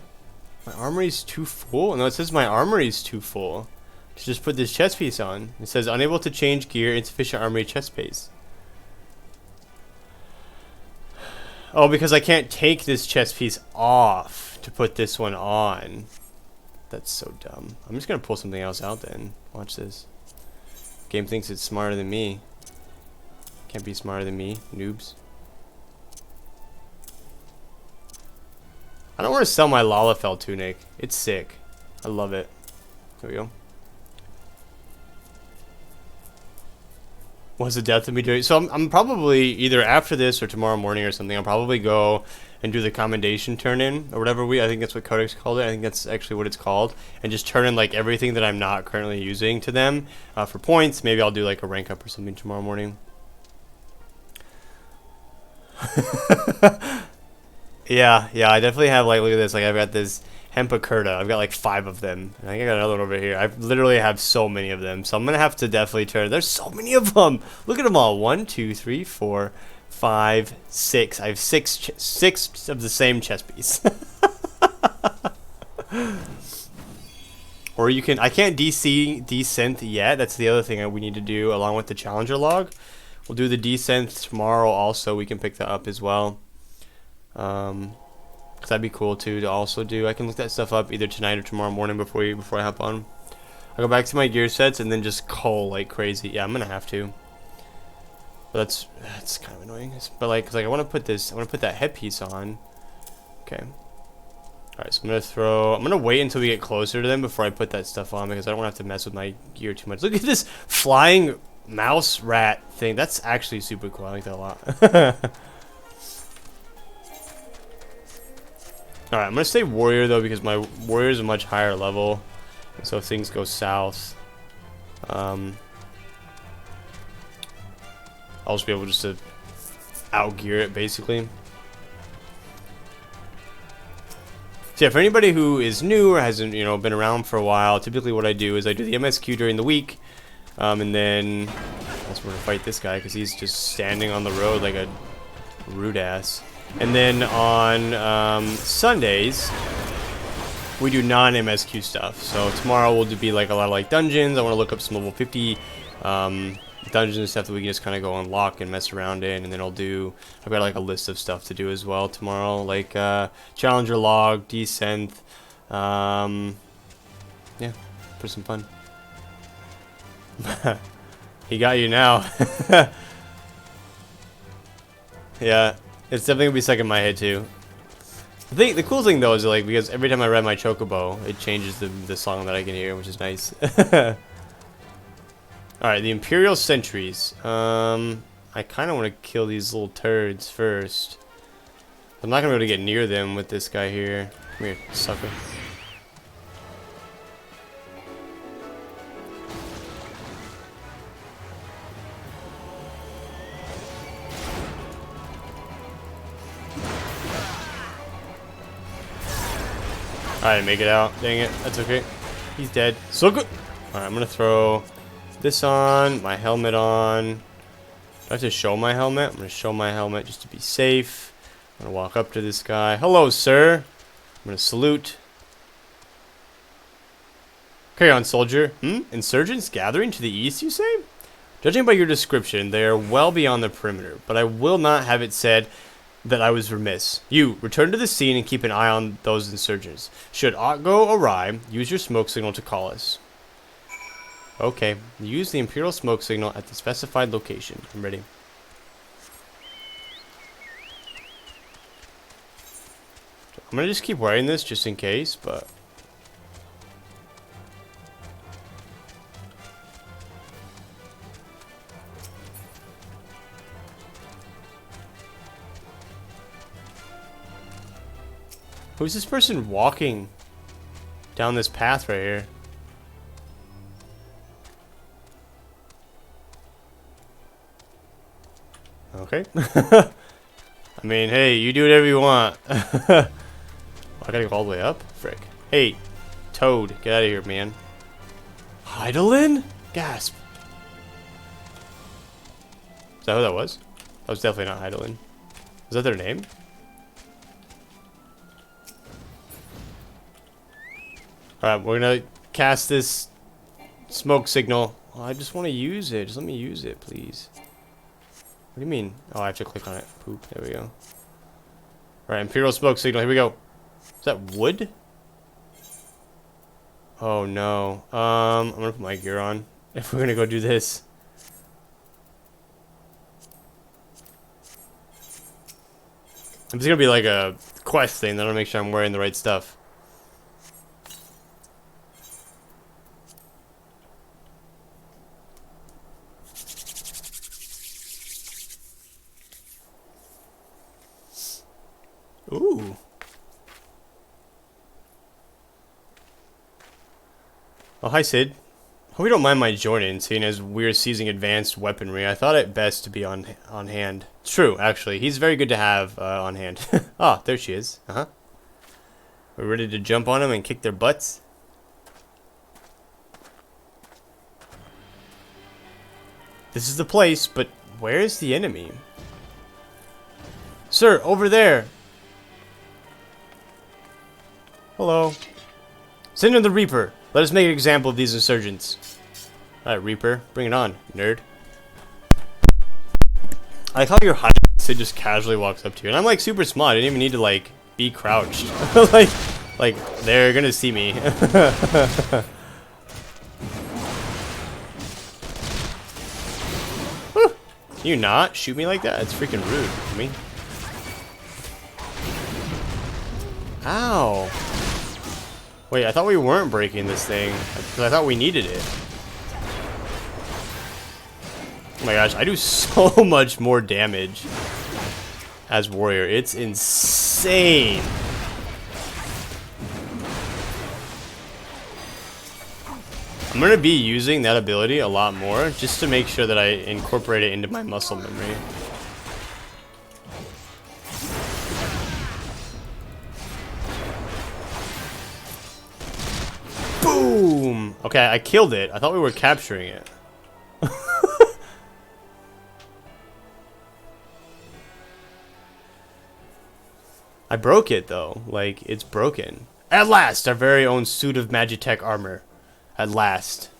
My armory's too full? No, it says my armory's too full. To just put this chest piece on. It says unable to change gear, insufficient armory chest space. Oh, because I can't take this chest piece off to put this one on. That's so dumb. I'm just gonna pull something else out then. Watch this. Game thinks it's smarter than me. Can't be smarter than me, noobs. I don't want to sell my Lalafell tunic. It's sick. I love it. There we go. What's the depth of me doing? So I'm probably either after this or tomorrow morning or something. I'll probably go and do the commendation turn in or whatever I think that's what Codex called it. I think that's actually what it's called, and just turn in like everything that I'm not currently using to them for points. Maybe I'll do like a rank up or something tomorrow morning. Yeah, I definitely have like, look at this, like I've got this Hempacurta. I've got like 5 of them. I think I got another one over here. I literally have so many of them, so I'm gonna have to definitely turn. There's so many of them. Look at them all. 1, 2, 3, 4, 5, 6. I have six of the same chest piece. Or you can, I can't desynth yet. That's the other thing we need to do along with the challenger log. We'll do the desynth tomorrow also. We can pick that up as well. Cause that'd be cool too to also do. I can look that stuff up either tonight or tomorrow morning before I hop on. I'll go back to my gear sets and then just cull like crazy. Yeah, I'm gonna have to. But that's kind of annoying. But like, cause like I want to put this, I want to put that headpiece on. Okay. All right, so I'm gonna wait until we get closer to them before I put that stuff on because I don't want to have to mess with my gear too much. Look at this flying mouse rat thing. That's actually super cool. I like that a lot. Alright, I'm going to stay warrior though because my warrior is a much higher level. So if things go south, I'll just be able just to outgear it basically. So yeah, for anybody who is new or hasn't, been around for a while, typically what I do is I do the MSQ during the week, and then that's where to fight this guy because he's just standing on the road like a rude ass. And then on Sundays, we do non-MSQ stuff. So tomorrow will be like a lot of like dungeons. I want to look up some level 50 dungeons and stuff that we can just kind of go unlock and mess around in. And then I've got like a list of stuff to do as well tomorrow, like challenger log, desynth, yeah, for some fun. He got you now. Yeah. It's definitely gonna be stuck in my head too. The cool thing though is like because every time I ride my chocobo, it changes the song that I can hear, which is nice. All right, the Imperial Sentries. I kind of want to kill these little turds first. I'm not gonna be able to get near them with this guy here. Come here, sucker. I didn't make it out. Dang it. That's okay. He's dead. So good. Alright, I'm going to throw this on. My helmet on. Do I have to show my helmet? I'm going to show my helmet just to be safe. I'm going to walk up to this guy. Hello, sir. I'm going to salute. Carry on, soldier. Insurgents gathering to the east, you say? Judging by your description, they are well beyond the perimeter, but I will not have it said that I was remiss. You, return to the scene and keep an eye on those insurgents. Should aught go awry, use your smoke signal to call us. Okay, use the Imperial smoke signal at the specified location. I'm ready. I'm gonna just keep wearing this just in case, but... Who's this person walking down this path right here? Okay. I mean, hey, you do whatever you want. I gotta go all the way up? Frick. Hey, Toad, get out of here, man. Heidelin? Gasp. Is that who that was? That was definitely not Heidelin. Was that their name? Alright, we're gonna cast this smoke signal. Oh, I just want to use it. Just let me use it, please. What do you mean? Oh, I have to click on it. Poop. There we go. Alright, Imperial smoke signal. Here we go. Is that wood? Oh, no. I'm gonna put my gear on if we're gonna go do this. If it's gonna be like a quest thing. That'll make sure I'm wearing the right stuff. Ooh. Oh, hi, Sid. Hope you don't mind my joining, seeing as we're seizing advanced weaponry. I thought it best to be on hand. It's true, actually. He's very good to have on hand. Ah, there she is. Uh-huh. We're ready to jump on them and kick their butts. This is the place, but where is the enemy? Sir, over there. Hello. Send in the Reaper. Let us make an example of these insurgents. Alright, Reaper. Bring it on, nerd. I like how you're hiding. Sid just casually walks up to you. And I'm like super small. I didn't even need to like be crouched. like they're gonna see me. Can you not shoot me like that? It's freaking rude for me. Ow. Wait, I thought we weren't breaking this thing. I thought we needed it. Oh my gosh, I do so much more damage as warrior. It's insane. I'm going to be using that ability a lot more just to make sure that I incorporate it into my muscle memory. Boom! Okay, I killed it. I thought we were capturing it. I broke it though. Like, it's broken. At last, our very own suit of Magitech armor. At last.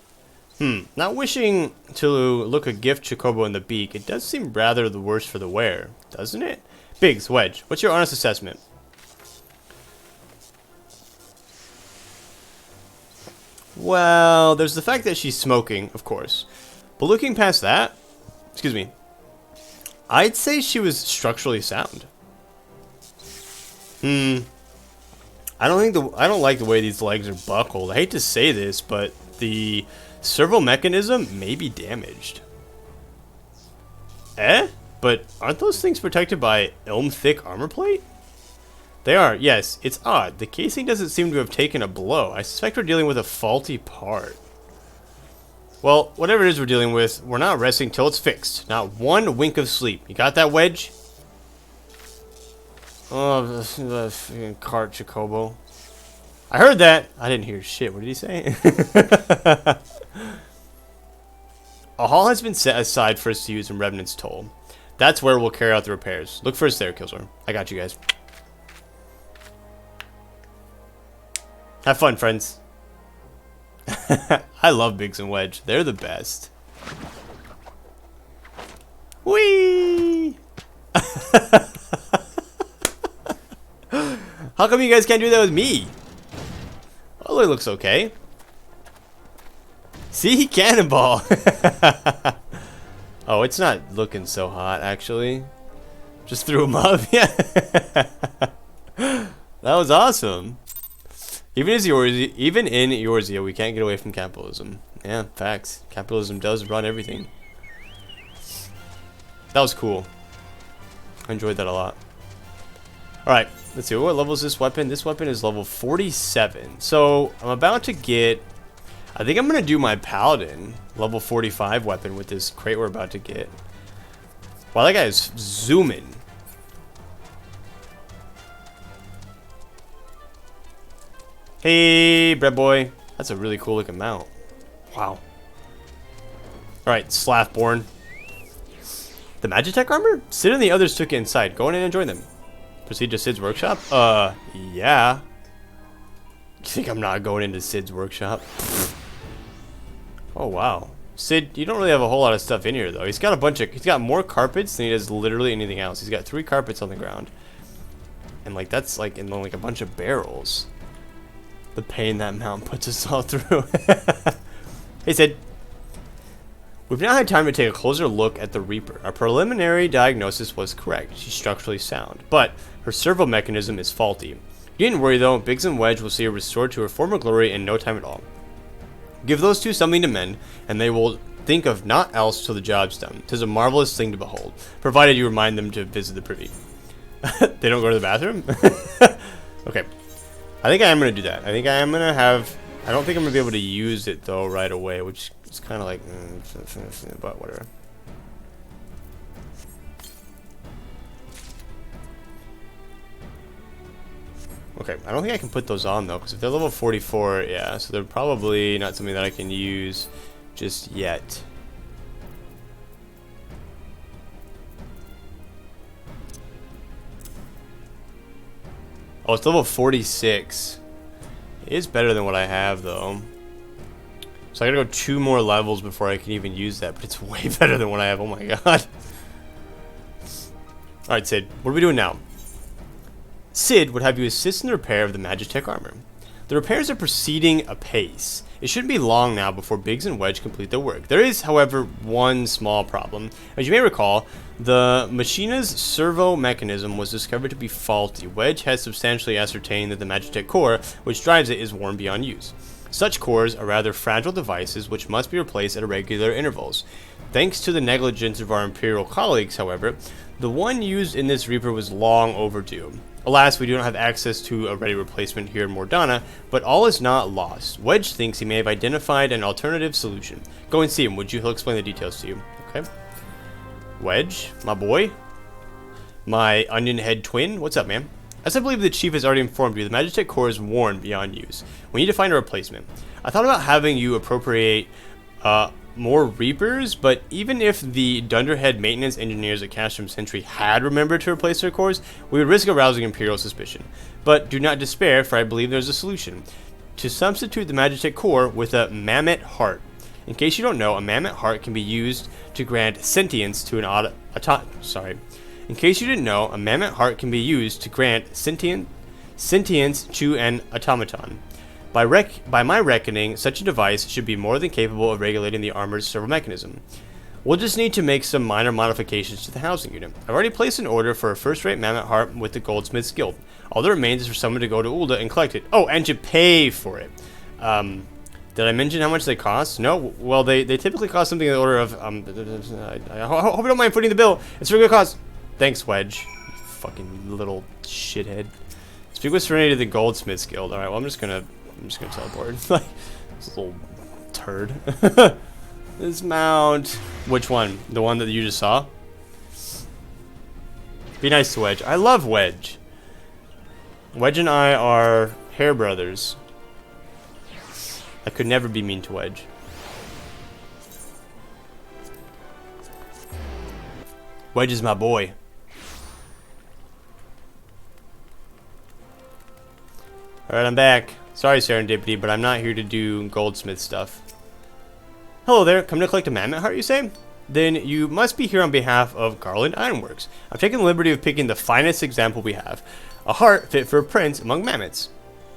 Not wishing to look a gift Chocobo in the beak, it does seem rather the worse for the wear, doesn't it? Biggs, Wedge, what's your honest assessment? Well, there's the fact that she's smoking, of course. But looking past that, excuse me, I'd say she was structurally sound. I don't like the way these legs are buckled. I hate to say this, but the servo mechanism may be damaged. But aren't those things protected by elm-thick armor plate? They are, yes. It's odd. The casing doesn't seem to have taken a blow. I suspect we're dealing with a faulty part. Well, whatever it is we're dealing with, we're not resting till it's fixed. Not one wink of sleep. You got that, Wedge? Oh, the freaking cart, Chocobo. I heard that. I didn't hear shit. What did he say? A hall has been set aside for us to use in Revenant's Toll. That's where we'll carry out the repairs. Look first there, Kilzor. I got you guys. Have fun, friends. I love Biggs and Wedge. They're the best. Whee! How come you guys can't do that with me? Oh, it looks okay. See? Cannonball! Oh, it's not looking so hot, actually. Just threw him up. Yeah. That was awesome. Even in Eorzea, we can't get away from capitalism. Yeah, facts. Capitalism does run everything. That was cool. I enjoyed that a lot. Alright, let's see. What level is this weapon? This weapon is level 47. So, I'm about to get... I think I'm going to do my Paladin level 45 weapon with this crate we're about to get. Wow, that guy is zooming. Hey, bread boy. That's a really cool looking mount. Wow. Alright, Slathborn. The Magitech armor? Sid and the others took it inside. Go in and join them. Proceed to Sid's workshop? Yeah. You think I'm not going into Sid's workshop? Oh, wow. Sid, you don't really have a whole lot of stuff in here, though. He's got more carpets than he does literally anything else. He's got 3 carpets on the ground. And, like, that's, like, in, like, a bunch of barrels. The pain that mount puts us all through. Hey, Sid. We've now had time to take a closer look at the Reaper. Our preliminary diagnosis was correct. She's structurally sound, but her servo mechanism is faulty. You needn't worry though, Biggs and Wedge will see her restored to her former glory in no time at all. Give those two something to mend, and they will think of naught else till the job's done. 'Tis a marvelous thing to behold, provided you remind them to visit the privy. They don't go to the bathroom? Okay. I think I am going to do that. I think I am going to have... I don't think I'm going to be able to use it, though, right away, which is kind of like... but whatever. Okay, I don't think I can put those on, though, because if they're level 44, yeah, so they're probably not something that I can use just yet. Oh, it's level 46. It is better than what I have, though. So I gotta go 2 more levels before I can even use that, but it's way better than what I have. Oh my god. Alright, Sid, what are we doing now? Sid would have you assist in the repair of the Magitech armor. The repairs are proceeding apace. It shouldn't be long now before Biggs and Wedge complete their work. There is, however, one small problem. As you may recall, the Machina's servo mechanism was discovered to be faulty. Wedge has substantially ascertained that the Magitech core, which drives it, is worn beyond use. Such cores are rather fragile devices which must be replaced at regular intervals. Thanks to the negligence of our Imperial colleagues, however, the one used in this Reaper was long overdue. Alas, we do not have access to a ready replacement here in Mordana, but all is not lost. Wedge thinks he may have identified an alternative solution. Go and see him, would you? He'll explain the details to you. Okay. Wedge, my boy. My onion head twin. What's up, man? As I believe the chief has already informed you, the Magitech core is worn beyond use. We need to find a replacement. I thought about having you appropriate more Reapers, but even if the Dunderhead maintenance engineers at Castrum Sentry had remembered to replace their cores, we would risk arousing Imperial suspicion. But do not despair, for I believe there's a solution. To substitute the Magitech core with a Mammoth Heart. In case you don't know, a Mammoth Heart can be used to grant sentience to an In case you didn't know, a Mammoth Heart can be used to grant sentience to an automaton. By my reckoning, such a device should be more than capable of regulating the armor's servo mechanism. We'll just need to make some minor modifications to the housing unit. I've already placed an order for a first-rate Mammoth Heart with the Goldsmith's Guild. All that remains is for someone to go to Ul'dah and collect it. Oh, and to pay for it. Did I mention how much they cost? No? Well, they typically cost something in the order of... I hope you don't mind footing the bill. It's a regular cost. Thanks, Wedge. You fucking little shithead. Speak with Serenity to the Goldsmith's Guild. Alright, well, I'm just gonna teleport. Like, this little turd. Dismount. Which one? The one that you just saw? Be nice to Wedge. I love Wedge. Wedge and I are hair brothers. I could never be mean to Wedge. Wedge is my boy. Alright, I'm back. Sorry, Serendipity, but I'm not here to do goldsmith stuff. Hello there, come to collect a Mammoth Heart, you say? Then you must be here on behalf of Garland Ironworks. I've taken the liberty of picking the finest example we have. A heart fit for a prince among mammoths.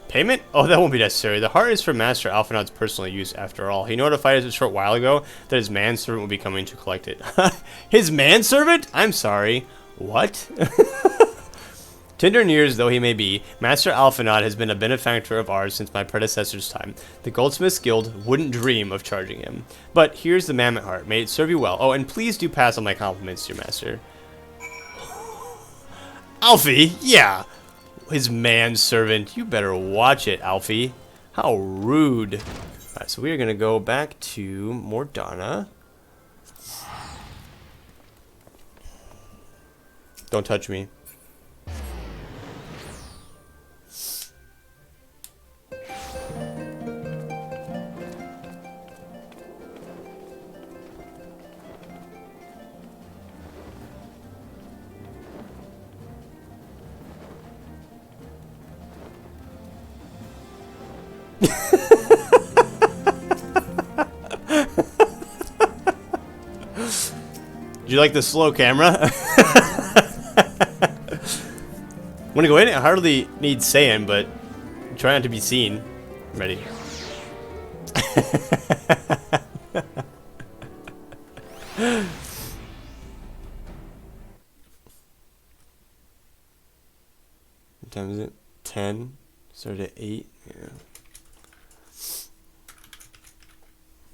Payment? Oh, that won't be necessary. The heart is for Master Alphanod's personal use, after all. He notified us a short while ago that his manservant will be coming to collect it. His manservant? I'm sorry. What? Tender in years though he may be, Master Alphanod has been a benefactor of ours since my predecessor's time. The Goldsmiths Guild wouldn't dream of charging him. But here's the Mammoth Heart. May it serve you well. Oh, and please do pass on my compliments to your master. Alfie? Yeah. His manservant. You better watch it, Alfie. How rude. Alright, so we are going to go back to Mordana. Don't touch me. Do you like the slow camera? Want to go in? It hardly needs saying, but try not to be seen. Ready. Started at 8. Yeah.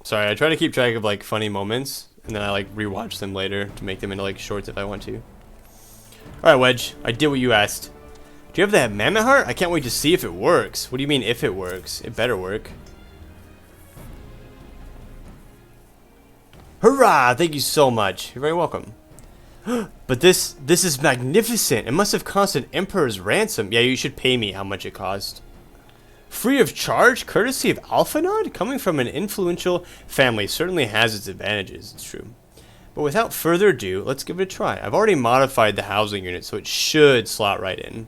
Sorry, I try to keep track of like funny moments, and then I like rewatch them later to make them into like shorts if I want to. Alright, Wedge, I did what you asked. Do you have that mammoth heart? I can't wait to see if it works. What do you mean if it works? It better work. Hurrah! Thank you so much. You're very welcome. But this is magnificent. It must have cost an emperor's ransom. Yeah, you should pay me how much it cost. Free of charge, courtesy of Alphanod? Coming from an influential family certainly has its advantages, it's true. But without further ado, let's give it a try. I've already modified the housing unit, so it should slot right in.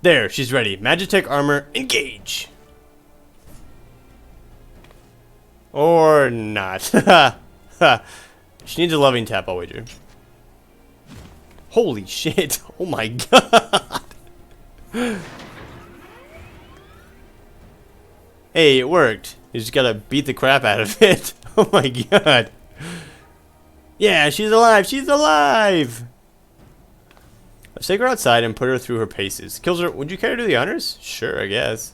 There, she's ready. Magitech armor, engage! Or not. She needs a loving tap, I'll wager. Holy shit. Oh my god. Hey, it worked. You just gotta beat the crap out of it. Oh my god. Yeah, she's alive. She's alive. Let's take her outside and put her through her paces. Kilzor, would you care to do the honors? Sure, I guess.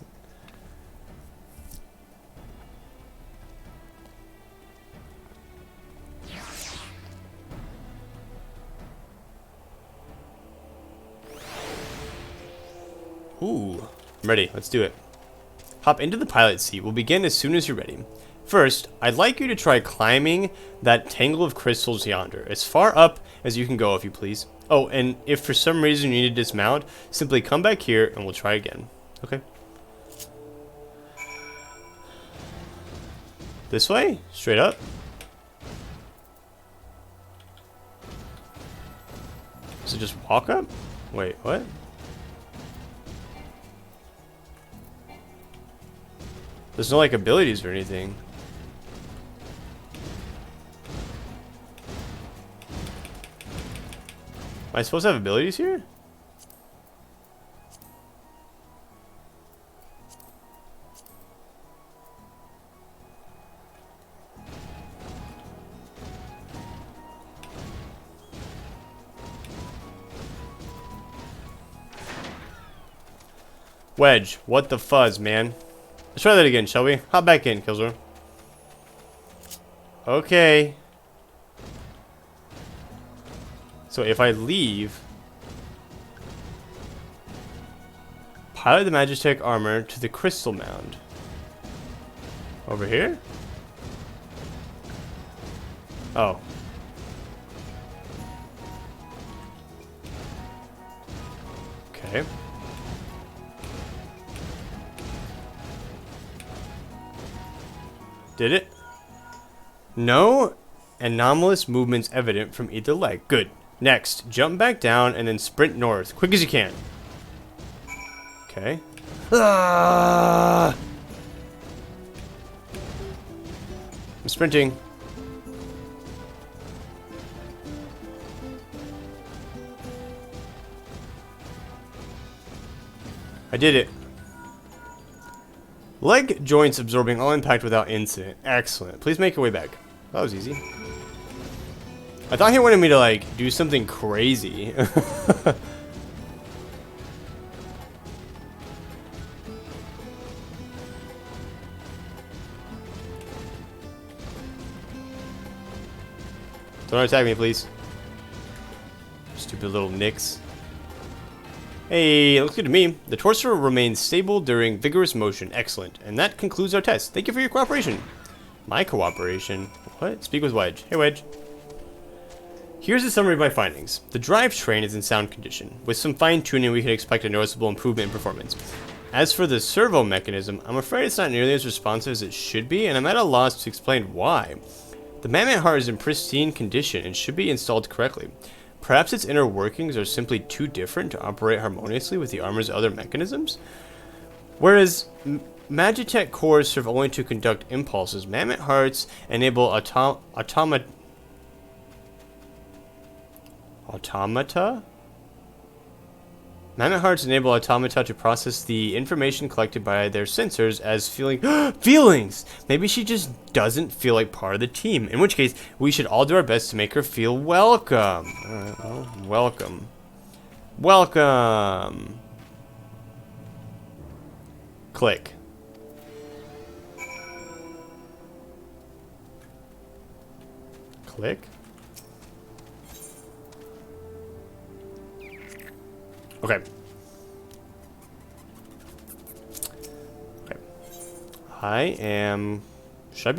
Ooh, I'm ready. Let's do it. Hop into the pilot seat. We'll begin as soon as you're ready. First, I'd like you to try climbing that tangle of crystals yonder, as far up as you can go, if you please. Oh, and if for some reason you need to dismount, simply come back here and we'll try again. Okay. This way? Straight up? Does it just walk up? Wait, what? There's no, like, abilities or anything. Am I supposed to have abilities here? Wedge, what the fuzz, man? Let's try that again, shall we? Hop back in, Kilzor. Okay. So if I leave, pilot the Magitech armor to the crystal mound. Over here? Oh. Okay. Did it? No anomalous movements evident from either leg. Good. Next, jump back down and then sprint north. Quick as you can. Okay. Ah! I'm sprinting. I did it. Leg joints absorbing all impact without incident. Excellent. Please make your way back. That was easy. I thought he wanted me to, like, do something crazy. Don't attack me, please. Stupid little nicks. Hey, it looks good to me. The torso remains stable during vigorous motion. Excellent. And that concludes our test. Thank you for your cooperation. My cooperation? What? Speak with Wedge. Hey, Wedge. Here's a summary of my findings. The drivetrain is in sound condition. With some fine-tuning, we can expect a noticeable improvement in performance. As for the servo mechanism, I'm afraid it's not nearly as responsive as it should be, and I'm at a loss to explain why. The mammoth heart is in pristine condition and should be installed correctly. Perhaps its inner workings are simply too different to operate harmoniously with the armor's other mechanisms? Whereas Magitech cores serve only to conduct impulses, mammoth hearts enable automata? Mammoth hearts enable automata to process the information collected by their sensors as feelings. Maybe she just doesn't feel like part of the team. In which case, we should all do our best to make her feel welcome. Well, welcome. Welcome. Click. Click. Okay. Okay. I am. Should I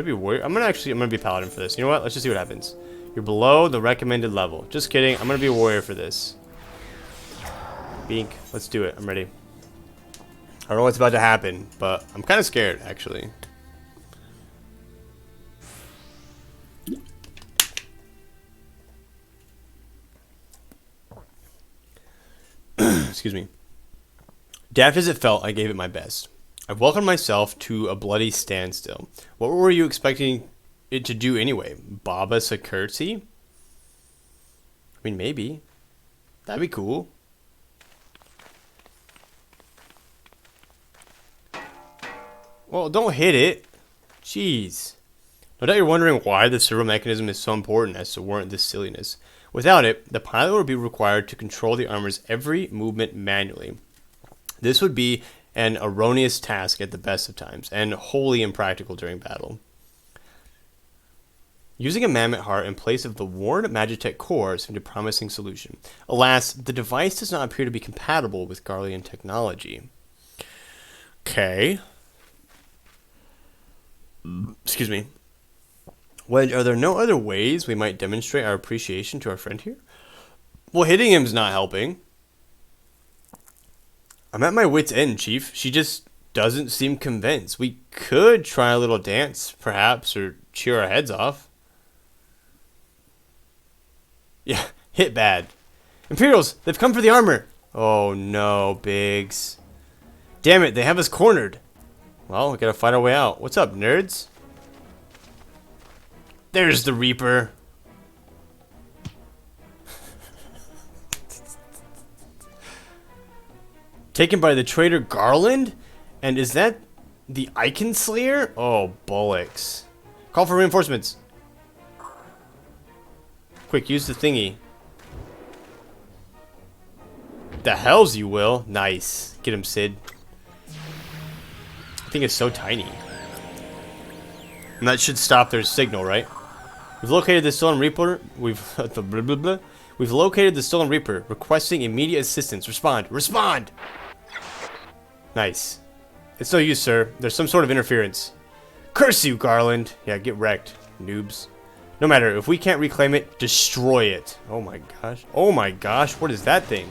be warrior? I'm gonna be paladin for this. You know what? Let's just see what happens. You're below the recommended level. Just kidding. I'm gonna be a warrior for this. Bink. Let's do it. I'm ready. I don't know what's about to happen, but I'm kind of scared, actually. Excuse me. Daft as it felt, I gave it my best. I welcomed myself to a bloody standstill. What were you expecting it to do anyway? Bob us a curtsy? I mean, maybe. That'd be cool. Well, don't hit it. Jeez. No doubt you're wondering why the servo mechanism is so important as to warrant this silliness. Without it, the pilot would be required to control the armor's every movement manually. This would be an erroneous task at the best of times, and wholly impractical during battle. Using a mammoth heart in place of the worn Magitech core seemed a promising solution. Alas, the device does not appear to be compatible with Garlean technology. Okay. Excuse me. Wedge, are there no other ways we might demonstrate our appreciation to our friend here? Well, hitting him's not helping. I'm at my wit's end, Chief. She just doesn't seem convinced. We could try a little dance, perhaps, or cheer our heads off. Yeah, hit bad. Imperials, they've come for the armor. Oh no, Biggs. Damn it, they have us cornered. Well, we gotta fight our way out. What's up, nerds? There's the Reaper. Taken by the traitor Garland? And is that the Icon Slayer? Oh, bollocks. Call for reinforcements. Quick, use the thingy. The hells you will. Nice. Get him, Sid. I think it's so tiny. And that should stop their signal, right? We've located the stolen Reaper. We've located the stolen Reaper, requesting immediate assistance. Respond. Respond! Nice. It's no use, sir. There's some sort of interference. Curse you, Garland. Yeah, get wrecked, noobs. No matter, if we can't reclaim it, destroy it. Oh my gosh. Oh my gosh, what is that thing?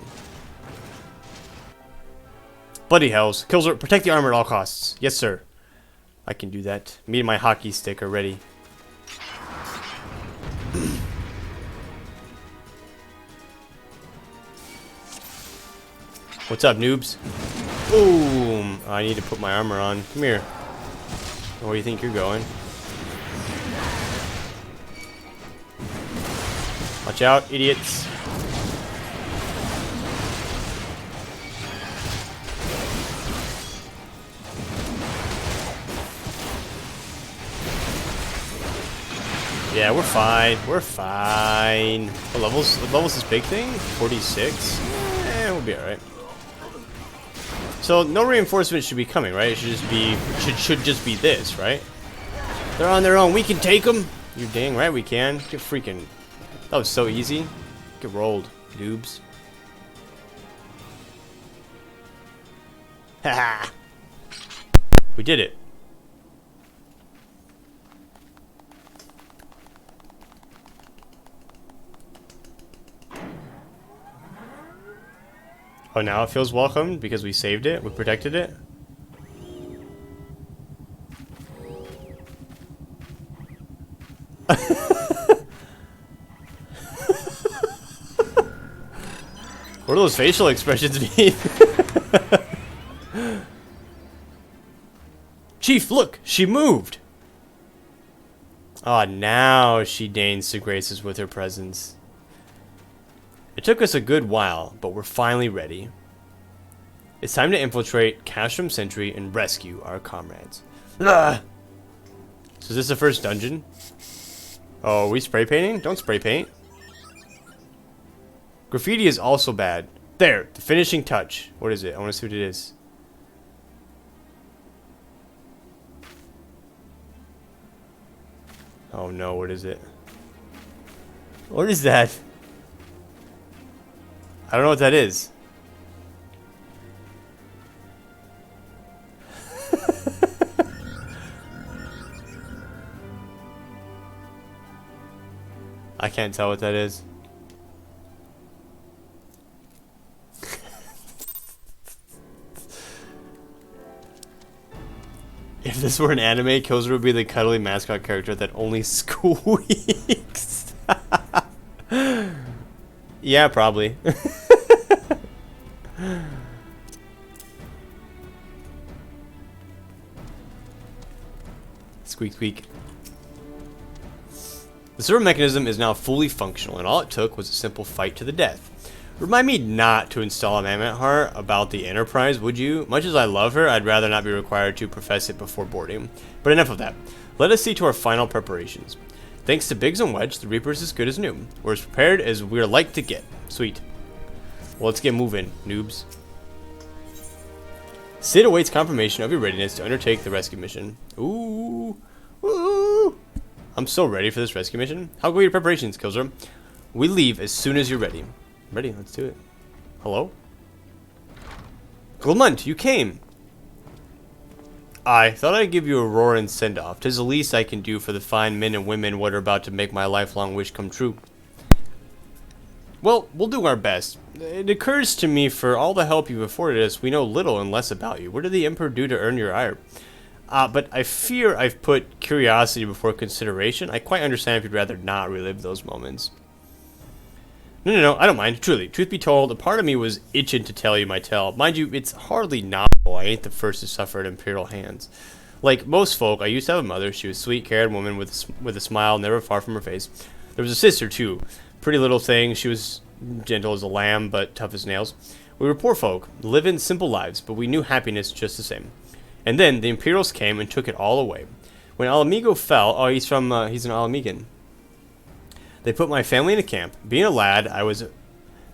Bloody hells. Kilzor, protect the armor at all costs. Yes, sir. I can do that. Me and my hockey stick are ready. What's up, noobs? Boom! I need to put my armor on. Come here. Where do you think you're going? Watch out, idiots. Yeah, we're fine. We're fine. What level's this big thing? 46? We'll be alright. So no reinforcements should be coming, right? It should just be should just be this, right? They're on their own. We can take them. You're dang right we can. Get freaking. That was so easy. Get rolled, noobs. Haha. We did it. Oh, now it feels welcomed because we saved it, we protected it. What do those facial expressions mean? Chief, look, she moved. Oh, now she deigns to grace us with her presence. took us a good while, but we're finally ready. It's time to infiltrate Castrum Sentry and rescue our comrades. Ugh. So is this the first dungeon? Oh, are we spray painting? Don't spray paint. Graffiti is also bad. There, the finishing touch. What is it? I want to see what it is. Oh no, what is it? What is that? I don't know what that is. I can't tell what that is. If this were an anime, Kilzor would be the cuddly mascot character that only squeaks. Yeah, probably. Squeak, squeak. The server mechanism is now fully functional, and all it took was a simple fight to the death. Remind me not to install a Mammoth Heart about the Enterprise, would you? Much as I love her, I'd rather not be required to profess it before boarding. But enough of that. Let us see to our final preparations. Thanks to Biggs and Wedge, the Reaper's as good as new. We're as prepared as we're like to get. Sweet. Well, let's get moving, noobs. Sid awaits confirmation of your readiness to undertake the rescue mission. Ooh. Ooh. I'm so ready for this rescue mission. How go your preparations, Kilzor? We leave as soon as you're ready. Ready, let's do it. Hello? Clement, you came! I thought I'd give you a roaring send-off. 'Tis the least I can do for the fine men and women what are about to make my lifelong wish come true. Well, we'll do our best. It occurs to me, for all the help you've afforded us, we know little and less about you. What did the Emperor do to earn your ire? But I fear I've put curiosity before consideration. I quite understand if you'd rather not relive those moments. No, I don't mind. Truly, truth be told, a part of me was itching to tell you my tale. Mind you, it's hardly novel. I ain't the first to suffer at Imperial hands. Like most folk, I used to have a mother. She was a sweet, caring woman with a smile never far from her face. There was a sister, too. Pretty little thing. She was gentle as a lamb, but tough as nails. We were poor folk, living simple lives, but we knew happiness just the same. And then the Imperials came and took it all away. When Alamigo fell, oh, he's an Alamigan. They put my family in a camp. Being a lad, I was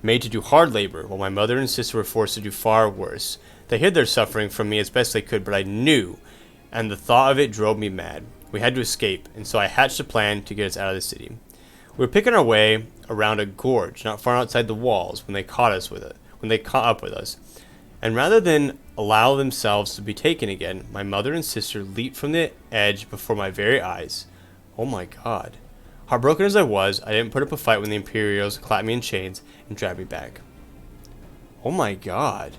made to do hard labor, while my mother and sister were forced to do far worse. They hid their suffering from me as best they could, but I knew, and the thought of it drove me mad. We had to escape, and so I hatched a plan to get us out of the city. We were picking our way around a gorge not far outside the walls when they caught up with us. And rather than allow themselves to be taken again, my mother and sister leaped from the edge before my very eyes. Oh my god. Heartbroken as I was, I didn't put up a fight when the Imperials clapped me in chains and dragged me back. Oh my god.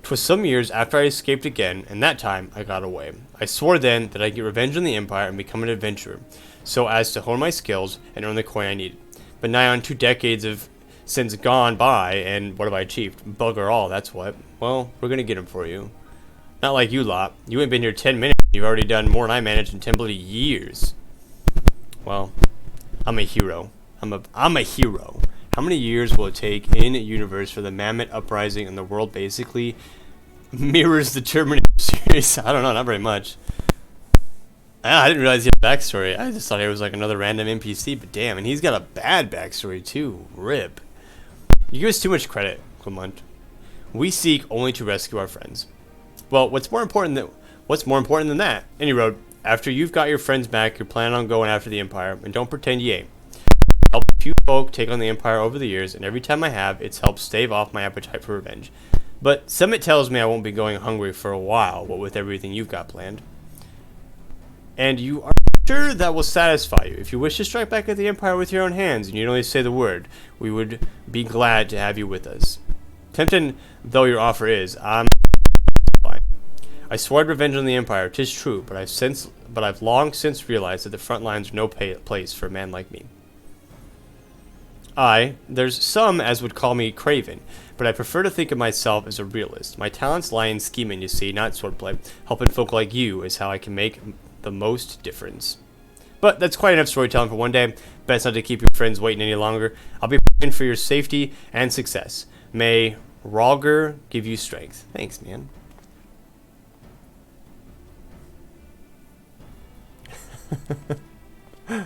'Twas some years after I escaped again, and that time I got away. I swore then that I'd get revenge on the Empire and become an adventurer, so as to hone my skills and earn the coin I needed. But nigh on 2 decades of since gone by, and what have I achieved? Bugger all, that's what. Well, we're gonna get him for you. Not like you lot. You ain't been here 10 minutes. You've already done more than I managed in 10 bloody years. Well, I'm a hero. I'm a hero. How many years will it take in a universe for the Mammoth uprising and the world basically mirrors the Terminator series? I don't know, not very much. I didn't realize he had a backstory. I just thought he was like another random NPC, but damn, and he's got a bad backstory too. Rip. You give us too much credit, Clement. We seek only to rescue our friends. Well, what's more important than that? And he wrote, after you've got your friends back, you're planning on going after the Empire, and don't pretend you ain't. Helped a few folk take on the Empire over the years, and every time I have, it's helped stave off my appetite for revenge. But Summit tells me I won't be going hungry for a while, what with everything you've got planned. And you are sure that will satisfy you. If you wish to strike back at the Empire with your own hands, and you'd only say the word, we would be glad to have you with us. Tempting though your offer is, I'm fine. I swore revenge on the Empire, 'tis true, but I've long since realized that the front lines are no place for a man like me. There's some as would call me craven, but I prefer to think of myself as a realist. My talents lie in scheming, you see, not swordplay. Helping folk like you is how I can make the most difference. But that's quite enough storytelling for one day. Best not to keep your friends waiting any longer. I'll be praying for your safety and success. May Rogger give you strength. Thanks, man. You're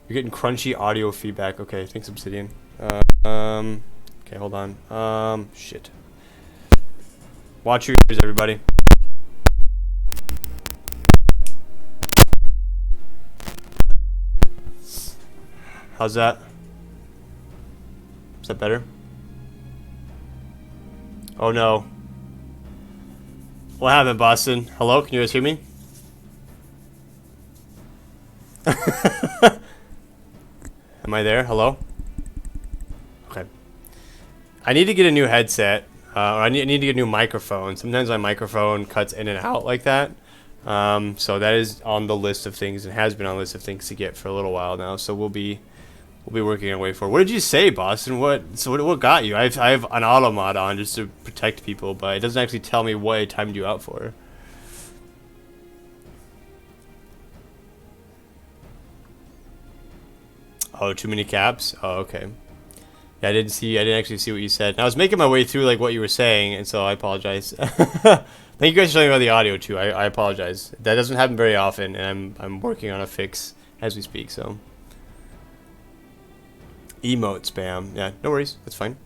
getting crunchy audio feedback. Okay, thanks, Obsidian. Okay, hold on. Shit. Watch your ears, everybody. How's that? Is that better? Oh no. What happened, Boston? Hello? Can you guys hear me? Am I there? Hello? Okay. I need to get a new headset. Or I need to get a new microphone. Sometimes my microphone cuts in and out like that. So that is on the list of things and has been on the list of things to get for a little while now. So we'll be working our way forward. What did you say, Boston? What got you? I have an auto mod on just to protect people, but it doesn't actually tell me what it timed you out for. Oh, too many caps? Oh, okay. Yeah, I didn't actually see what you said. And I was making my way through like what you were saying, and so I apologize. Thank you guys for telling me about the audio too. I apologize. That doesn't happen very often, and I'm working on a fix as we speak. So emote spam. Yeah, no worries. That's fine.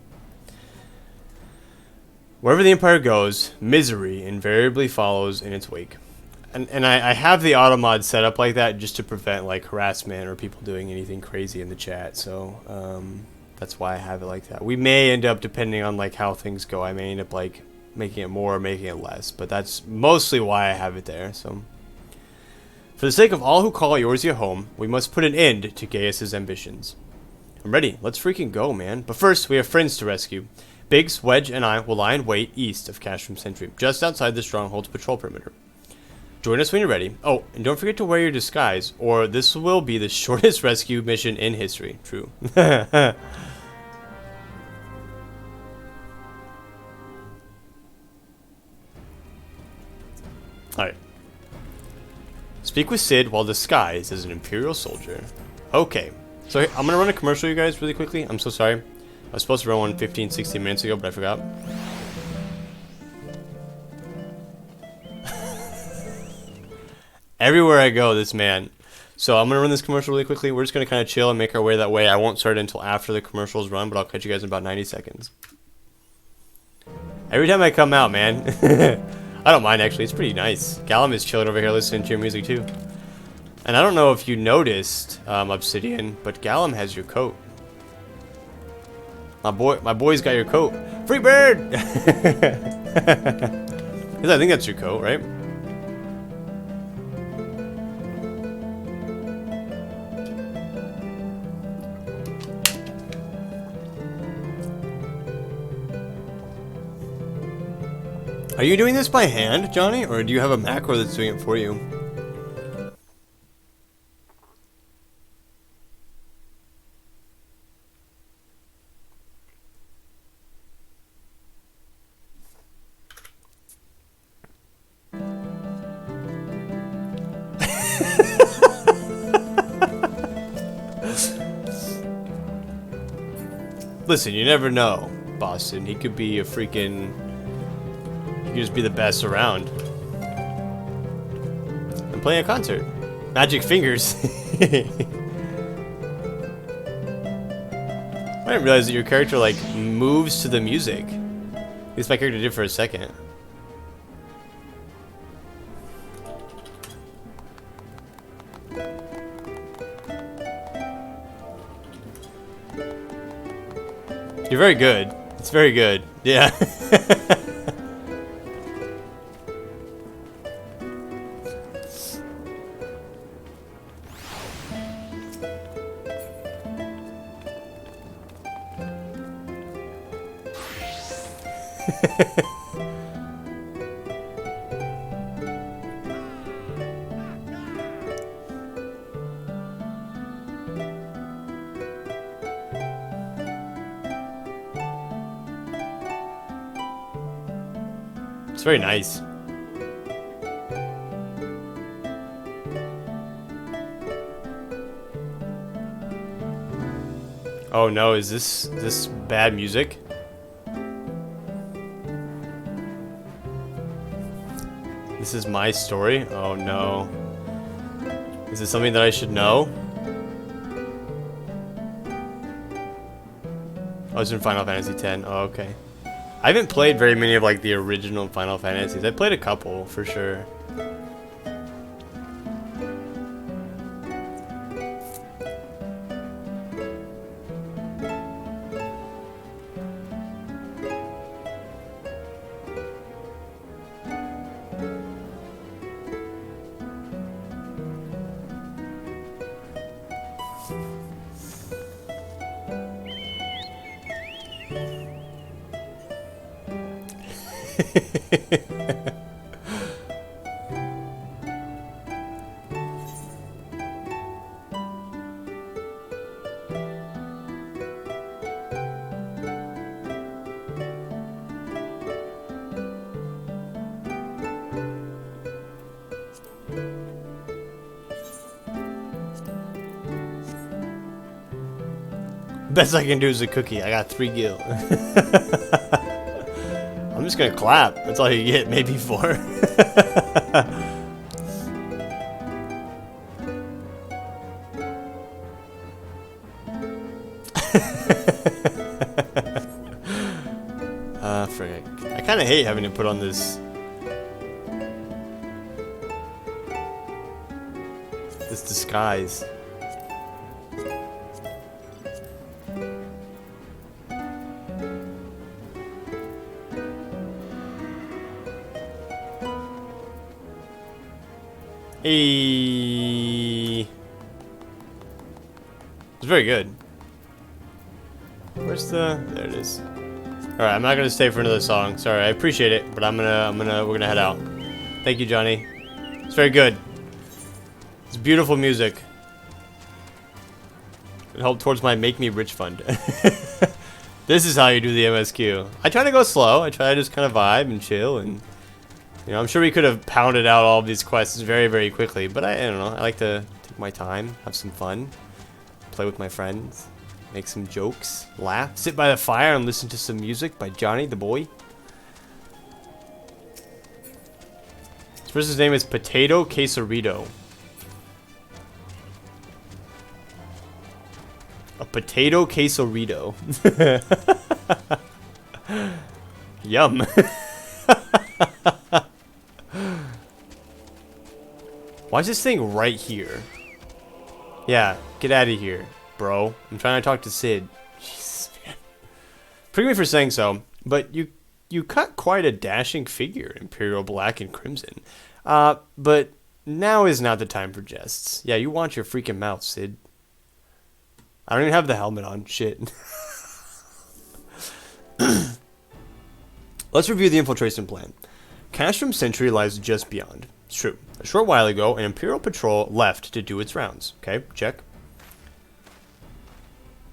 Wherever the Empire goes, misery invariably follows in its wake. And I have the auto mod set up like that just to prevent like harassment or people doing anything crazy in the chat. So that's why I have it like that. We may end up, depending on like how things go, I may end up like making it more or making it less. But that's mostly why I have it there. So for the sake of all who call Eorzea home, we must put an end to Gaius's ambitions. I'm ready. Let's freaking go, man. But first, we have friends to rescue. Biggs, Wedge, and I will lie in wait east of Castrum Sentry, just outside the Stronghold's patrol perimeter. Join us when you're ready. Oh, and don't forget to wear your disguise, or this will be the shortest rescue mission in history. True. Alright. Speak with Sid while disguised as an Imperial soldier. Okay. So I'm going to run a commercial, you guys, really quickly. I'm so sorry. I was supposed to run one 15, 16 minutes ago, but I forgot. Everywhere I go, this man. So I'm going to run this commercial really quickly. We're just going to kind of chill and make our way that way. I won't start until after the commercials run, but I'll catch you guys in about 90 seconds. Every time I come out, man. I don't mind, actually. It's pretty nice. Gallum is chilling over here listening to your music, too. And I don't know if you noticed, Obsidian, but Gallum has your coat. My boy's got your coat. Free bird! I think that's your coat, right? Are you doing this by hand, Johnny, or do you have a macro that's doing it for you? Listen, you never know, Boston. He could be a freaking... He could just be the best around. I'm playing a concert. Magic fingers. I didn't realize that your character, like, moves to the music. At least my character did for a second. You're very good. It's very good. Yeah. It's very nice. Oh no, is this bad music? This is my story? Oh no. Is this something that I should know? Oh, it's in Final Fantasy X. Oh, okay. I haven't played very many of like the original Final Fantasies. I played a couple for sure. Best I can do is a cookie. I got 3 gil. I'm just gonna clap. That's all you get, maybe 4. Frick. I kind of hate having to put on this disguise. Hey. It's very good. Where's the... There it is. Alright, I'm not gonna stay for another song. Sorry, I appreciate it, but we're gonna head out. Thank you, Johnny. It's very good. It's beautiful music. It helped towards my Make Me Rich fund. This is how you do the MSQ. I try to go slow. I try to just kind of vibe and chill, and you know, I'm sure we could have pounded out all of these quests very, very quickly, but I don't know. I like to take my time, have some fun, play with my friends, make some jokes, laugh, sit by the fire and listen to some music by Johnny the boy. This person's name is Potato Quesarito. A potato quesarito. Yum. Why is this thing right here? Yeah, get out of here, bro. I'm trying to talk to Sid. Jesus, man. Forgive me for saying so, but you cut quite a dashing figure, Imperial Black and Crimson. But now is not the time for jests. Yeah, you want your freaking mouth, Sid. I don't even have the helmet on. Shit. Let's review the infiltration plan. Castrum Sentry lies just beyond. It's true. A short while ago, an Imperial patrol left to do its rounds. Okay, check.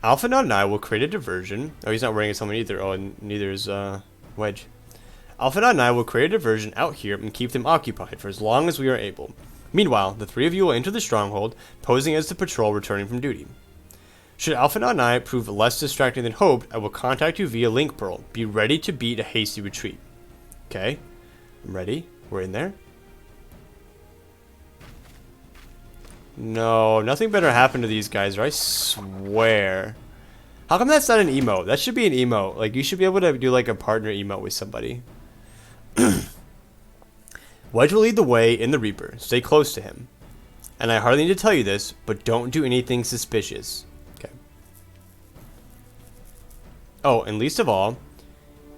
Alphinaud and I will create a diversion. Oh, he's not wearing his helmet either. Oh, and neither is Wedge. Alphinaud and I will create a diversion out here and keep them occupied for as long as we are able. Meanwhile, the 3 of you will enter the stronghold, posing as the patrol returning from duty. Should Alphinaud and I prove less distracting than hoped, I will contact you via Link Pearl. Be ready to beat a hasty retreat. Okay, I'm ready. We're in there. No, nothing better happened to these guys, or I swear. How come that's not an emote? That should be an emote. Like, you should be able to do like a partner emote with somebody. Wedge will lead the way in the Reaper. Stay close to him. And I hardly need to tell you this, but don't do anything suspicious. Okay. Oh, and least of all,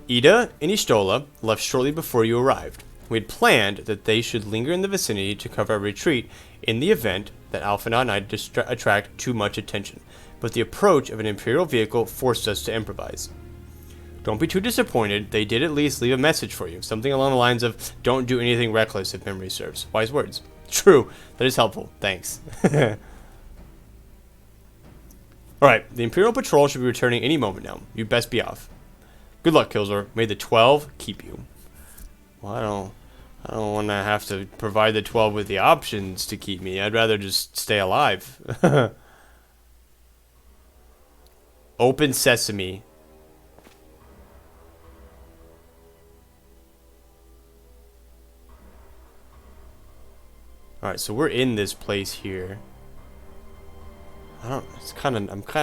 Ida and Ishtola left shortly before you arrived. We had planned that they should linger in the vicinity to cover our retreat in the event that Alphinaud and I attract too much attention, but the approach of an Imperial vehicle forced us to improvise. Don't be too disappointed, they did at least leave a message for you, something along the lines of, don't do anything reckless if memory serves. Wise words. True, that is helpful, thanks. Alright, the Imperial Patrol should be returning any moment now. You best be off. Good luck, Kilzor. May the 12 keep you. Well, I don't want to have to provide the 12 with the options to keep me. I'd rather just stay alive. Open sesame. Alright, so we're in this place here. I'm kind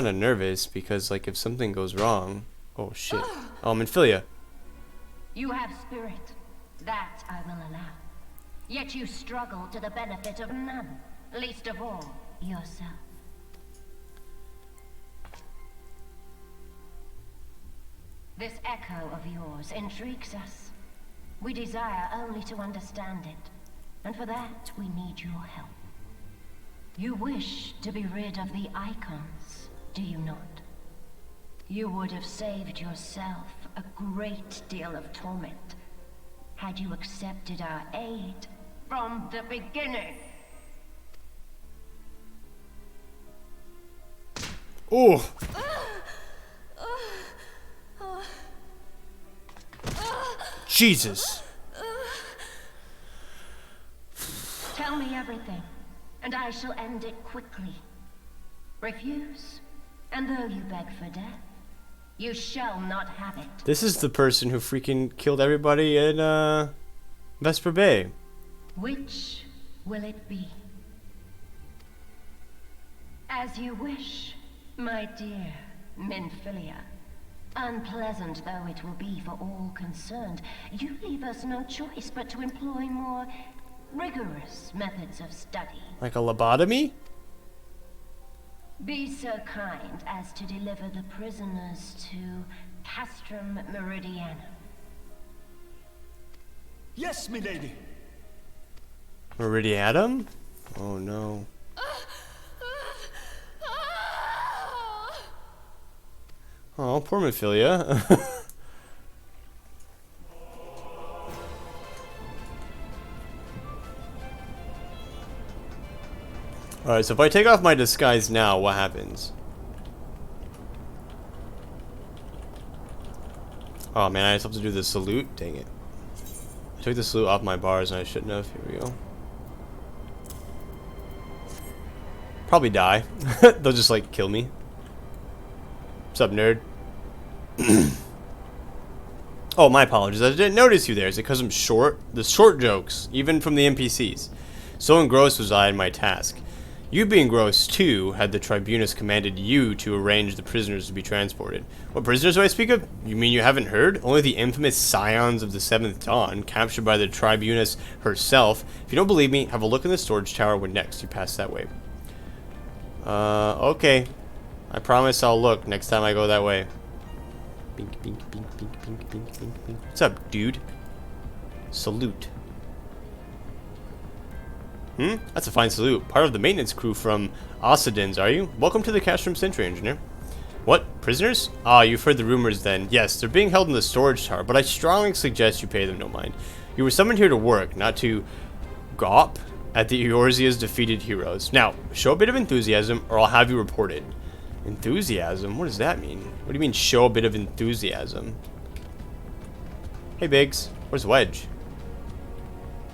of nervous because, like, if something goes wrong. Oh, shit. Oh, Minfilla. You have spirit. That I will allow. Yet you struggle to the benefit of none, least of all, yourself. This echo of yours intrigues us. We desire only to understand it, and for that we need your help. You wish to be rid of the icons, do you not? You would have saved yourself a great deal of torment had you accepted our aid from the beginning. Oh. Jesus. Tell me everything, and I shall end it quickly. Refuse, and though you beg for death, you shall not have it. This is the person who freaking killed everybody in Vesper Bay. Which will it be? As you wish, my dear Minfilla. Unpleasant though it will be for all concerned, you leave us no choice but to employ more rigorous methods of study. Like a lobotomy? Be so kind as to deliver the prisoners to Castrum Meridianum. Yes, milady. Meridianum? Oh no. Oh, poor Minfilla. Alright, so if I take off my disguise now, what happens? Oh man, I just have to do the salute? Dang it. I took the salute off my bars and I shouldn't have. Here we go. Probably die. They'll just like kill me. What's up, nerd? Oh, my apologies. I didn't notice you there. Is it because I'm short? The short jokes, even from the NPCs. So engrossed was I in my task. You being engrossed too, had the Tribunus commanded you to arrange the prisoners to be transported. What prisoners do I speak of? You mean you haven't heard? Only the infamous Scions of the Seventh Dawn, captured by the Tribunus herself. If you don't believe me, have a look in the storage tower when next you pass that way. Okay. I promise I'll look next time I go that way. Bink, bink, bink, bink, bink, bink, bink, bink. What's up, dude? Salute. That's a fine salute. Part of the maintenance crew from Ascians, are you? Welcome to the Castrum Sentry, Engineer. What? Prisoners? Ah, you've heard the rumors then. Yes, they're being held in the storage tower, but I strongly suggest you pay them no mind. You were summoned here to work, not to gawp at the Eorzea's defeated heroes. Now, show a bit of enthusiasm, or I'll have you reported. Enthusiasm? What does that mean? What do you mean, show a bit of enthusiasm? Hey, Biggs. Where's Wedge? Hey,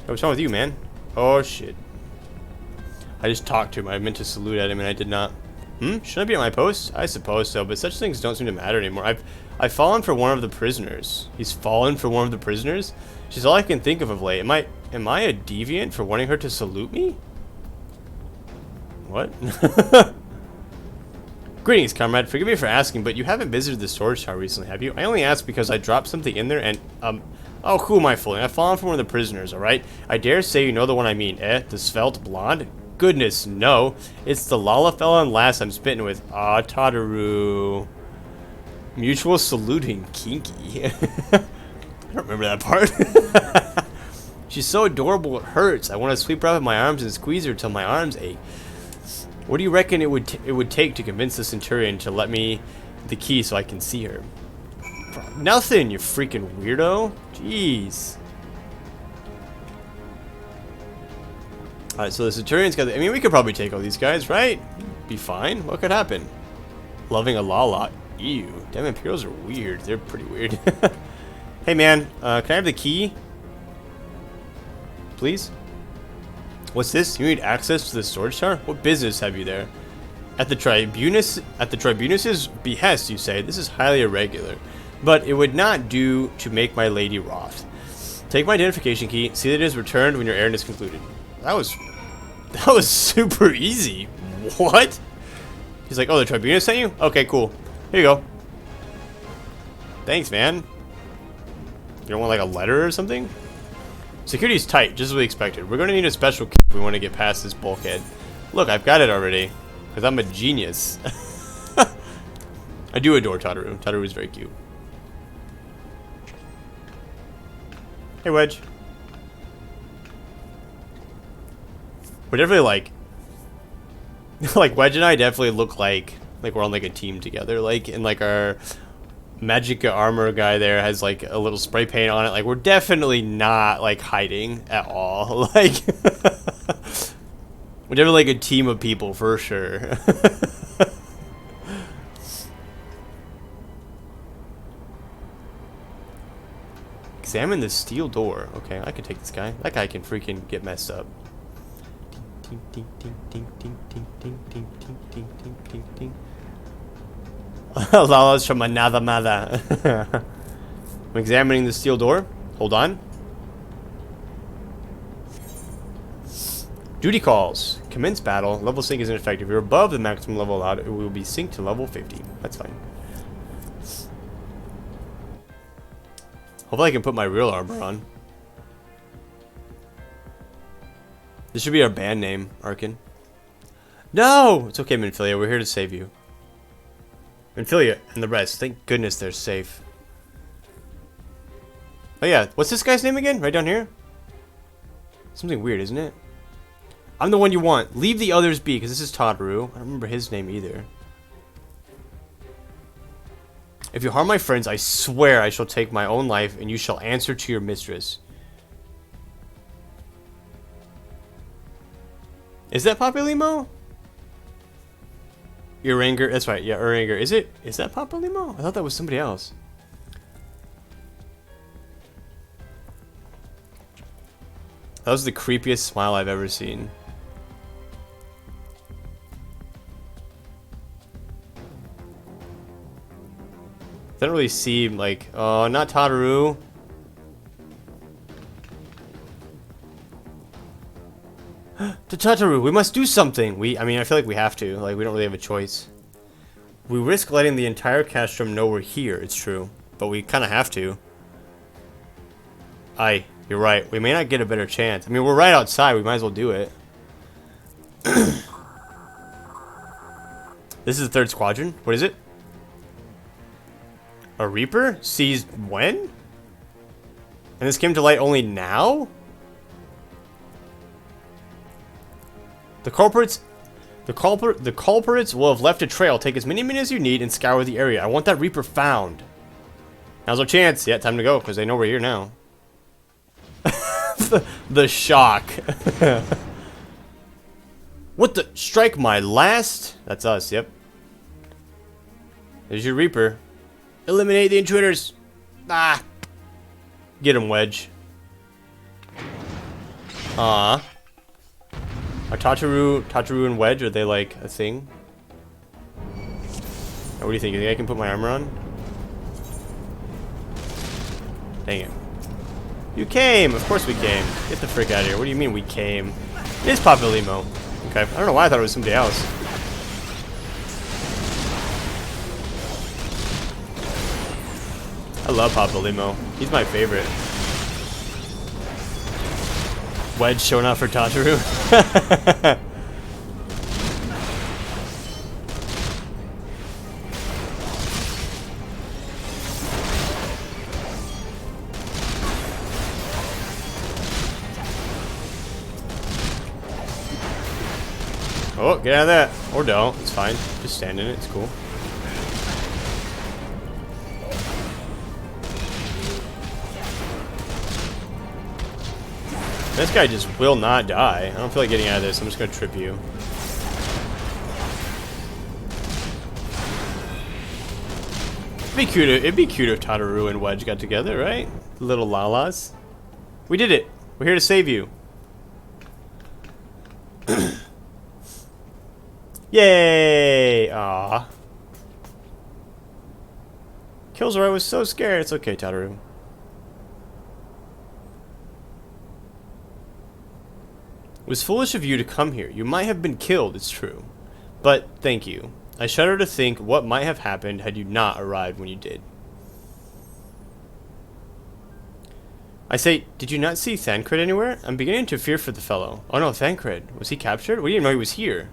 what's wrong with you, man? Oh, shit. I just talked to him. I meant to salute at him, and I did not. Should I be at my post? I suppose so, but such things don't seem to matter anymore. I've fallen for one of the prisoners. He's fallen for one of the prisoners? She's all I can think of late. Am I a deviant for wanting her to salute me? What? Greetings, comrade. Forgive me for asking, but you haven't visited the storage tower recently, have you? I only asked because I dropped something in there and, oh, who am I fooling? I've fallen for one of the prisoners, alright? I dare say you know the one I mean, eh? The svelte blonde? Goodness, no. It's the Lalafella lass I'm spitting with. Ah, Tataru. Mutual saluting, kinky. I don't remember that part. She's so adorable it hurts. I want to sweep her up in my arms and squeeze her till my arms ache. What do you reckon it would take to convince the Centurion to let me the key so I can see her? Nothing, you freaking weirdo. Jeez. Alright, so the Centurion's got I mean, we could probably take all these guys, right? Be fine. What could happen? Loving a lala. Ew. Damn, Imperials are weird. They're pretty weird. Hey, man. Can I have the key? Please? What's this? You need access to the storage tower? What business have you there? At the tribunus's behest, you say, this is highly irregular, but it would not do to make my lady wroth. Take my identification key, see that it is returned when your errand is concluded. That was super easy. What? He's like, oh, the tribunus sent you? Okay, cool. Here you go. Thanks, man. You don't want like a letter or something? Security's tight, just as we expected. We're going to need a special key if we want to get past this bulkhead. Look, I've got it already. Because I'm a genius. I do adore Tataru. Tataru is very cute. Hey, Wedge. We're definitely like... like, Wedge and I definitely look like we're on like a team together. Like, and like our Magicka armor guy there has like a little spray paint on it. Like, we're definitely not like hiding at all. Like... we're definitely like a team of people for sure. Examine the steel door. Okay, I can take this guy. That guy can freaking get messed up. Lala's from another mother. I'm examining the steel door. Hold on. Duty calls. Commence battle. Level sync is ineffective. If you're above the maximum level allowed, it will be synced to level 50. That's fine. Hopefully I can put my real armor on. This should be our band name, Arkin. No! It's okay, Minfilla. We're here to save you. Minfilla and the rest. Thank goodness they're safe. Oh yeah, what's this guy's name again? Right down here? Something weird, isn't it? I'm the one you want. Leave the others be, because this is Tataru. I don't remember his name either. If you harm my friends, I swear I shall take my own life, and you shall answer to your mistress. Is that Papalimo? Uranger, that's right, yeah, Uranger. Is that Papalimo? I thought that was somebody else. That was the creepiest smile I've ever seen. Doesn't really seem like, oh, not Tataru. To Tataru, we must do something. I mean, I feel like we have to. Like, we don't really have a choice. We risk letting the entire castrum know we're here, it's true. But we kind of have to. Aye, you're right. We may not get a better chance. I mean, we're right outside. We might as well do it. This is the third squadron. What is it? A Reaper? Seized when? And this came to light only now? The culprits will have left a trail. Take as many minutes as you need and scour the area. I want that Reaper found. Now's our chance. Yeah, time to go, because they know we're here now. the shock. What the? Strike my last? That's us, yep. There's your Reaper. Eliminate the intruders. Ah. Get him, Wedge. Are Tataru and Wedge, are they like a thing? What do you think? You think I can put my armor on? Dang it. You came! Of course we came. Get the frick out of here. What do you mean we came? It is Papalimo. Okay. I don't know why I thought it was somebody else. I love Papalimo. He's my favorite. Wedge showing off for Tataru. Oh, get out of that. Or don't. It's fine. Just stand in it. It's cool. This guy just will not die. I don't feel like getting out of this. I'm just going to trip you. It'd be cute if Tataru and Wedge got together, right? Little lalas. We did it. We're here to save you. Yay! Aw. Kilzor, I was so scared. It's okay, Tataru. It was foolish of you to come here. You might have been killed, it's true. But thank you. I shudder to think what might have happened had you not arrived when you did. I say, did you not see Thancred anywhere? I'm beginning to fear for the fellow. Oh no, Thancred. Was he captured? We didn't even know he was here.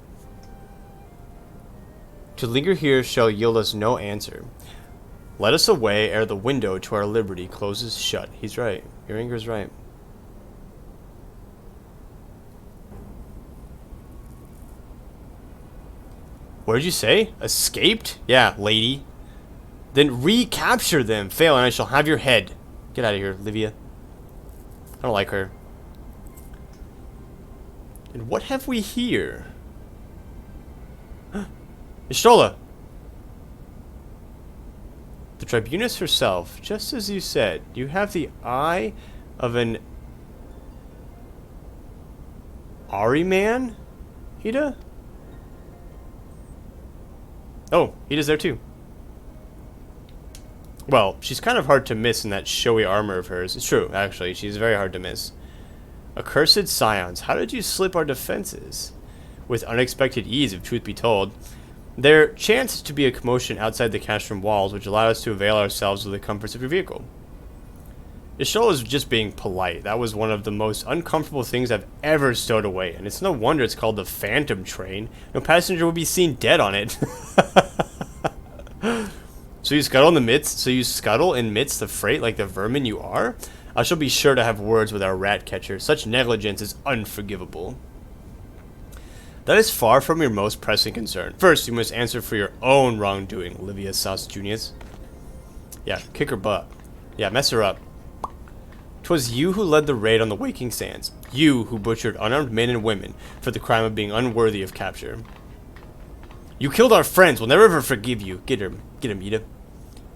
To linger here shall yield us no answer. Let us away ere the window to our liberty closes shut. He's right. Your anger's right. What did you say? Escaped? Yeah, lady. Then recapture them. Fail and I shall have your head. Get out of here, Livia. I don't like her. And what have we here? Y'shtola! The Tribunus herself, just as you said. You have the eye of an Ahriman? Hida? Oh, Hida's there too. Well, she's kind of hard to miss in that showy armor of hers. It's true, actually. She's very hard to miss. Accursed scions, how did you slip our defenses? With unexpected ease, if truth be told. There chanced to be a commotion outside the castrum walls, which allowed us to avail ourselves of the comforts of your vehicle. Y'shtola was just being polite. That was one of the most uncomfortable things I've ever stowed away, and it's no wonder it's called the Phantom Train. No passenger would be seen dead on it. So you scuttle in midst the freight like the vermin you are? I shall be sure to have words with our rat catcher. Such negligence is unforgivable. That is far from your most pressing concern. First, you must answer for your own wrongdoing, Livia Saus Junius. Yeah, kick her butt. Yeah, mess her up. 'Twas you who led the raid on the Waking Sands. You who butchered unarmed men and women for the crime of being unworthy of capture. You killed our friends. We'll never ever forgive you. Get him, Ida.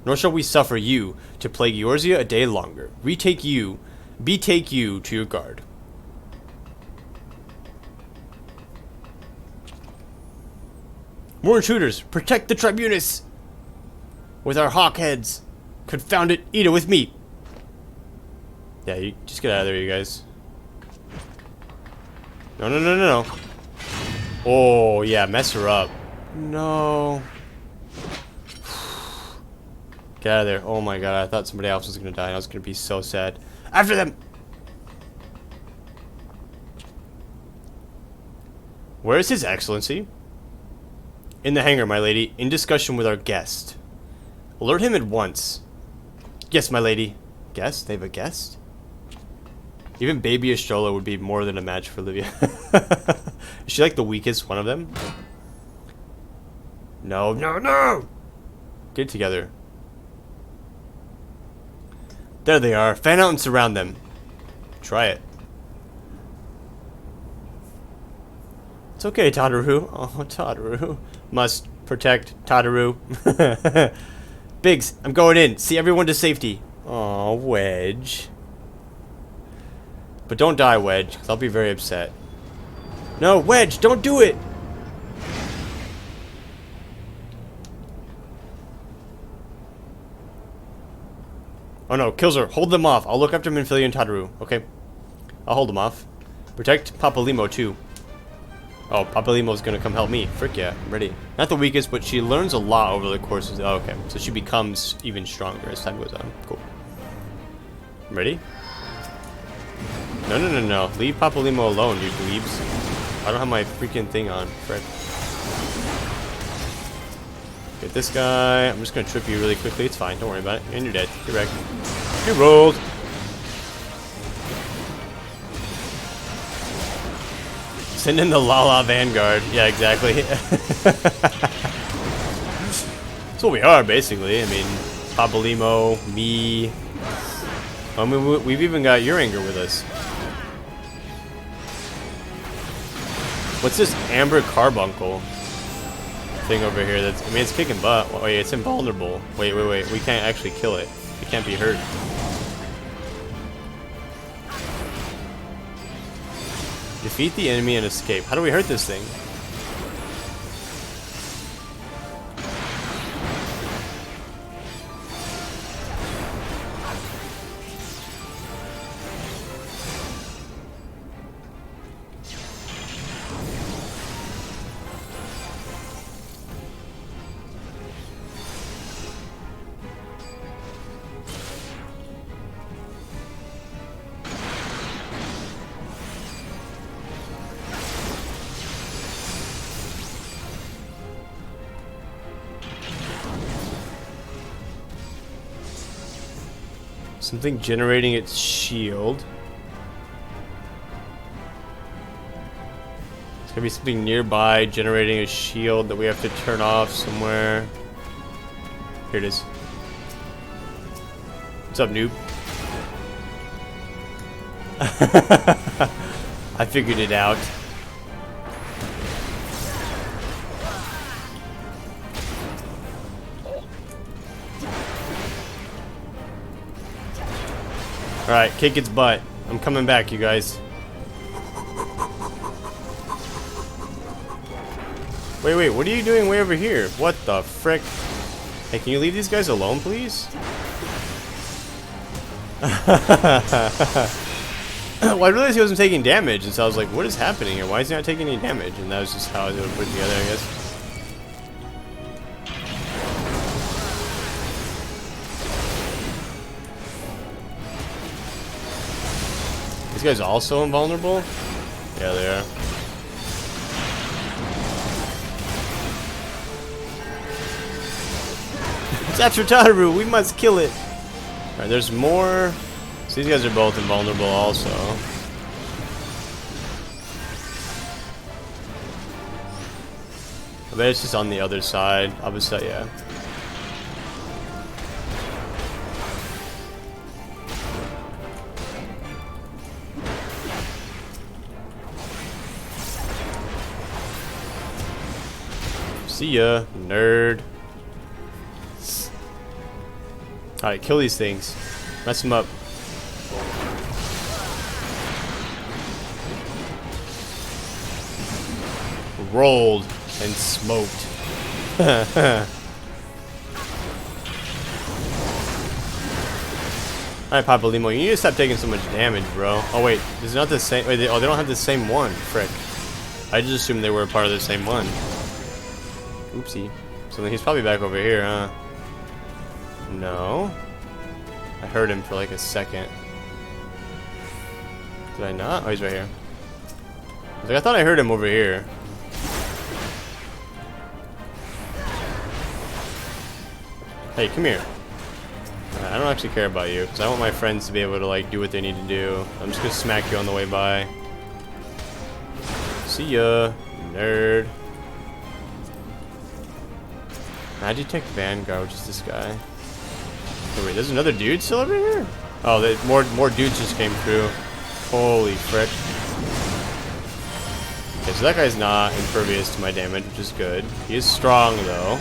Nor shall we suffer you to plague Eorzea a day longer. Betake you to your guard. More intruders! Protect the Tribunus! With our hawk heads! Confound it! Eat it with me! Yeah, you just get out of there, you guys. No. Oh, yeah, mess her up. No. Get out of there. Oh my god, I thought somebody else was gonna die and I was gonna be so sad. After them! Where is His Excellency? In the hangar, my lady, in discussion with our guest. Alert him at once. Yes, my lady. Guest? They have a guest? Even baby Y'shtola would be more than a match for Livia. Is she like the weakest one of them? No. Get it together. There they are. Fan out and surround them. Try it. It's okay, Tataru. Oh, Tataru. Must protect Tataru. Biggs, I'm going in. See everyone to safety. Aw, Wedge. But don't die, Wedge, because I'll be very upset. No, Wedge, don't do it! Oh no, Kilzor, hold them off. I'll look after Minfilla and Tataru. Okay. I'll hold them off. Protect Papalimo, too. Oh, Papalimo's gonna come help me. Frick yeah, I'm ready. Not the weakest, but she learns a lot over the course of... Oh, okay, so she becomes even stronger as time goes on. Cool. Ready? No. Leave Papalimo alone, you dweebs. I don't have my freaking thing on. Frick. Get this guy. I'm just gonna trip you really quickly. It's fine. Don't worry about it. And you're dead. You're wrecked. You rolled. Send in the Lala Vanguard. Yeah, exactly. That's what we are, basically. I mean, Papalimo, me. I mean, we've even got Uringer with us. What's this Amber Carbuncle thing over here? That's, I mean, it's kicking butt. Wait, it's invulnerable. Wait. We can't actually kill it. It can't be hurt. Defeat the enemy and escape. How do we hurt this thing? Something generating its shield. There's gonna be something nearby generating a shield that we have to turn off somewhere. Here it is. What's up, noob? I figured it out. Alright, kick its butt. I'm coming back, you guys. Wait, what are you doing way over here? What the frick? Hey, can you leave these guys alone, please? Well, I realized he wasn't taking damage, and so I was like, what is happening here? Why is he not taking any damage? And that was just how I was able to put it together, I guess. These guys also invulnerable? Yeah, they are. It's Tataru, we must kill it! Alright, there's more. So these guys are both invulnerable also. I bet it's just on the other side. Opposite, yeah. See ya, nerd. Alright, kill these things. Mess them up. Rolled and smoked. Alright, Papalimo, you need to stop taking so much damage, bro. Oh wait, this is not the same. Wait, they don't have the same one. Frick. I just assumed they were a part of the same one. Oopsie. So then he's probably back over here, huh? No. I heard him for like a second. Did I not? Oh, he's right here. I was like, I thought I heard him over here. Hey, come here. I don't actually care about you, because I want my friends to be able to like do what they need to do. I'm just gonna smack you on the way by. See ya, nerd. Magitech Vanguard, which is this guy. Oh, wait, there's another dude still over here? Oh, more dudes just came through. Holy frick. Okay, so that guy's not impervious to my damage, which is good. He is strong, though.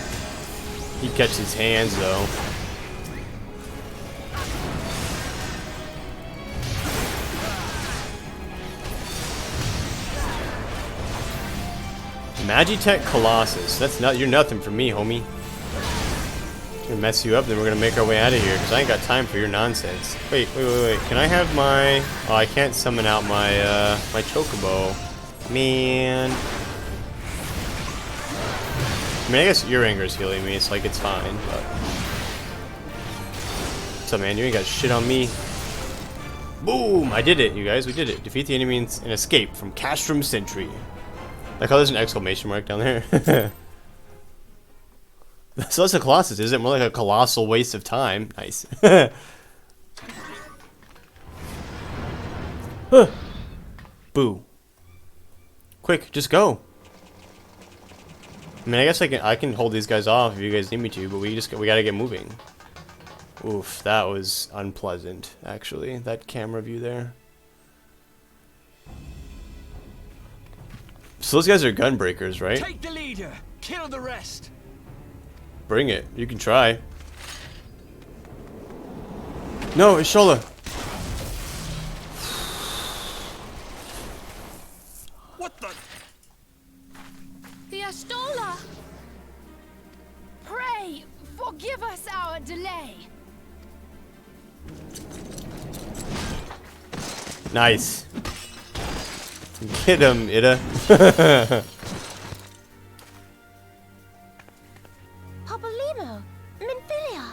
He catches his hands, though. Magitech Colossus. That's not. You're nothing for me, homie. I'm gonna mess you up, then we're gonna make our way out of here, because I ain't got time for your nonsense. Wait. Can I have my... Oh, I can't summon out my, my Chocobo. Man. I mean, I guess your anger's healing me, so, like, it's fine, but... What's up, man? You ain't got shit on me. Boom! I did it, you guys. We did it. Defeat the enemy and escape from Castrum Sentry. Like how there's an exclamation mark down there. So that's a Colossus, isn't it? More like a colossal waste of time. Nice. Huh. Boo. Quick, just go. I mean, I guess I can hold these guys off if you guys need me to, but we gotta get moving. Oof, that was unpleasant, actually. That camera view there. So those guys are gunbreakers, right? Take the leader, kill the rest. Bring it. You can try. No, it's Shola. What the? The Astola! Pray, forgive us our delay. Nice. Get him, Ida. Papalymo, Minfilla.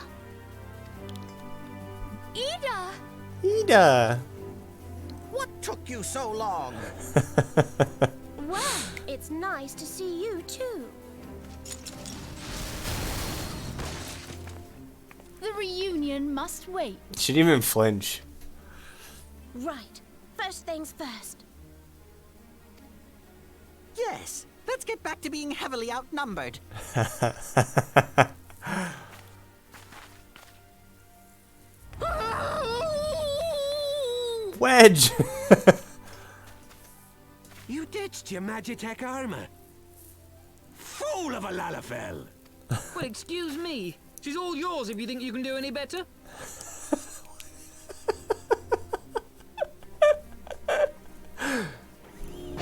Ida! Ida. What took you so long? Well, it's nice to see you too. The reunion Ascian must wait. She didn't even flinch. Right. First things first. Yes, let's get back to being heavily outnumbered. Wedge! You ditched your Magitech armor. Fool of a Lalafell! Well, excuse me. She's all yours if you think you can do any better.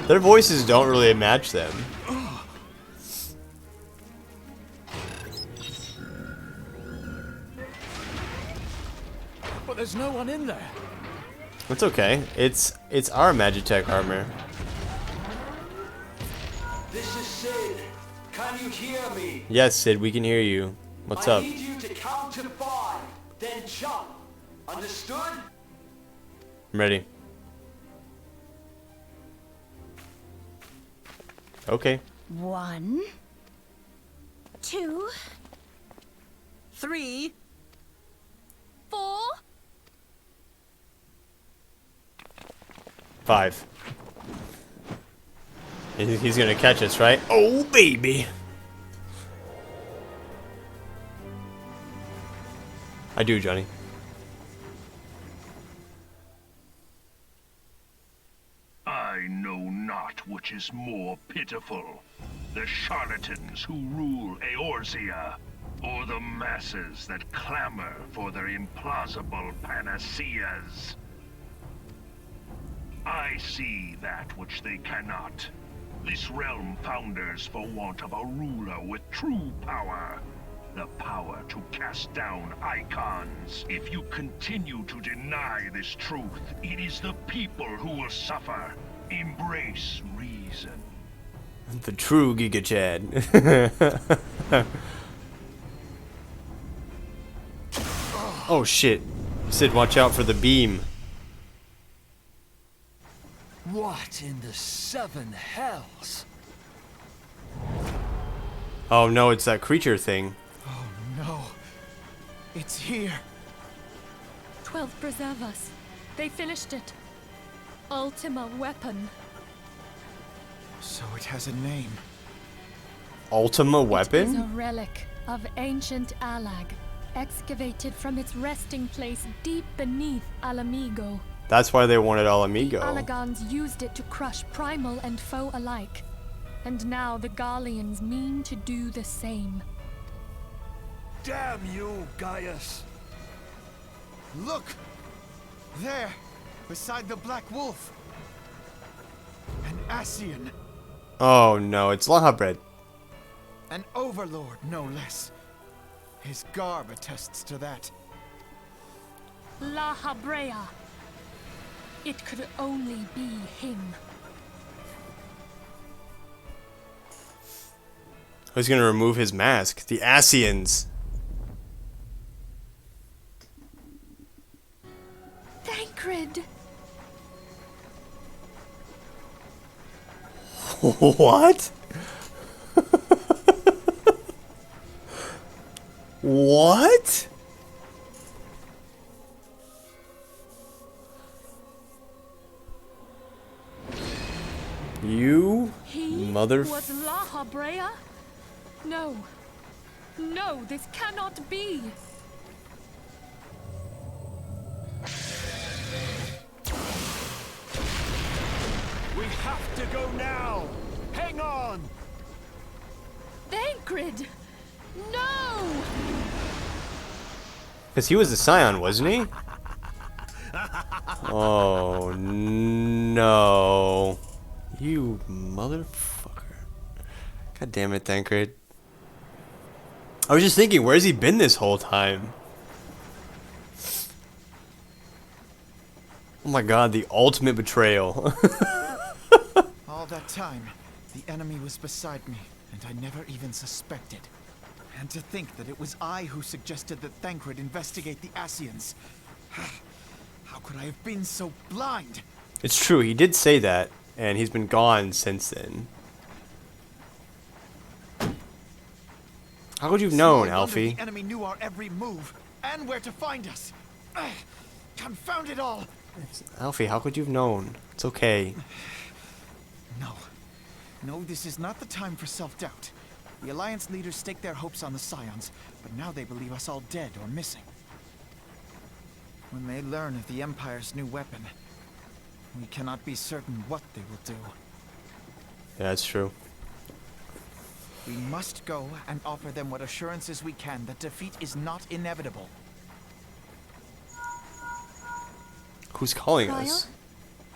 Their voices don't really match them. But there's no one in there. It's okay. It's our Magitech armor. This is Sid. Can you hear me? Yes, Sid, we can hear you. What's I up? need you to count to 5, then jump. Understood? I'm ready. Okay. 1, 2, 3. 4. 5. He's gonna catch us, right? Oh, baby. I do, Johnny. I know not which is more pitiful, the charlatans who rule Eorzea, or the masses that clamor for their implausible panaceas. I see that which they cannot. This realm founders for want of a ruler with true power. The power to cast down icons. If you continue to deny this truth, it is the people who will suffer. Embrace reason. The true Giga Chad. Oh shit. Sid, watch out for the beam. What in the 7 hells? Oh no, it's that creature thing. Oh no. It's here. 12 preserve us. They finished it. Ultima weapon. So it has a name. Ultima It is a weapon? relic of ancient Alag, excavated from its resting place deep beneath Alamigo. That's why they wanted Alamigo. Alagans used it to crush primal and foe alike. And now the Garleans mean to do the same. Damn you, Gaius. Look! There, beside the Black Wolf. An Ascian. Oh no, it's Lahabred. An overlord, no less. His garb attests to that. La Habrea. It could only be him. Who's gonna remove his mask? The Ascians. Thancred! What? What? You He mother. was La Habrea? No. No, this cannot be. We have to go now! Hang on! Thancred! No! Because he was the Scion, wasn't he? Oh no. You motherfucker. God damn it, Thancred. I was just thinking, where's he been this whole time? Oh my god, the ultimate betrayal. All that time, the enemy was beside me, and I never even suspected. And to think that it was I who suggested that Thancred investigate the Ascians. How could I have been so blind? It's true, he did say that, and he's been gone since then. How would you have known, Small wonder Alfie? The enemy knew our every move. and where to find us. Confound it all! Alfie, how could you have known? It's okay. No. No, this is not the time for self-doubt. The Alliance leaders staked their hopes on the Scions, but now they believe us all dead or missing. When they learn of the Empire's new weapon, we cannot be certain what they will do. Yeah, that's true. We must go and offer them what assurances we can that defeat is not inevitable. Who's calling Prior, us?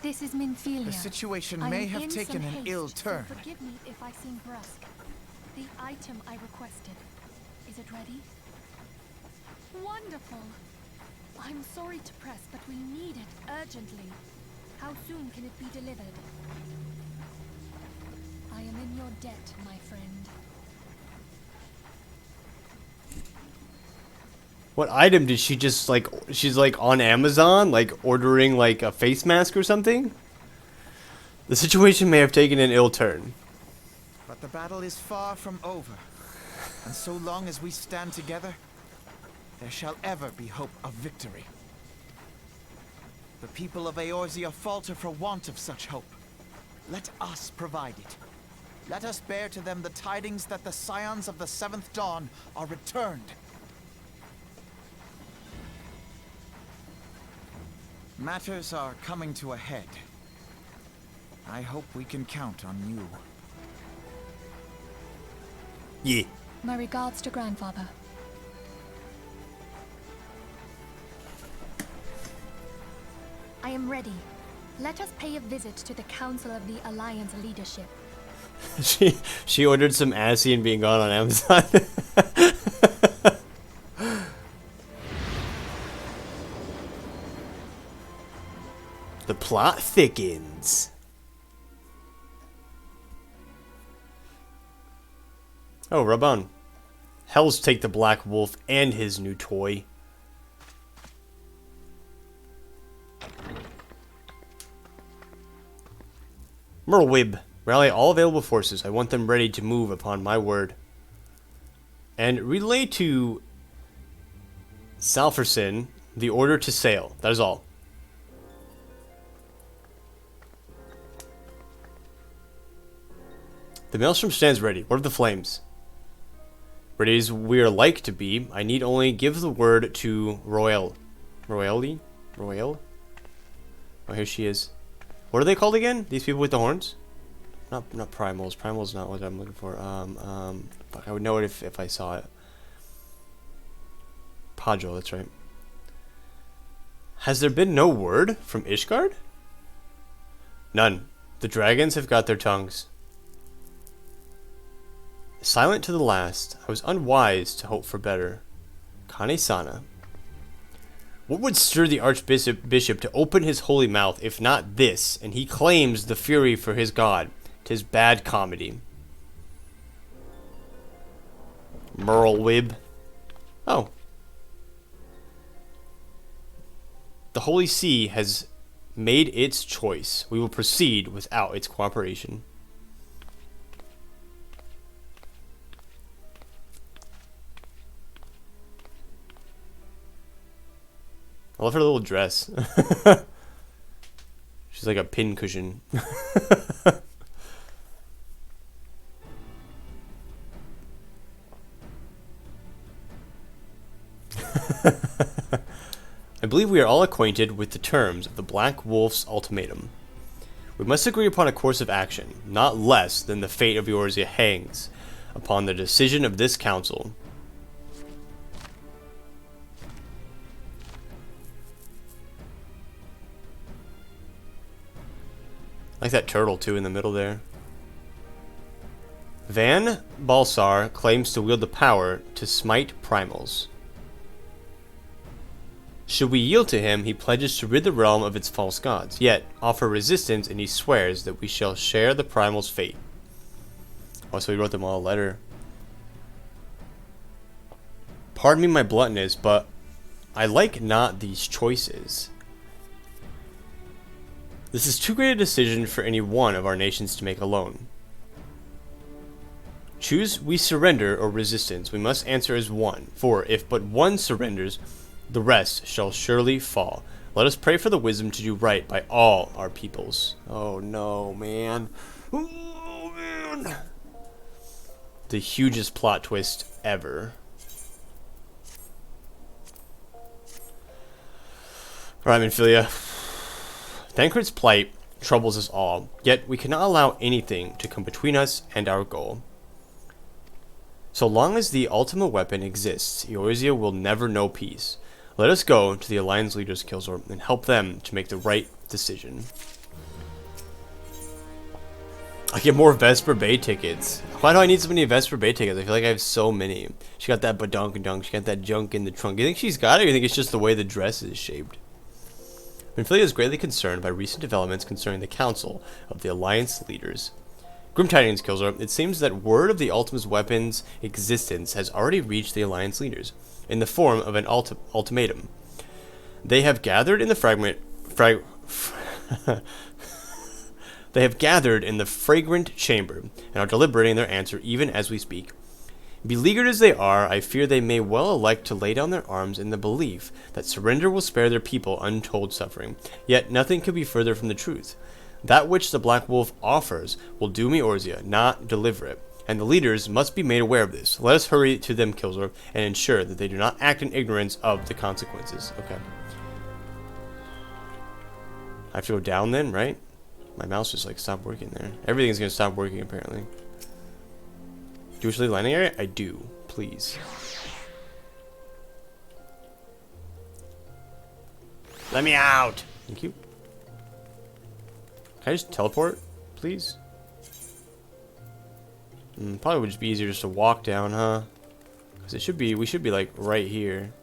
this is Minfilla. The situation I may am have in taken some an haste, ill so turn. forgive me if I seem brusque. The item I requested, is it ready? Wonderful. I'm sorry to press, but we need it urgently. How soon can it be delivered? I am in your debt, my friend. What item did she just like? She's like on Amazon, like ordering like a face mask or something? The situation may have taken an ill turn. But the battle is far from over. And so long as we stand together, there shall ever be hope of victory. The people of Eorzea falter for want of such hope. Let us provide it. Let us bear to them the tidings that the Scions of the Seventh Dawn are returned. Matters are coming to a head. I hope we can count on you. Yeah. My regards to grandfather. I am ready. Let us pay a visit to the Council of the Alliance leadership. she ordered some Ascian being gone on Amazon. The plot thickens. Oh, Raban. Hells take the Black Wolf and his new toy. Merlwyb. Rally all available forces. I want them ready to move upon my word. And relay to Salferson the order to sail. That is all. The Maelstrom stands ready. What of the flames? Ready as we are like to be, I need only give the word to Royal. Royale? Royal? Oh, here she is. What are they called again? These people with the horns? Not primals. Primal's not what I'm looking for. Fuck, I would know it if I saw it. Padro, that's right. Has there been no word from Ishgard? None. The dragons have got their tongues. Silent to the last, I was unwise to hope for better. Kane-sana. What would stir the Archbishop to open his holy mouth, if not this, and he claims the fury for his god? 'Tis bad comedy. Merlwyb. Oh. The Holy See has made its choice. We will proceed without its cooperation. I love her little dress. She's like a pin cushion. I believe we are all acquainted with the terms of the Black Wolf's ultimatum. We must agree upon a course of action, not less than the fate of Eorzea hangs upon the decision of this council. I like that turtle too in the middle there. Van Balsar claims to wield the power to smite primals. Should we yield to him, he pledges to rid the realm of its false gods, yet offer resistance, and he swears that we shall share the primal's fate. Oh, so he wrote them all a letter. Pardon me my bluntness, but I like not these choices. This is too great a decision for any one of our nations to make alone. Choose we surrender or resistance. We must answer as one. For if but one surrenders, the rest shall surely fall. Let us pray for the wisdom to do right by all our peoples. Oh no, man. Oh man. The hugest plot twist ever. Alright, Minfilla. Thancred's plight troubles us all, yet we cannot allow anything to come between us and our goal. So long as the ultimate weapon exists, Eorzea will never know peace. Let us go to the Alliance leaders, Kilzor, and help them to make the right decision. I get more Vesper Bay tickets. Why do I need so many Vesper Bay tickets? I feel like I have so many. She got that badonkadunk. She got that junk in the trunk. You think she's got it, or you think it's just the way the dress is shaped? Minfilla is greatly concerned by recent developments concerning the Council of the Alliance leaders. Grim tidings, Kilzor. It seems that word of the Ultima's weapon's existence has already reached the Alliance leaders, in the form of an ultimatum. They have gathered in the They have gathered in the fragrant chamber, and are deliberating their answer even as we speak. Beleaguered as they are, I fear they may well elect to lay down their arms in the belief that surrender will spare their people untold suffering. Yet nothing could be further from the truth. That which the Black Wolf offers will doom Eorzea, not deliver it, and the leaders must be made aware of this. Let us hurry to them, Kilzor, and ensure that they do not act in ignorance of the consequences. Okay. I have to go down then, right? My mouse just like stopped working there. Everything's gonna stop working apparently. Do we leave the landing area? I do. Please. Let me out! Thank you. Can I just teleport, please? Probably would just be easier just to walk down, huh? Because it should be, we should be like right here.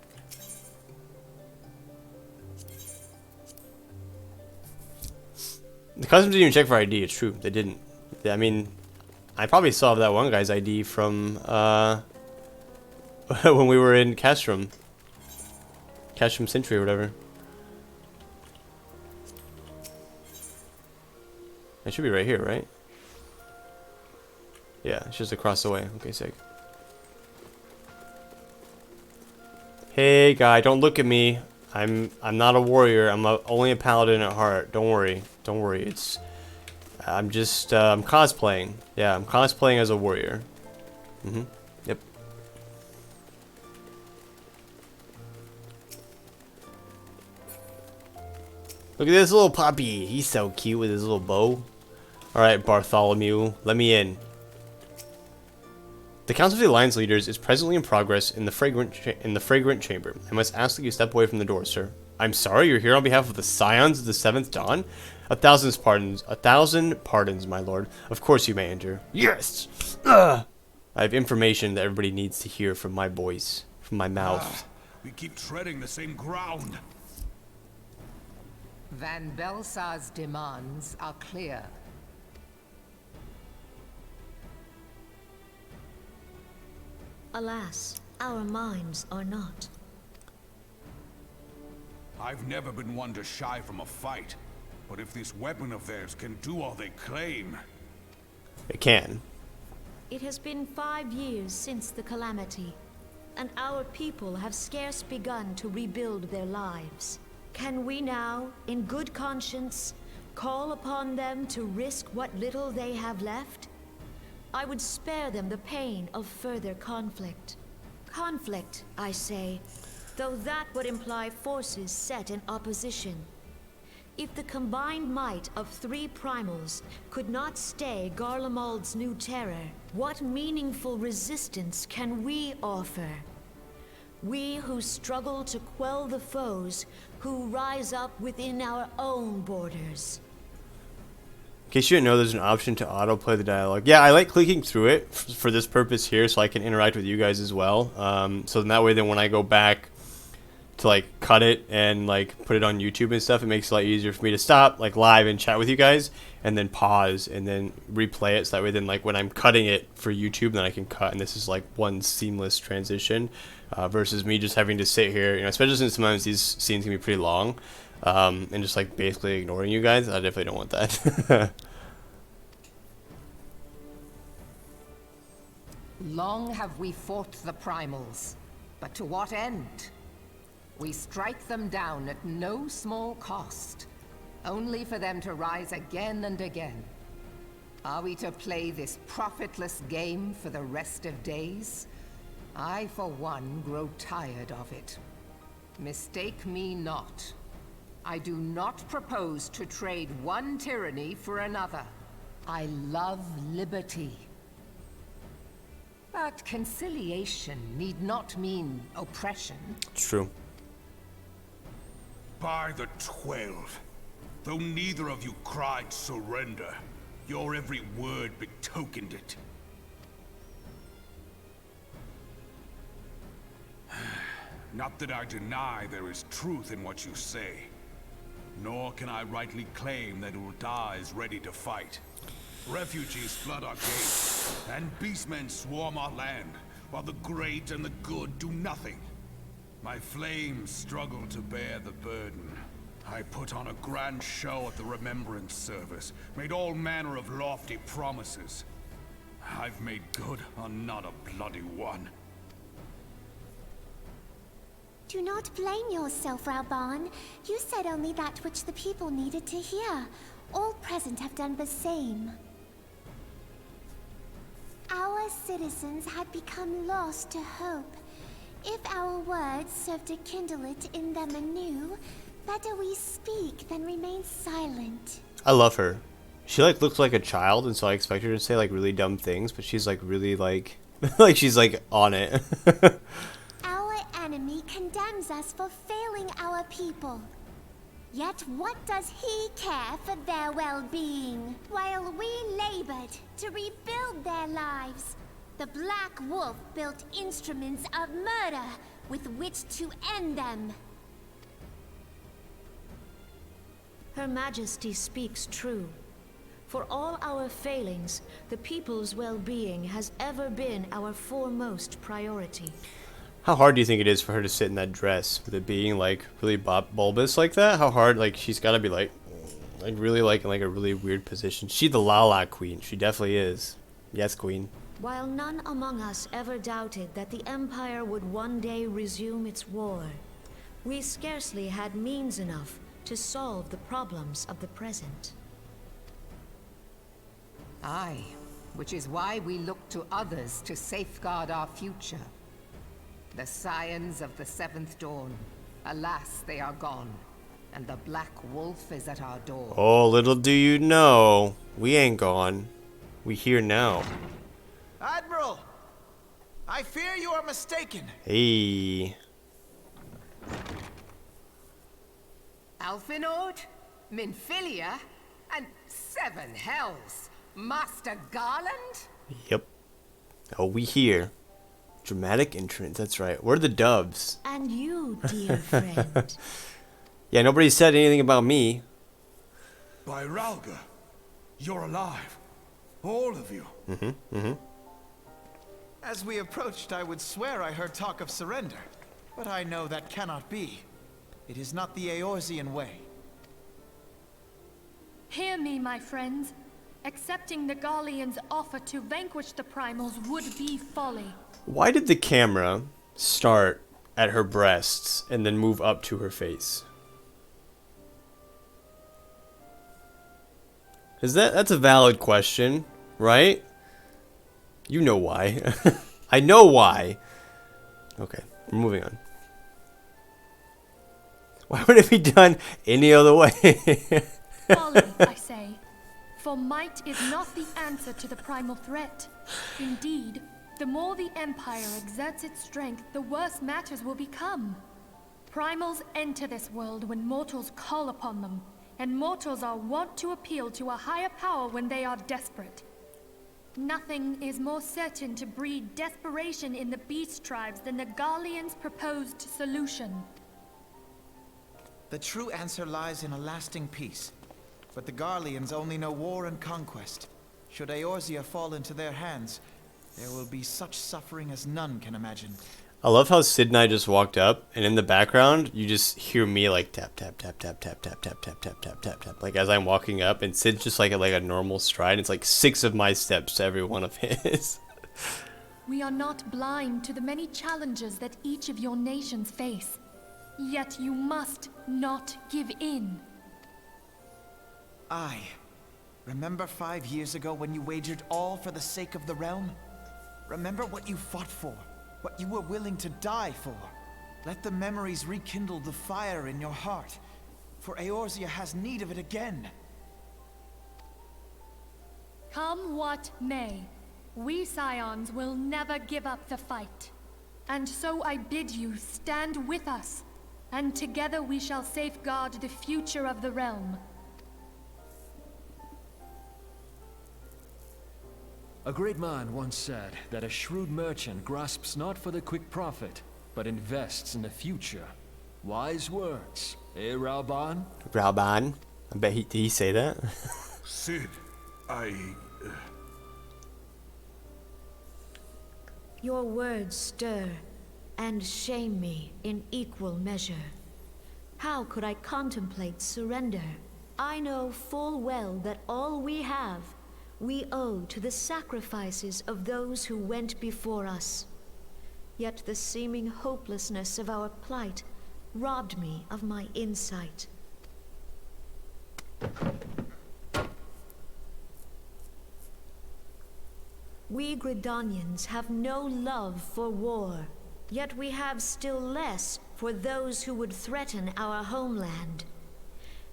The customs didn't even check for ID. It's true, they didn't. I mean, I probably saw that one guy's ID from when we were in Castrum Century or whatever. It should be right here, right? Yeah, it's just across the way. Okay, sick. Hey, guy, don't look at me. I'm not a warrior. I'm only a paladin at heart. Don't worry. Don't worry. I'm just I'm cosplaying. Yeah, I'm cosplaying as a warrior. Yep. Look at this little puppy. He's so cute with his little bow. Alright, Bartholomew, let me in. The Council of the Alliance leaders is presently in progress in the fragrant chamber. I must ask that you step away from the door, sir. I'm sorry, you're here on behalf of the Scions of the Seventh Dawn? A thousand pardons, my lord. Of course you may enter. Yes! I have information that everybody needs to hear from my voice, from my mouth. We keep treading the same ground. Van Belsar's demands are clear. Alas, our minds are not. I've never been one to shy from a fight, but if this weapon of theirs can do all they claim... It can. It has been 5 years since the calamity, and our people have scarce begun to rebuild their lives. Can we now, in good conscience, call upon them to risk what little they have left? I would spare them the pain of further conflict. Conflict, I say, though that would imply forces set in opposition. If the combined might of 3 primals could not stay Garlemald's new terror, what meaningful resistance can we offer? We who struggle to quell the foes who rise up within our own borders. In case you didn't know, there's an option to autoplay the dialogue. Yeah, I like clicking through it for this purpose here, so I can interact with you guys as well. So that way, then when I go back to like cut it and like put it on YouTube and stuff, it makes it a lot easier for me to stop like live and chat with you guys, and then pause and then replay it. So that way, then like when I'm cutting it for YouTube, then I can cut, and this is like one seamless transition versus me just having to sit here. You know, especially since sometimes these scenes can be pretty long. And just like basically ignoring you guys. I definitely don't want that. Long have we fought the primals, but to what end? We strike them down at no small cost, only for them to rise again and again. Are we to play this profitless game for the rest of days? I, for one, grow tired of it. Mistake me not. I do not propose to trade one tyranny for another. I love liberty. But conciliation need not mean oppression. It's true. By the 12, though neither of you cried surrender, your every word betokened it. Not that I deny there is truth in what you say, nor can I rightly claim that Ul'dah is ready to fight. Refugees flood our gates, and beastmen swarm our land, while the great and the good do nothing. My flames struggle to bear the burden. I put on a grand show at the Remembrance Service, made all manner of lofty promises. I've made good on not a bloody one. Do not blame yourself, Raoban. You said only that which the people needed to hear. All present have done the same. Our citizens had become lost to hope. If our words serve to kindle it in them anew, better we speak than remain silent. I love her. She like looks like a child, and so I expect her to say like really dumb things, but she's like really like like she's like on it. Our enemy condemns us for failing our people. Yet what does he care for their well-being? While we labored to rebuild their lives, the Black Wolf built instruments of murder with which to end them. Her Majesty speaks true. For all our failings, the people's well-being has ever been our foremost priority. How hard do you think it is for her to sit in that dress with it being like really bulbous like that? How hard? Like she's got to be like really like in like a really weird position. She's the Lala Queen. She definitely is. Yes, Queen. While none among us ever doubted that the Empire would one day resume its war, we scarcely had means enough to solve the problems of the present. Aye, which is why we look to others to safeguard our future. The scions of the Seventh Dawn, alas, they are gone, and the Black Wolf is at our door. Oh, little do you know, we ain't gone. We here now. Admiral! I fear you are mistaken. Hey. Alphinaud, Minfilla, and seven hells. Master Garland? Yep. Oh, we here. Dramatic entrance, that's right. We're the doves. And you, dear friend. Yeah, nobody said anything about me. By Ralga, you're alive. All of you. As we approached, I would swear I heard talk of surrender. But I know that cannot be. It is not the Eorzean way. Hear me, my friends. Accepting the Garleans' offer to vanquish the primals would be folly. Why did the camera start at her breasts and then move up to her face? That's a valid question, right? You know why. I know why. Okay, we're moving on. Why would it be done any other way? Folly, I say. For might is not the answer to the primal threat. Indeed, the more the Empire exerts its strength, the worse matters will become. Primals enter this world when mortals call upon them, and mortals are wont to appeal to a higher power when they are desperate. Nothing is more certain to breed desperation in the beast tribes than the Garleans' proposed solution. The true answer lies in a lasting peace. But the Garleans only know war and conquest. Should Eorzea fall into their hands, there will be such suffering as none can imagine. I love how Sid and I just walked up, and in the background, you just hear me like tap, tap, tap, tap, tap, tap, tap, tap, tap, tap, tap, tap. Like as I'm walking up, and Sid's just like a normal stride. It's like 6 of my steps to every one of his. we are not blind to the many challenges that each of your nations face. Yet you must not give in. Remember 5 years ago when you wagered all for the sake of the realm? Remember what you fought for, what you were willing to die for. Let the memories rekindle the fire in your heart, for Eorzea has need of it again. Come what may, we Scions will never give up the fight. And so I bid you stand with us, and together we shall safeguard the future of the realm. A great man once said that a shrewd merchant grasps not for the quick profit, but invests in the future. Wise words, eh, Rauban? Rauban? I bet did he say that? Sid, Your words stir and shame me in equal measure. How could I contemplate surrender? I know full well that all we have, we owe to the sacrifices of those who went before us. Yet the seeming hopelessness of our plight robbed me of my insight. We Gridanians have no love for war, yet we have still less for those who would threaten our homeland.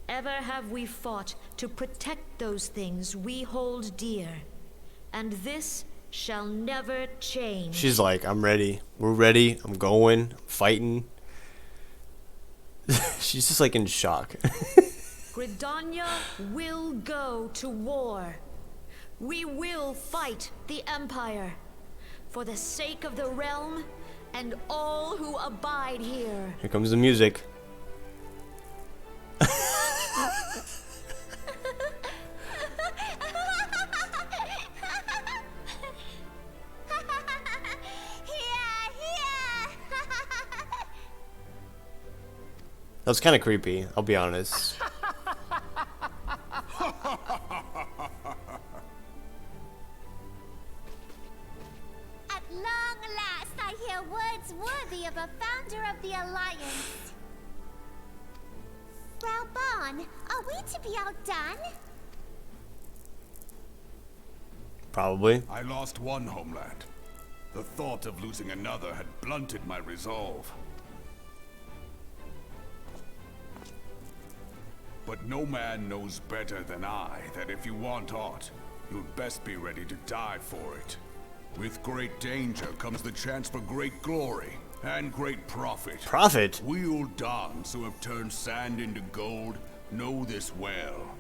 Ever have we fought to protect those things we hold dear, and this shall never change. She's like, I'm ready. We're ready. I'm going. I'm fighting. She's just like in shock. Gridania will go to war. We will fight the Empire for the sake of the realm and all who abide here. Here comes the music. That was kind of creepy, I'll be honest. At long last, I hear words worthy of a founder of the Alliance. Rauban, are we to be outdone? Probably. I lost one homeland. The thought of losing another had blunted my resolve. But no man knows better than I that if you want aught, you'd best be ready to die for it. With great danger comes the chance for great glory and great profit. Profit? We old dons who have turned sand into gold know this well.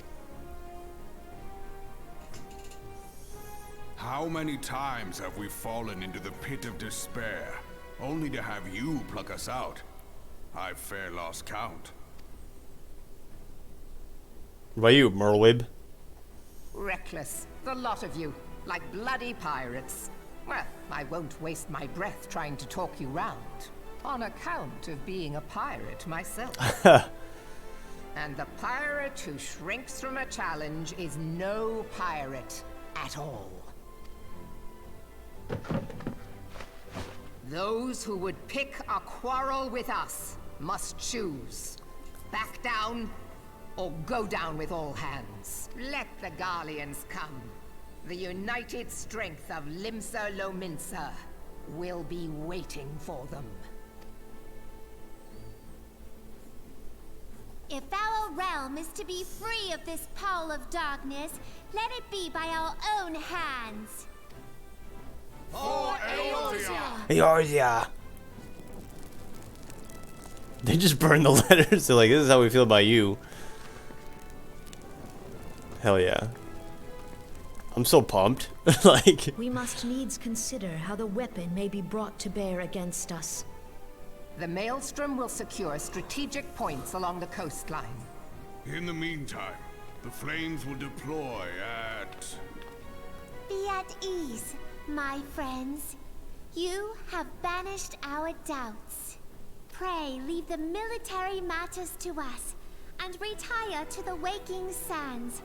How many times have we fallen into the pit of despair, only to have you pluck us out? I've fair lost count. What about you, Merlwib? Reckless, the lot of you, like bloody pirates. Well, I won't waste my breath trying to talk you round, on account of being a pirate myself. And the pirate who shrinks from a challenge is no pirate at all. Those who would pick a quarrel with us must choose. Back down, or go down with all hands. Let the Garleans come. The united strength of Limsa Lominsa will be waiting for them. If our realm is to be free of this pall of darkness, let it be by our own hands. For Eorzea! Eorzea! They just burned the letters. They're like, this is how we feel about you. Hell yeah. I'm so pumped. Like, we must needs consider how the weapon may be brought to bear against us. The Maelstrom will secure strategic points along the coastline. In the meantime, the flames will deploy at... Be at ease, my friends. You have banished our doubts. Pray leave the military matters to us, and retire to the waking sands.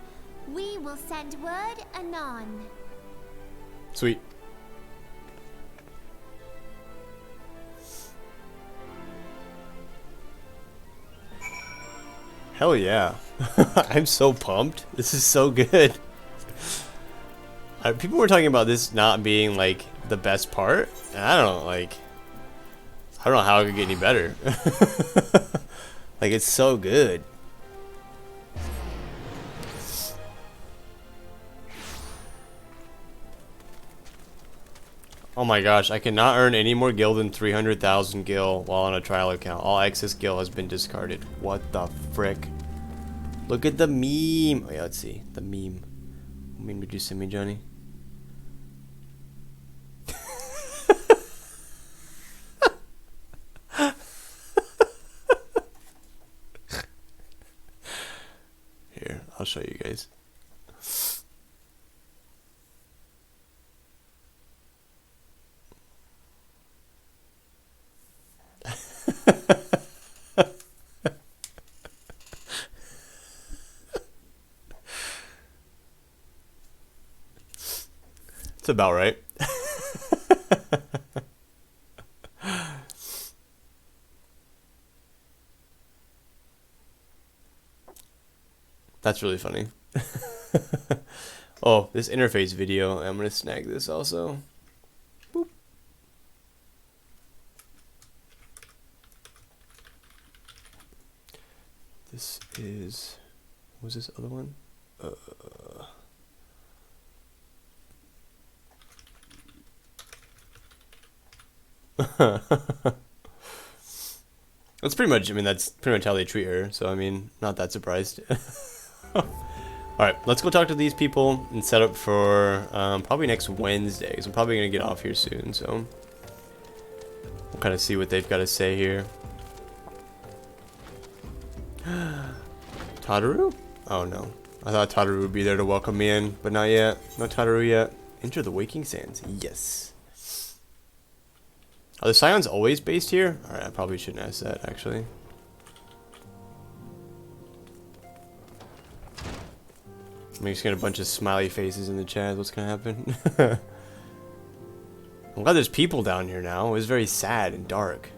We will send word anon. sweet. Hell yeah. I'm so pumped. This is so good. People were talking about this not being like the best part, and I don't know how it could get any better. Like, it's so good. Oh my gosh, I cannot earn any more gil than 300,000 gil while on a trial account. All excess gil has been discarded. What the frick? Look at the meme. Oh yeah, let's see. The meme. What meme did you send me, Johnny? Here, I'll show you guys. It's about right. That's really funny. Oh, this interface video. I'm gonna snag this also. Boop. This is, what was this other one? That's pretty much, I mean, that's pretty much how they treat her, so I mean, not that surprised. Alright, let's go talk to these people and set up for probably next Wednesday, because I'm probably going to get off here soon, so we'll kind of see what they've got to say here. Tataru? Oh no, I thought Tataru would be there to welcome me in, but not yet. No Tataru yet. Enter the Waking Sands. Yes. Are the Scions always based here? Alright, I probably shouldn't ask that, actually. I'm just getting a bunch of smiley faces in the chat. What's gonna happen? I'm glad there's people down here now. It was very sad and dark.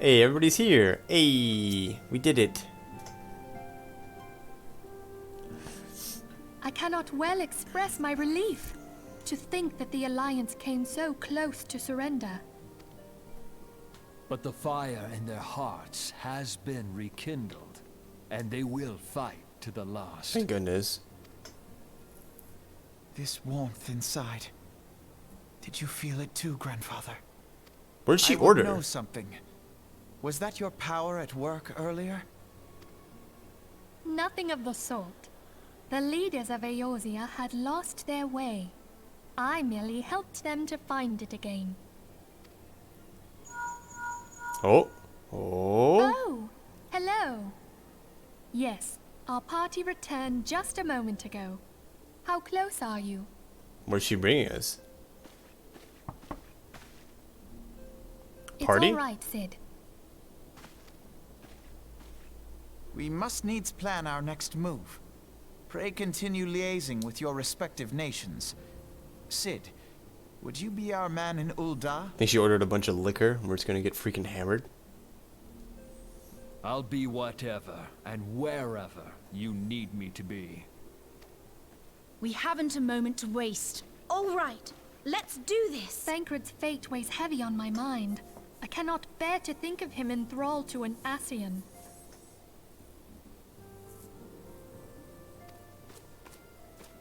Hey, everybody's here. Hey, we did it. I cannot well express my relief to think that the Alliance came so close to surrender. But the fire in their hearts has been rekindled, and they will fight to the last. Thank goodness. This warmth inside. Did you feel it too, Grandfather? What did she I would order? know something. Was that your power at work earlier? Nothing of the sort. The leaders of Eorzea had lost their way. I merely helped them to find it again. Oh. Oh, hello. Yes, our party returned just a moment ago. How close are you? Where's she bringing us? It's Party? all right, Sid. We must needs plan our next move. Pray continue liaising with your respective nations. Sid, would you be our man in Ul'dah? I think she ordered a bunch of liquor and we're just gonna get freaking hammered. I'll be whatever and wherever you need me to be. We haven't a moment to waste. All right, let's do this. Thancred's fate weighs heavy on my mind. I cannot bear to think of him in thrall to an Ascian.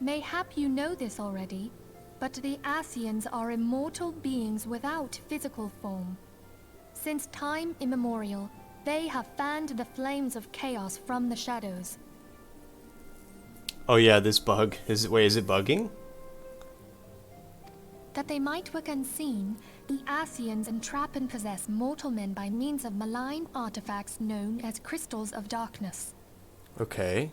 Mayhap you know this already, but the Ascians are immortal beings without physical form. Since time immemorial, they have fanned the flames of chaos from the shadows. Oh yeah, this bug. Wait, is it bugging? That they might work unseen, the Ascians entrap and possess mortal men by means of malign artifacts known as crystals of darkness. Okay.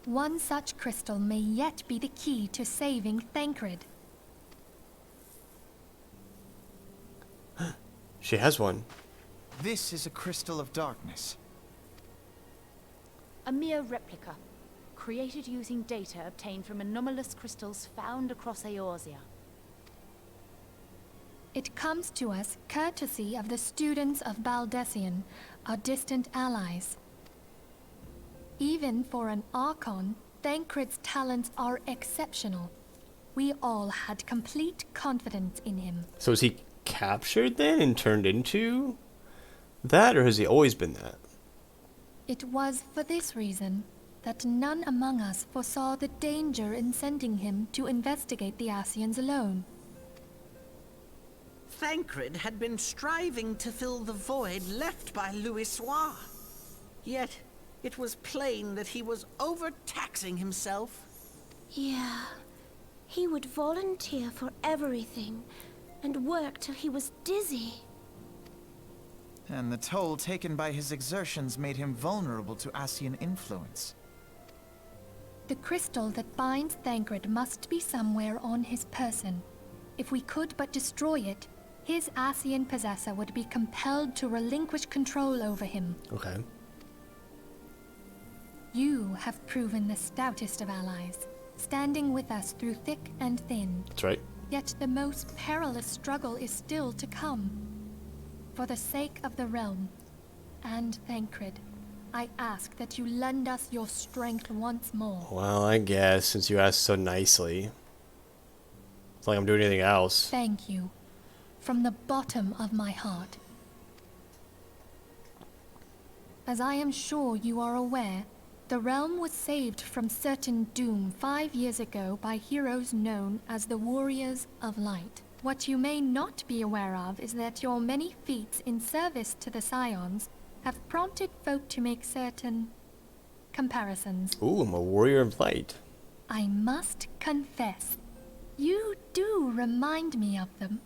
One such crystal may yet be the key to saving Thancred. She has one. This is a crystal of darkness. A mere replica, created using data obtained from anomalous crystals found across Eorzea. It comes to us courtesy of the students of Baldessian, our distant allies. Even for an Archon, Thancred's talents are exceptional. We all had complete confidence in him. So is he captured then and turned into that, or has he always been that? It was for this reason that none among us foresaw the danger in sending him to investigate the Ascians alone. Thancred had been striving to fill the void left by Louisoix. Yet, it was plain that he was overtaxing himself. Yeah, he would volunteer for everything and work till he was dizzy. And the toll taken by his exertions made him vulnerable to Ascian influence. The crystal that binds Thancred must be somewhere on his person. If we could but destroy it, his Ascian possessor would be compelled to relinquish control over him. Okay. You have proven the stoutest of allies, standing with us through thick and thin. That's right. Yet the most perilous struggle is still to come. For the sake of the realm and Thancred, I ask that you lend us your strength once more. Well, I guess, since you asked so nicely. It's like I'm doing anything else. Thank you. From the bottom of my heart. As I am sure you are aware, the realm was saved from certain doom 5 years ago by heroes known as the Warriors of Light. What you may not be aware of is that your many feats in service to the Scions have prompted folk to make certain comparisons. Ooh, I'm a warrior of light. I must confess, you do remind me of them.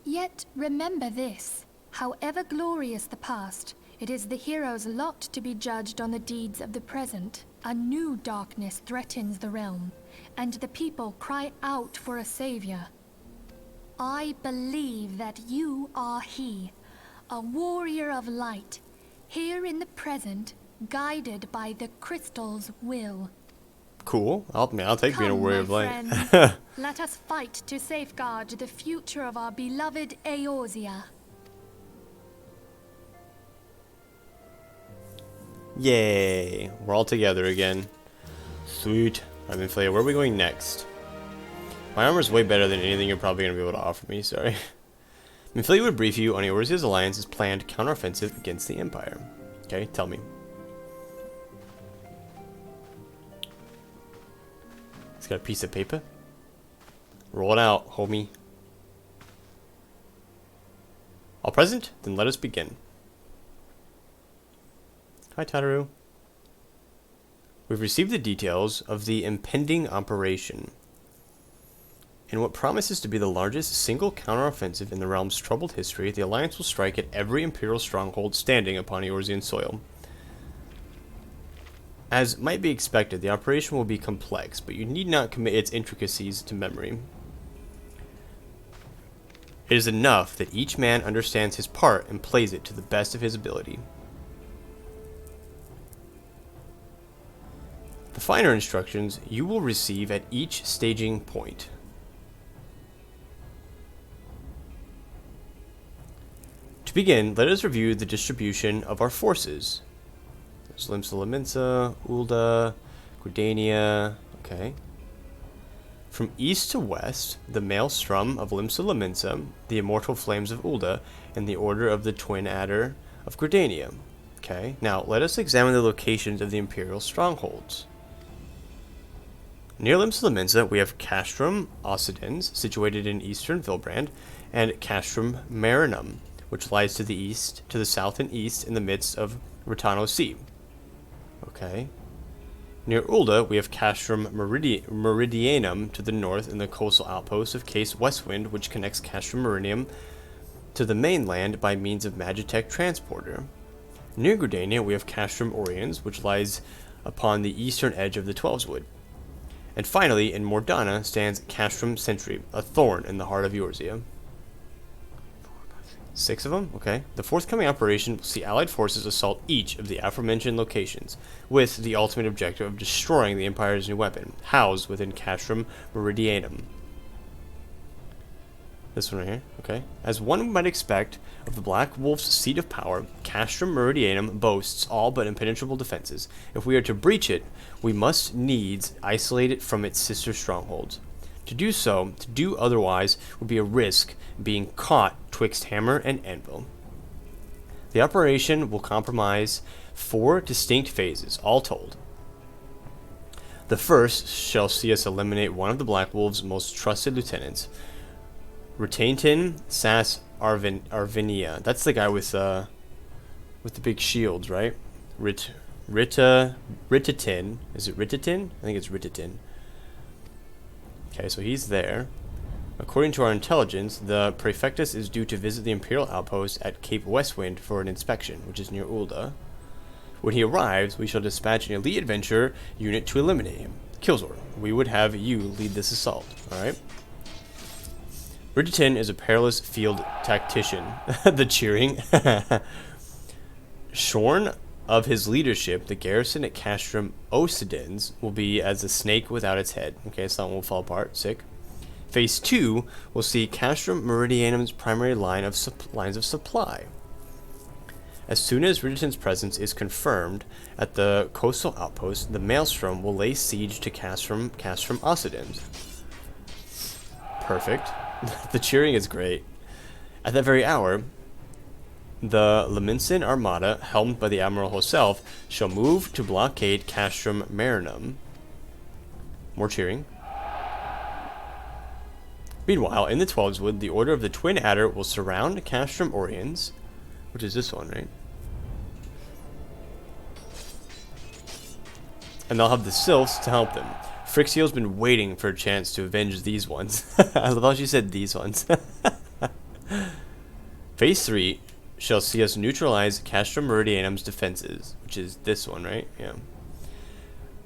Yet remember this, however glorious the past, it is the hero's lot to be judged on the deeds of the present. A new darkness threatens the realm, and the people cry out for a savior. I believe that you are he, a warrior of light, here in the present, guided by the crystal's will. Cool. I'll take being a warrior of light. Friends, let us fight to safeguard the future of our beloved Eorzea. Yay. We're all together again. Sweet. I'm Minfilla. Where are we going next? My armor's way better than anything you're probably going to be able to offer me, sorry. Minfilla would brief you on Eorzea's alliance's planned counteroffensive against the Empire. Okay, tell me. It's got a piece of paper. Roll it out, homie. All present? Then let us begin. Hi, Tataru. We've received the details of the impending operation. In what promises to be the largest single counteroffensive in the realm's troubled history, the Alliance will strike at every Imperial stronghold standing upon Eorzean soil. As might be expected, the operation will be complex, but you need not commit its intricacies to memory. It is enough that each man understands his part and plays it to the best of his ability. The finer instructions you will receive at each staging point. To begin, let us review the distribution of our forces. There's Limsa, Ulda, Gridania, okay. From east to west, the Maelstrom of Limsa, the Immortal Flames of Ulda, and the Order of the Twin Adder of Gridania. Okay, now let us examine the locations of the Imperial strongholds. Near Limsa, we have Castrum Occidens, situated in eastern Vilbrand, and Castrum Marinum, which lies to the east, to the south and east in the midst of Ritano Sea. Okay. Near Ulda, we have Castrum Meridianum to the north in the coastal outpost of Case Westwind, which connects Castrum Meridianum to the mainland by means of Magitech Transporter. Near Gridania, we have Castrum Oriens, which lies upon the eastern edge of the Twelveswood. And finally, in Mordana stands Castrum Sentry, a thorn in the heart of Eorzea. 6 of them? Okay. The forthcoming operation will see Allied forces assault each of the aforementioned locations, with the ultimate objective of destroying the Empire's new weapon, housed within Castrum Meridianum. This one right here, okay. As one might expect of the Black Wolf's seat of power, Castrum Meridianum boasts all but impenetrable defenses. If we are to breach it, we must needs isolate it from its sister strongholds. To do otherwise, would be a risk being caught twixt hammer and anvil. The operation will comprise 4 distinct phases, all told. The first shall see us eliminate one of the Black Wolf's most trusted lieutenants, Retainton Sas Arvinia. That's the guy with the big shields, right? Ritatin. Is it Ritatin? I think it's Ritatin. Okay, so he's there. According to our intelligence, the Praefectus is due to visit the Imperial outpost at Cape Westwind for an inspection, which is near Ulda. When he arrives, we shall dispatch an elite adventurer unit to eliminate him. Kilzor, we would have you lead this assault, alright? Ritatin is a perilous field tactician. The cheering. Shorn of his leadership, the garrison at Castrum Ocidens will be as a snake without its head. Okay, so that one will fall apart. Sick. Phase 2 will see Castrum Meridianum's primary lines of supply. As soon as Ritatin's presence is confirmed at the coastal outpost, the Maelstrom will lay siege to Castrum Ocidens. Perfect. The cheering is great. At that very hour, the Leminson Armada, helmed by the Admiral herself, shall move to blockade Castrum Marinum. More cheering. Meanwhile, in the Twelveswood, the Order of the Twin Adder will surround Castrum Oriens, which is this one, right? And they'll have the Sylphs to help them. Phrixio's been waiting for a chance to avenge these ones. I love how she said these ones. Phase 3 shall see us neutralize Castrum Meridianum's defenses, which is this one, right? Yeah.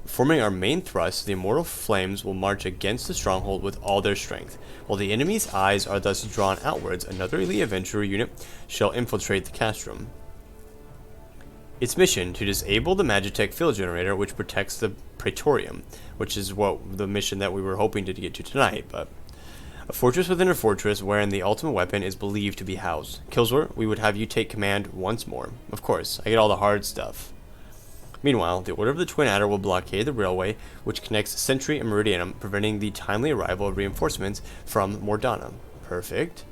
Forming our main thrust, the Immortal Flames will march against the stronghold with all their strength. While the enemy's eyes are thus drawn outwards, another elite adventurer unit shall infiltrate the Castrum. Its mission, to disable the Magitech field generator which protects the Praetorium, which is what the mission that we were hoping to get to tonight, but a fortress within a fortress wherein the ultimate weapon is believed to be housed. Kilzor, we would have you take command once more. Of course, I get all the hard stuff. Meanwhile, the Order of the Twin Adder will blockade the railway which connects Sentry and Meridianum, preventing the timely arrival of reinforcements from Mordana. Perfect.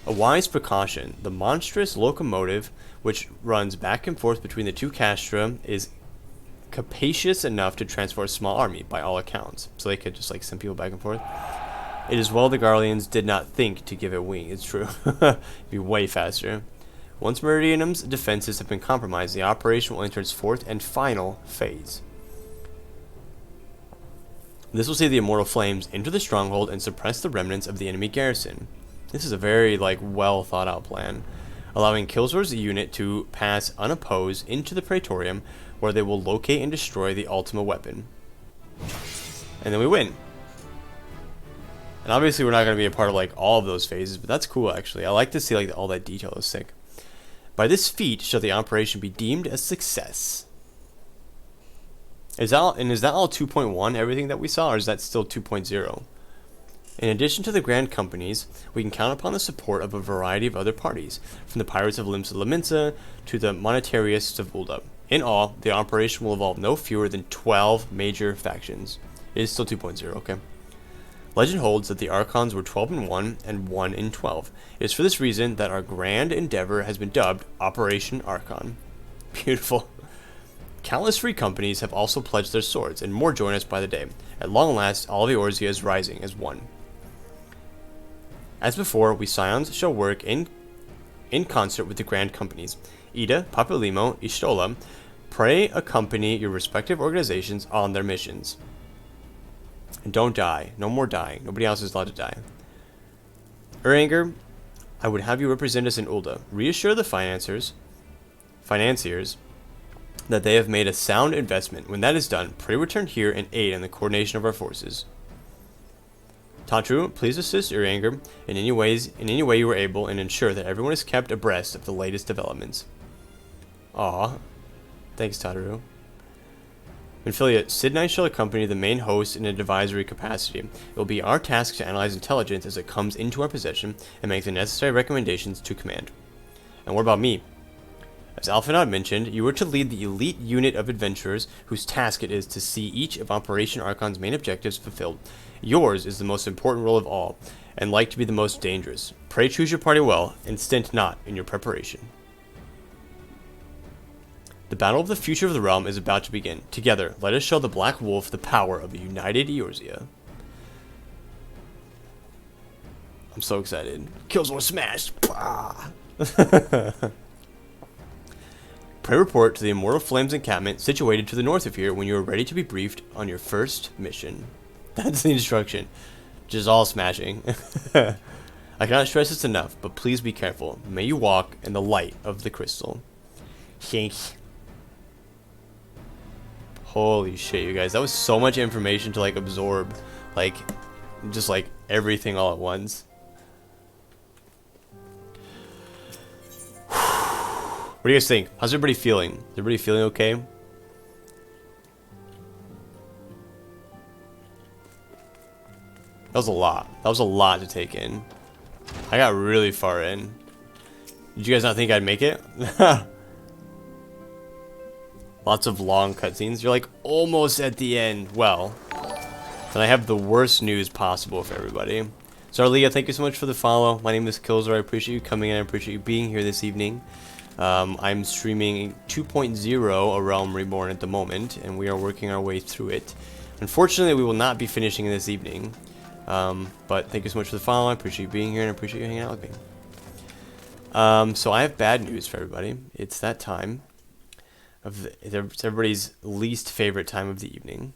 A wise precaution. The monstrous locomotive which runs back and forth between the two castra is capacious enough to transport a small army, by all accounts. So they could just like send people back and forth. It is well the Garleans did not think to give it wing. It's true. It'd be way faster. Once Meridianum's defenses have been compromised, the operation will enter its 4th and final phase. This will see the Immortal Flames enter the stronghold and suppress the remnants of the enemy garrison. This is a very well thought out plan, allowing Kilzor's unit to pass unopposed into the Praetorium, where they will locate and destroy the ultimate weapon. And then we win. And obviously we're not going to be a part of all of those phases, but that's cool actually. I like to see all that detail is sick. By this feat shall the operation be deemed a success. Is that all 2.1, everything that we saw, or is that still 2.0? In addition to the Grand Companies, we can count upon the support of a variety of other parties, from the Pirates of Limsa to the Monetarists of Ulda. In all, the operation will involve no fewer than 12 major factions. It is still 2.0, okay? Legend holds that the Archons were 12 in 1 and 1 in 12. It is for this reason that our grand endeavor has been dubbed Operation Archon. Beautiful. Countless free companies have also pledged their swords, and more join us by the day. At long last, all of Eorzea is rising as one. As before, we Scions shall work in concert with the Grand Companies. Ida, Papalimo, Ishtola, pray accompany your respective organizations on their missions. And don't die. No more dying. Nobody else is allowed to die. Uranger, I would have you represent us in Ulda. Reassure the financiers that they have made a sound investment. When that is done, pray return here and aid in the coordination of our forces. Tatru, please assist Uranger in any way you are able and ensure that everyone is kept abreast of the latest developments. Aw. Thanks, Tatru. Minfilla, Sid and I shall accompany the main host in an advisory capacity. It will be our task to analyze intelligence as it comes into our possession and make the necessary recommendations to command. And what about me? As Alphanod mentioned, you were to lead the elite unit of adventurers whose task it is to see each of Operation Archon's main objectives fulfilled. Yours is the most important role of all, and like to be the most dangerous. Pray choose your party well, and stint not in your preparation. The battle of the future of the realm is about to begin. Together, let us show the Black Wolf the power of a united Eorzea. I'm so excited. Killzor smash! Pray report to the Immortal Flames encampment situated to the north of here when you are ready to be briefed on your first mission. That's the instruction. Just all smashing. I cannot stress this enough, but please be careful. May you walk in the light of the crystal. Thanks. Holy shit, you guys. That was so much information to, like, absorb. Like, just, like, everything all at once. What do you guys think? How's everybody feeling? Is everybody feeling okay? That was a lot. That was a lot to take in. I got really far in. Did you guys not think I'd make it? Lots of long cutscenes. You're like almost at the end. Well, then I have the worst news possible for everybody. So Arlia, thank you so much for the follow. My name is Kilzor. I appreciate you coming in. I appreciate you being here this evening. I'm streaming 2.0 A Realm Reborn at the moment, and we are working our way through it. Unfortunately, we will not be finishing this evening. But thank you so much for the follow. I appreciate you being here, and I appreciate you hanging out with me. So I have bad news for everybody. It's that time of it's everybody's least favorite time of the evening.